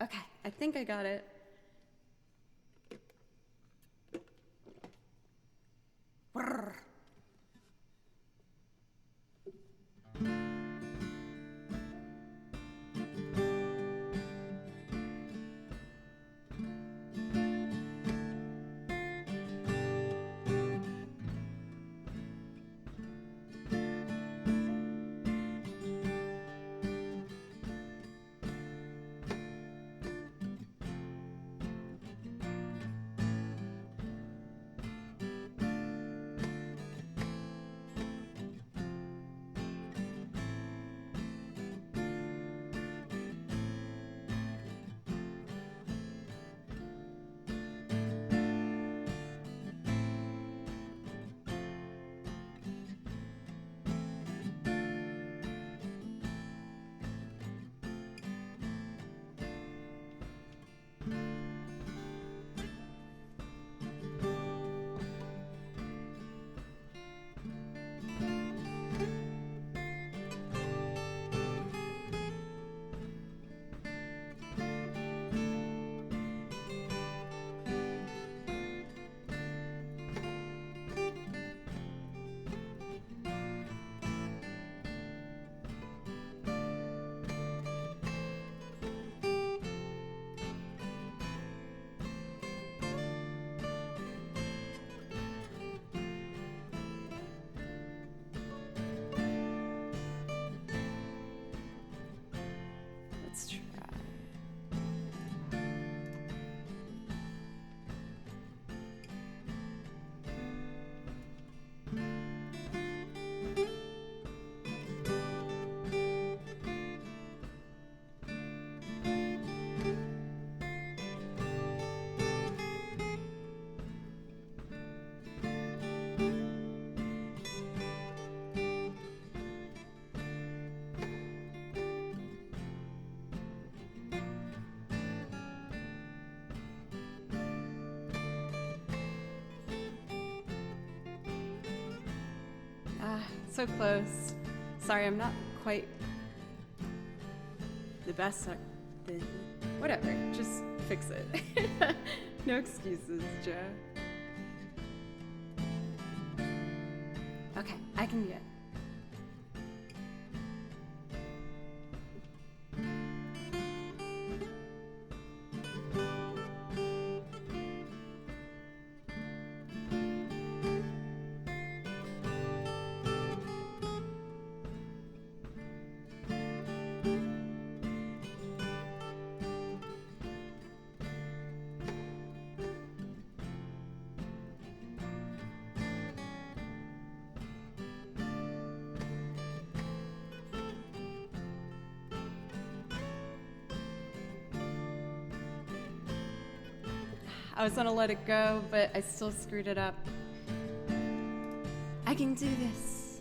Okay, I think I got it. So close. Sorry, I'm not quite the best at the... Whatever, just fix it. No excuses, Joe. Okay, I can do it. I was gonna let it go, but I still screwed it up. I can do this.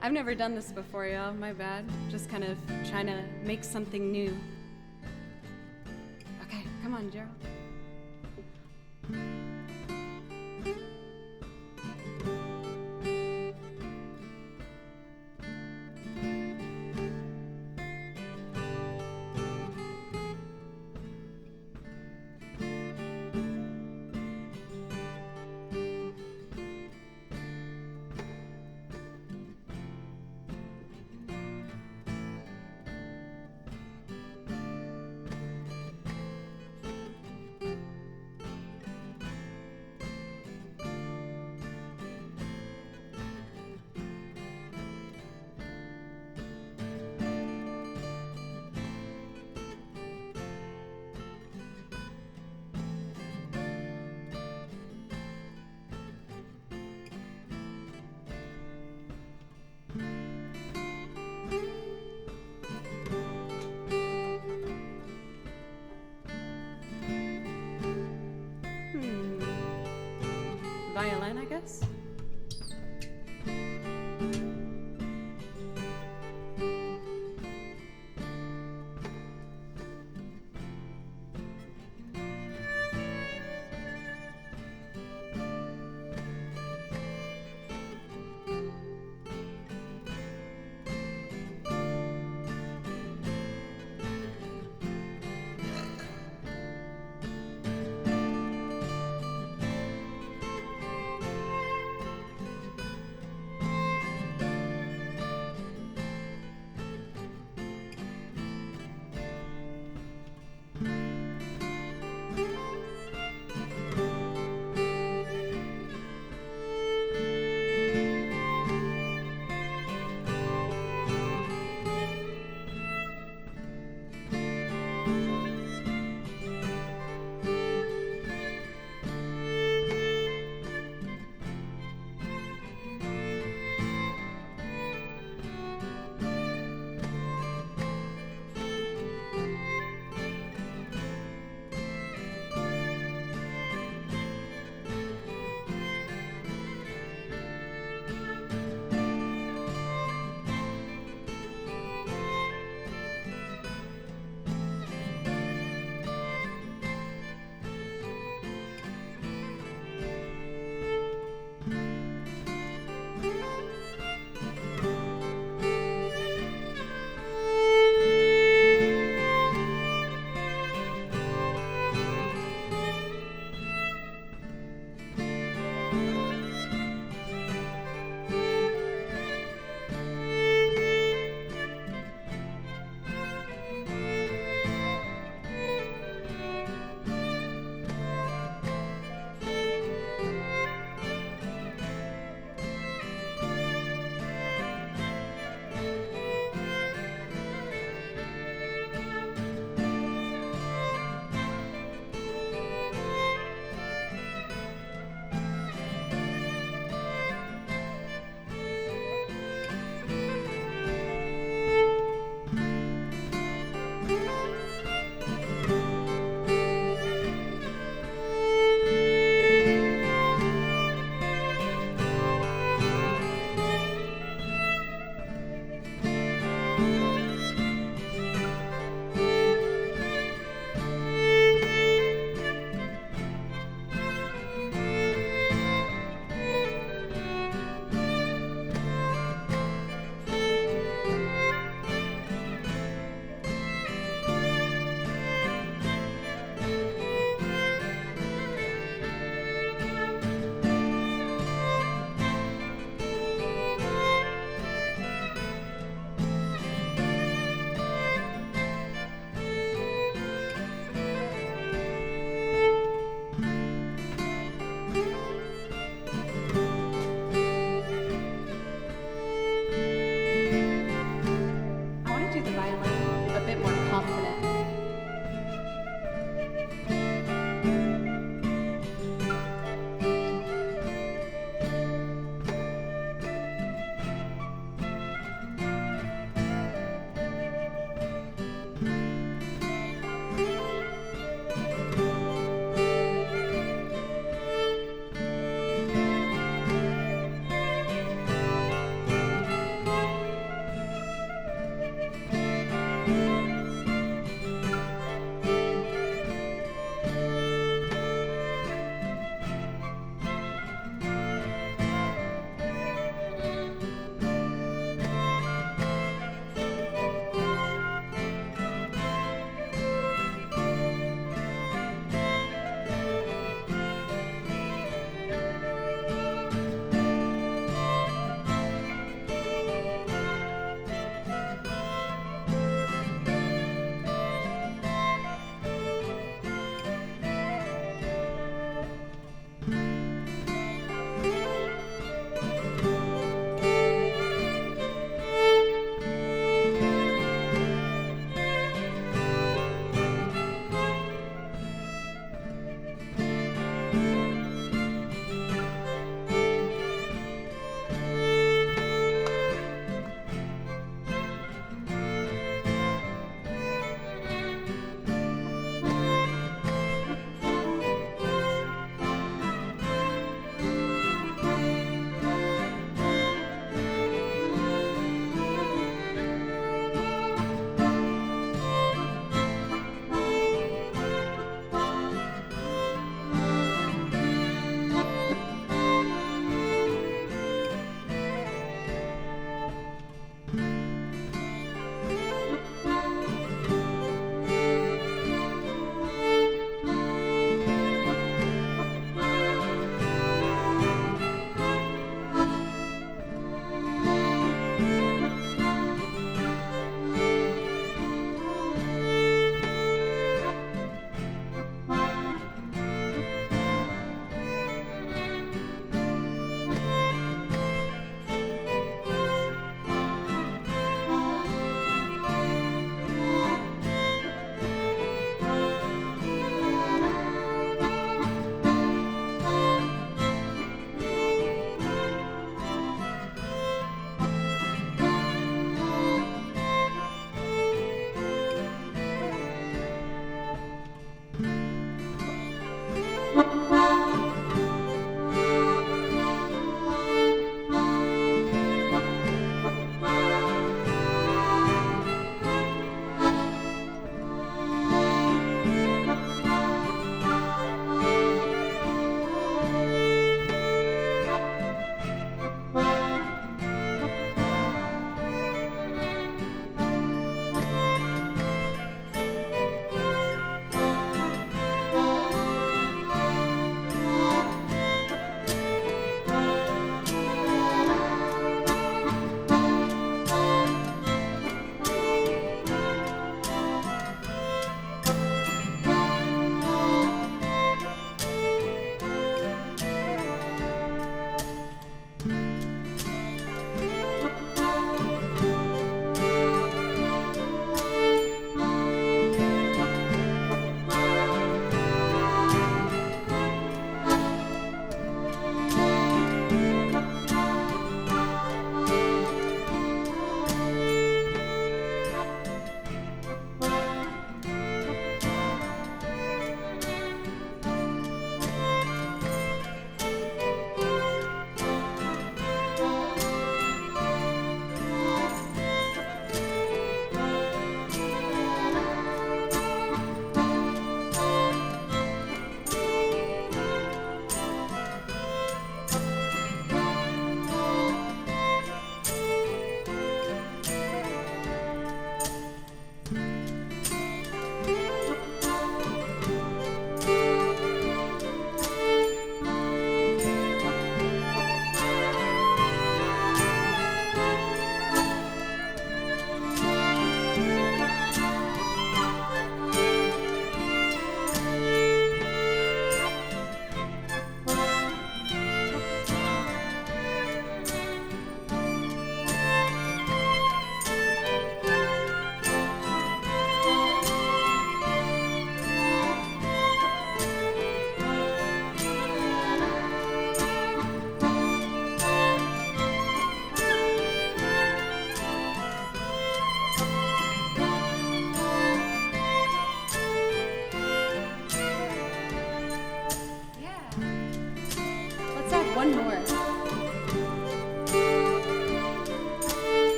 I've never done this before, y'all. My bad. Just kind of trying to make something new. Okay, come on, Gerald. Violin, I guess?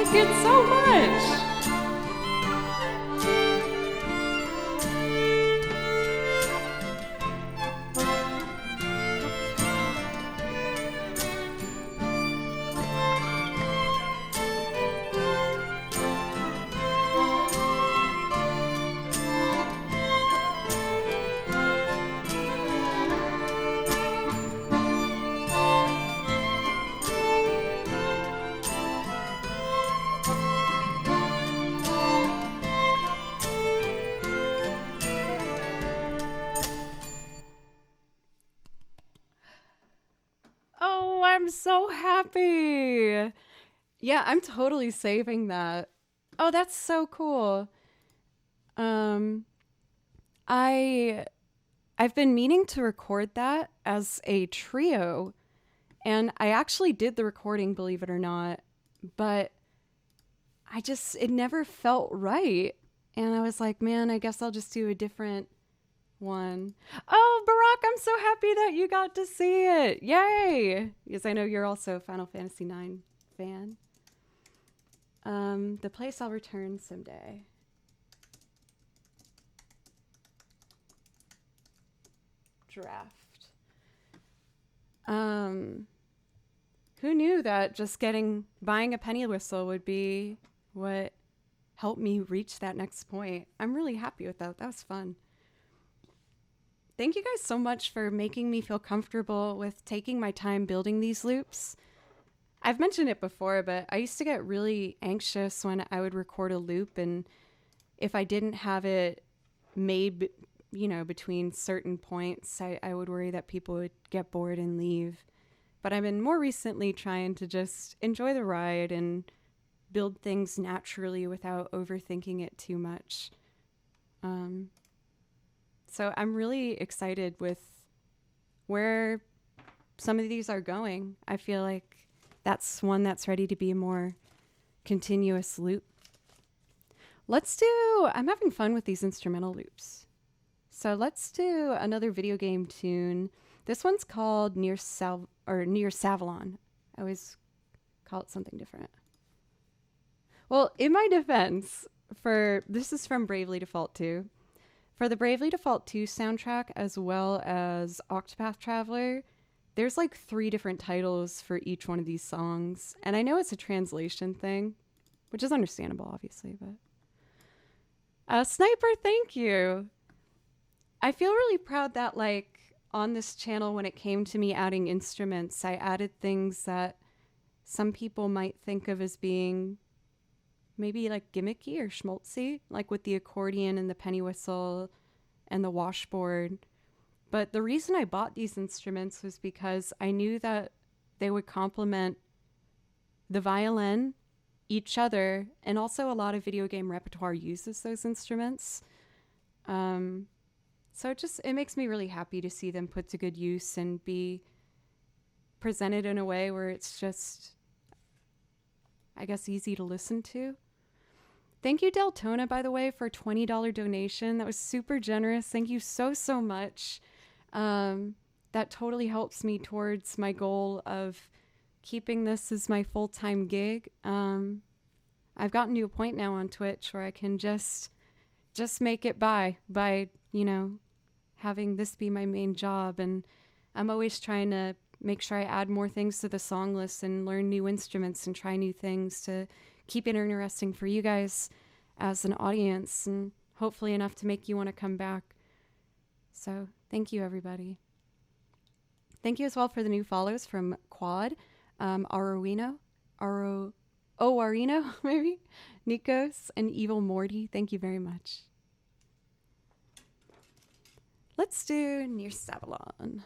like it so much. Oh, I'm so happy. Yeah, I'm totally saving that. Oh, that's so cool. Um, I I've been meaning to record that as a trio, and I actually did the recording, believe it or not, but it never felt right. And I was like, man, I guess I'll just do a different one. Oh, Barack, I'm so happy that you got to see it. Yay! Because I know you're also a Final Fantasy IX fan. The place I'll return someday. Draft. Who knew that just buying a penny whistle would be what helped me reach that next point? I'm really happy with that. That was fun. Thank you guys so much for making me feel comfortable with taking my time building these loops. I've mentioned it before, but I used to get really anxious when I would record a loop, and if I didn't have it made, between certain points, I would worry that people would get bored and leave. But I've been more recently trying to just enjoy the ride and build things naturally without overthinking it too much. So I'm really excited with where some of these are going. I feel like that's one that's ready to be a more continuous loop. I'm having fun with these instrumental loops. So let's do another video game tune. This one's called Near Savalon. I always call it something different. Well, in my defense, this is from Bravely Default 2. For the Bravely Default 2 soundtrack, as well as Octopath Traveler, there's like 3 different titles for each one of these songs. And I know it's a translation thing, which is understandable, obviously, but... Sniper, thank you! I feel really proud that, on this channel, when it came to me adding instruments, I added things that some people might think of as being maybe gimmicky or schmaltzy, like with the accordion and the penny whistle and the washboard. But the reason I bought these instruments was because I knew that they would complement the violin, each other, and also a lot of video game repertoire uses those instruments. So it makes me really happy to see them put to good use and be presented in a way where it's just, I guess, easy to listen to. Thank you, Deltona, by the way, for a $20 donation. That was super generous. Thank you so, so much. That totally helps me towards my goal of keeping this as my full-time gig. I've gotten to a point now on Twitch where I can just make it by, having this be my main job. And I'm always trying to make sure I add more things to the song list and learn new instruments and try new things to keep it interesting for you guys as an audience, and hopefully enough to make you want to come back. So thank you, everybody. Thank you as well for the new follows from Quad, Arino, maybe, Nikos, and Evil Morty. Thank you very much. Let's do Near Savalon.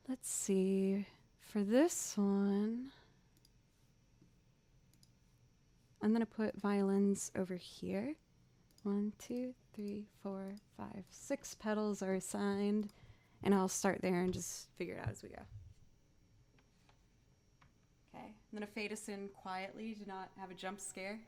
Let's see. For this one, I'm going to put violins over here. 1, 2, 3, 4, 5, 6 pedals are assigned, and I'll start there and just figure it out as we go. Okay, I'm going to fade us in quietly to not have a jump scare.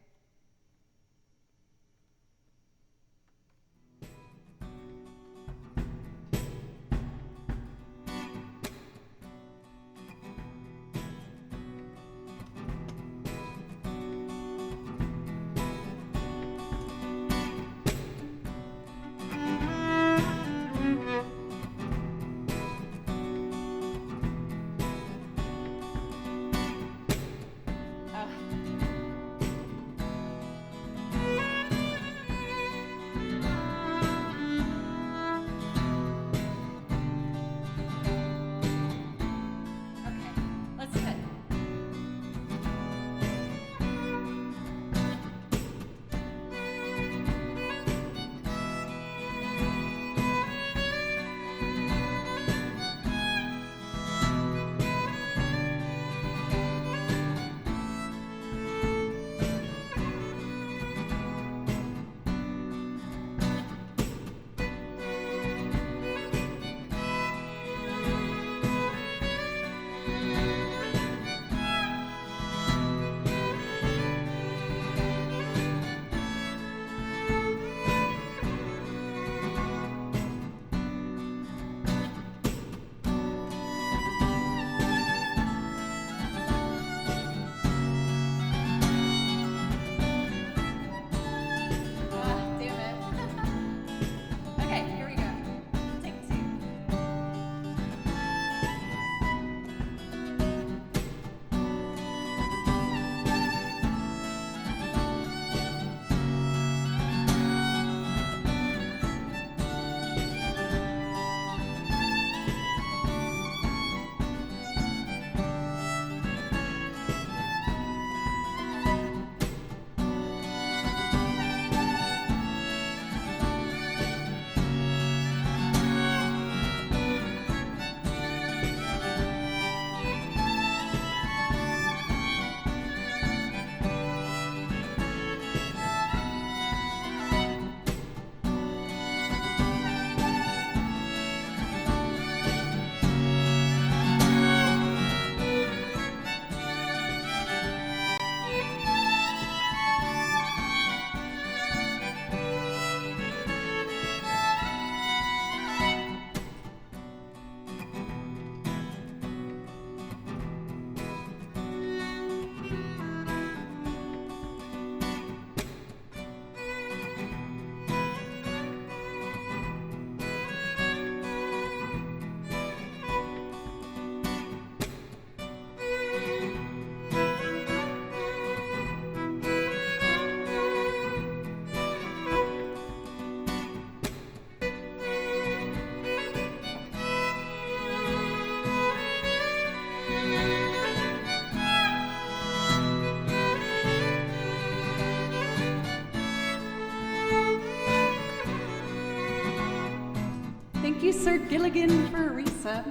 you, Sir Gilligan, for a reset.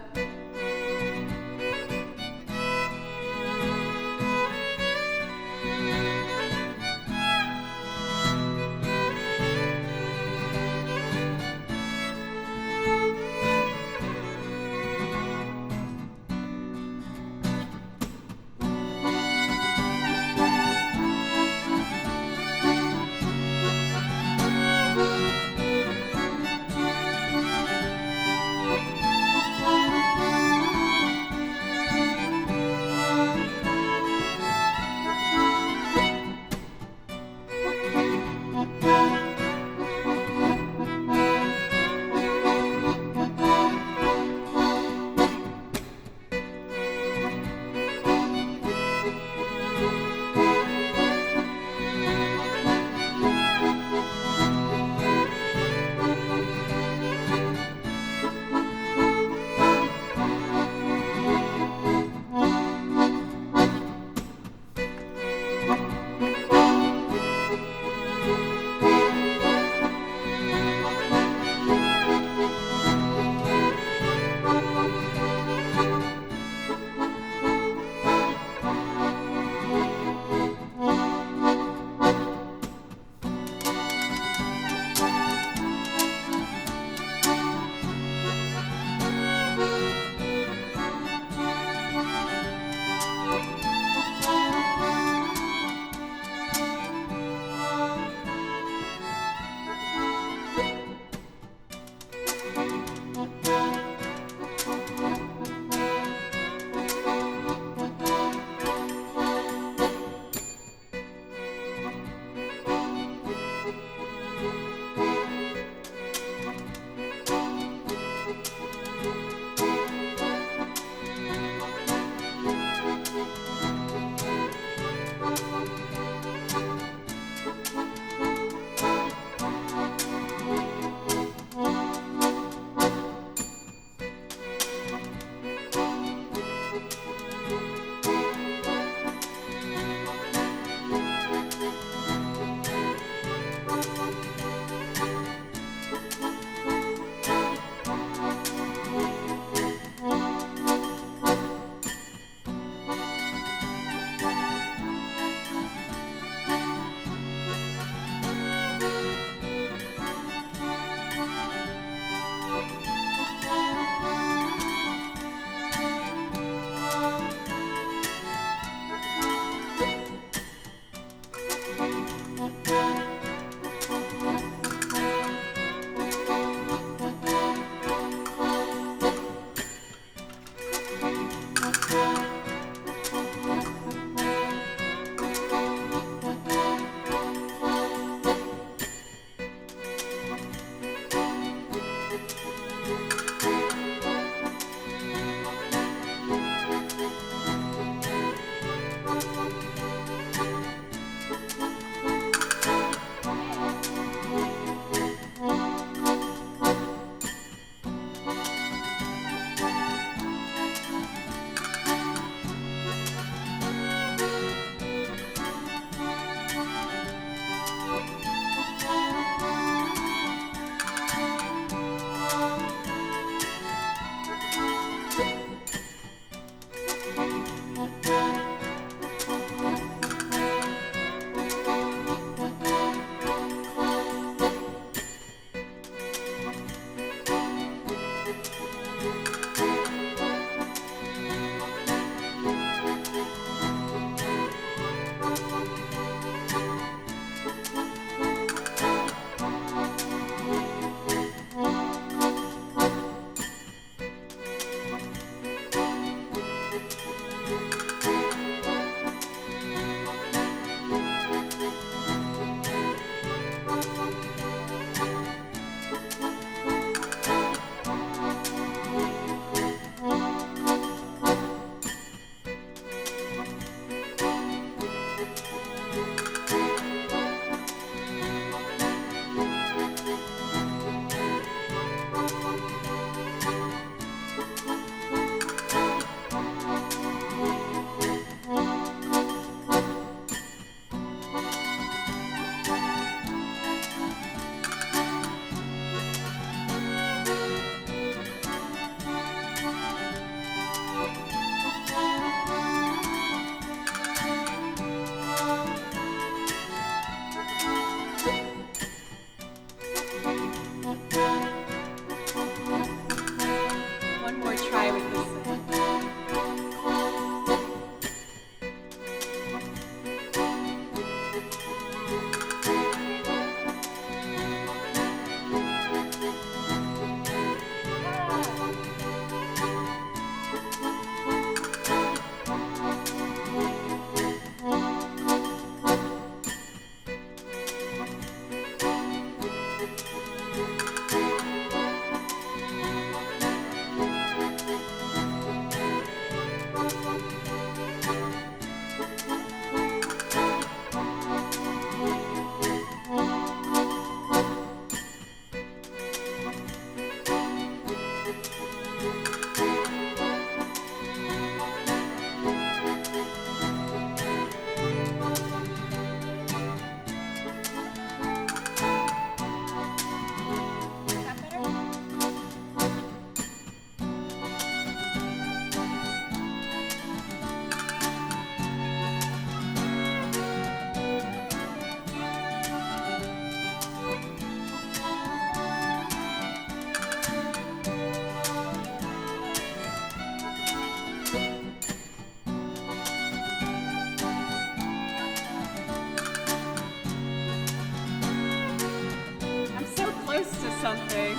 something.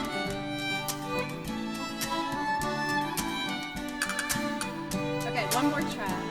Okay, one more track.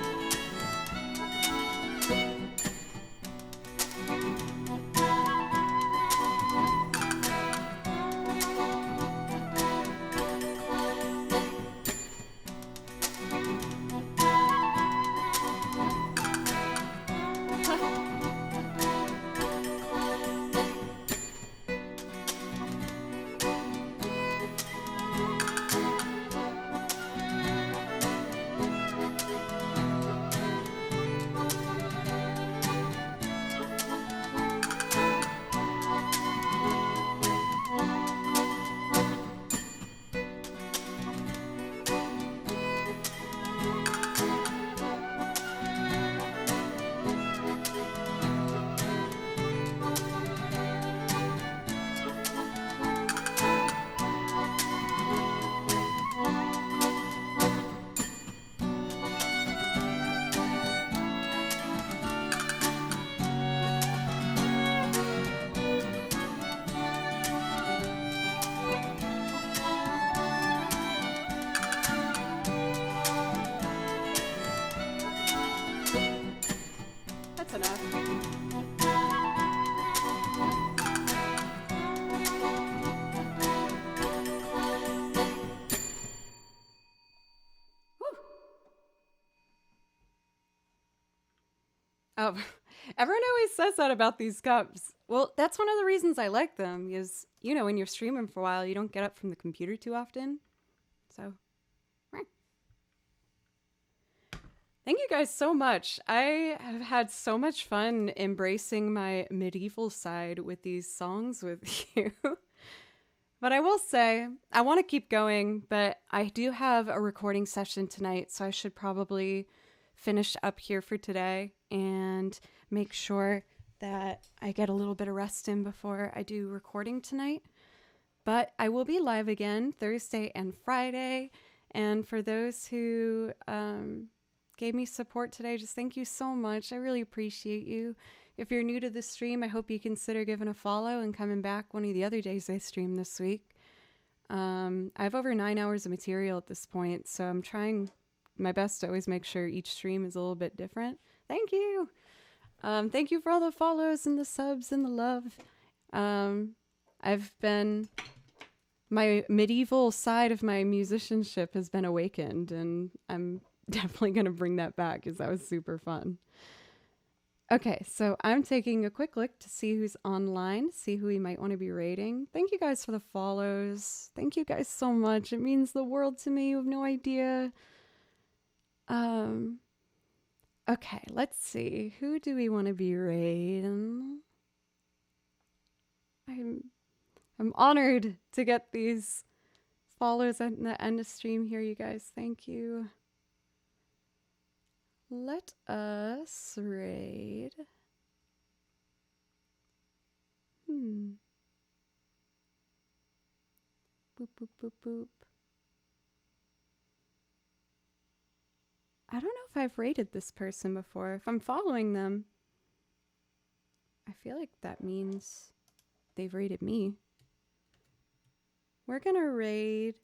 That's enough. Whew. Oh, everyone always says that about these cups. Well, that's one of the reasons I like them is, you know, when you're streaming for a while, you don't get up from the computer too often. So, thank you guys so much. I have had so much fun embracing my medieval side with these songs with you. But I will say, I want to keep going, but I do have a recording session tonight, so I should probably finish up here for today and make sure that I get a little bit of rest in before I do recording tonight. But I will be live again Thursday and Friday. And for those who gave me support today, just thank you so much. I really appreciate you. If you're new to the stream, I hope you consider giving a follow and coming back one of the other days I stream this week. I have over 9 hours of material at this point, so I'm trying my best to always make sure each stream is a little bit different. Thank you. Thank you for all the follows and the subs and the love. My medieval side of my musicianship has been awakened, and I'm definitely going to bring that back because that was super fun. Okay, so I'm taking a quick look to see who's online, see who we might want to be rating. Thank you guys for the follows. Thank you guys so much. It means the world to me. You have no idea. Okay, let's see. Who do we want to be rating? I'm honored to get these follows at the end of stream here, you guys. Thank you. Let us raid. Boop, boop, boop, boop. I don't know if I've rated this person before. If I'm following them, I feel like that means they've rated me. We're gonna raid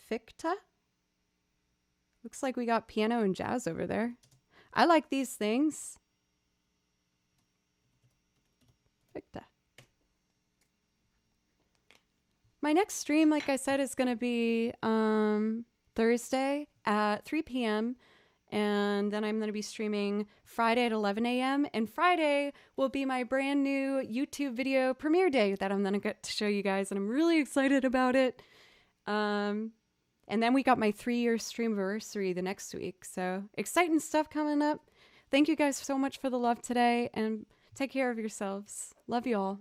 Ficta. Looks like we got piano and jazz over there. I like these things. Ficta. My next stream, like I said, is gonna be Thursday at 3 p.m. And then I'm going to be streaming Friday at 11 a.m. And Friday will be my brand new YouTube video premiere day that I'm going to get to show you guys. And I'm really excited about it. And then we got my 3-year stream anniversary the next week. So exciting stuff coming up. Thank you guys so much for the love today. And take care of yourselves. Love you all.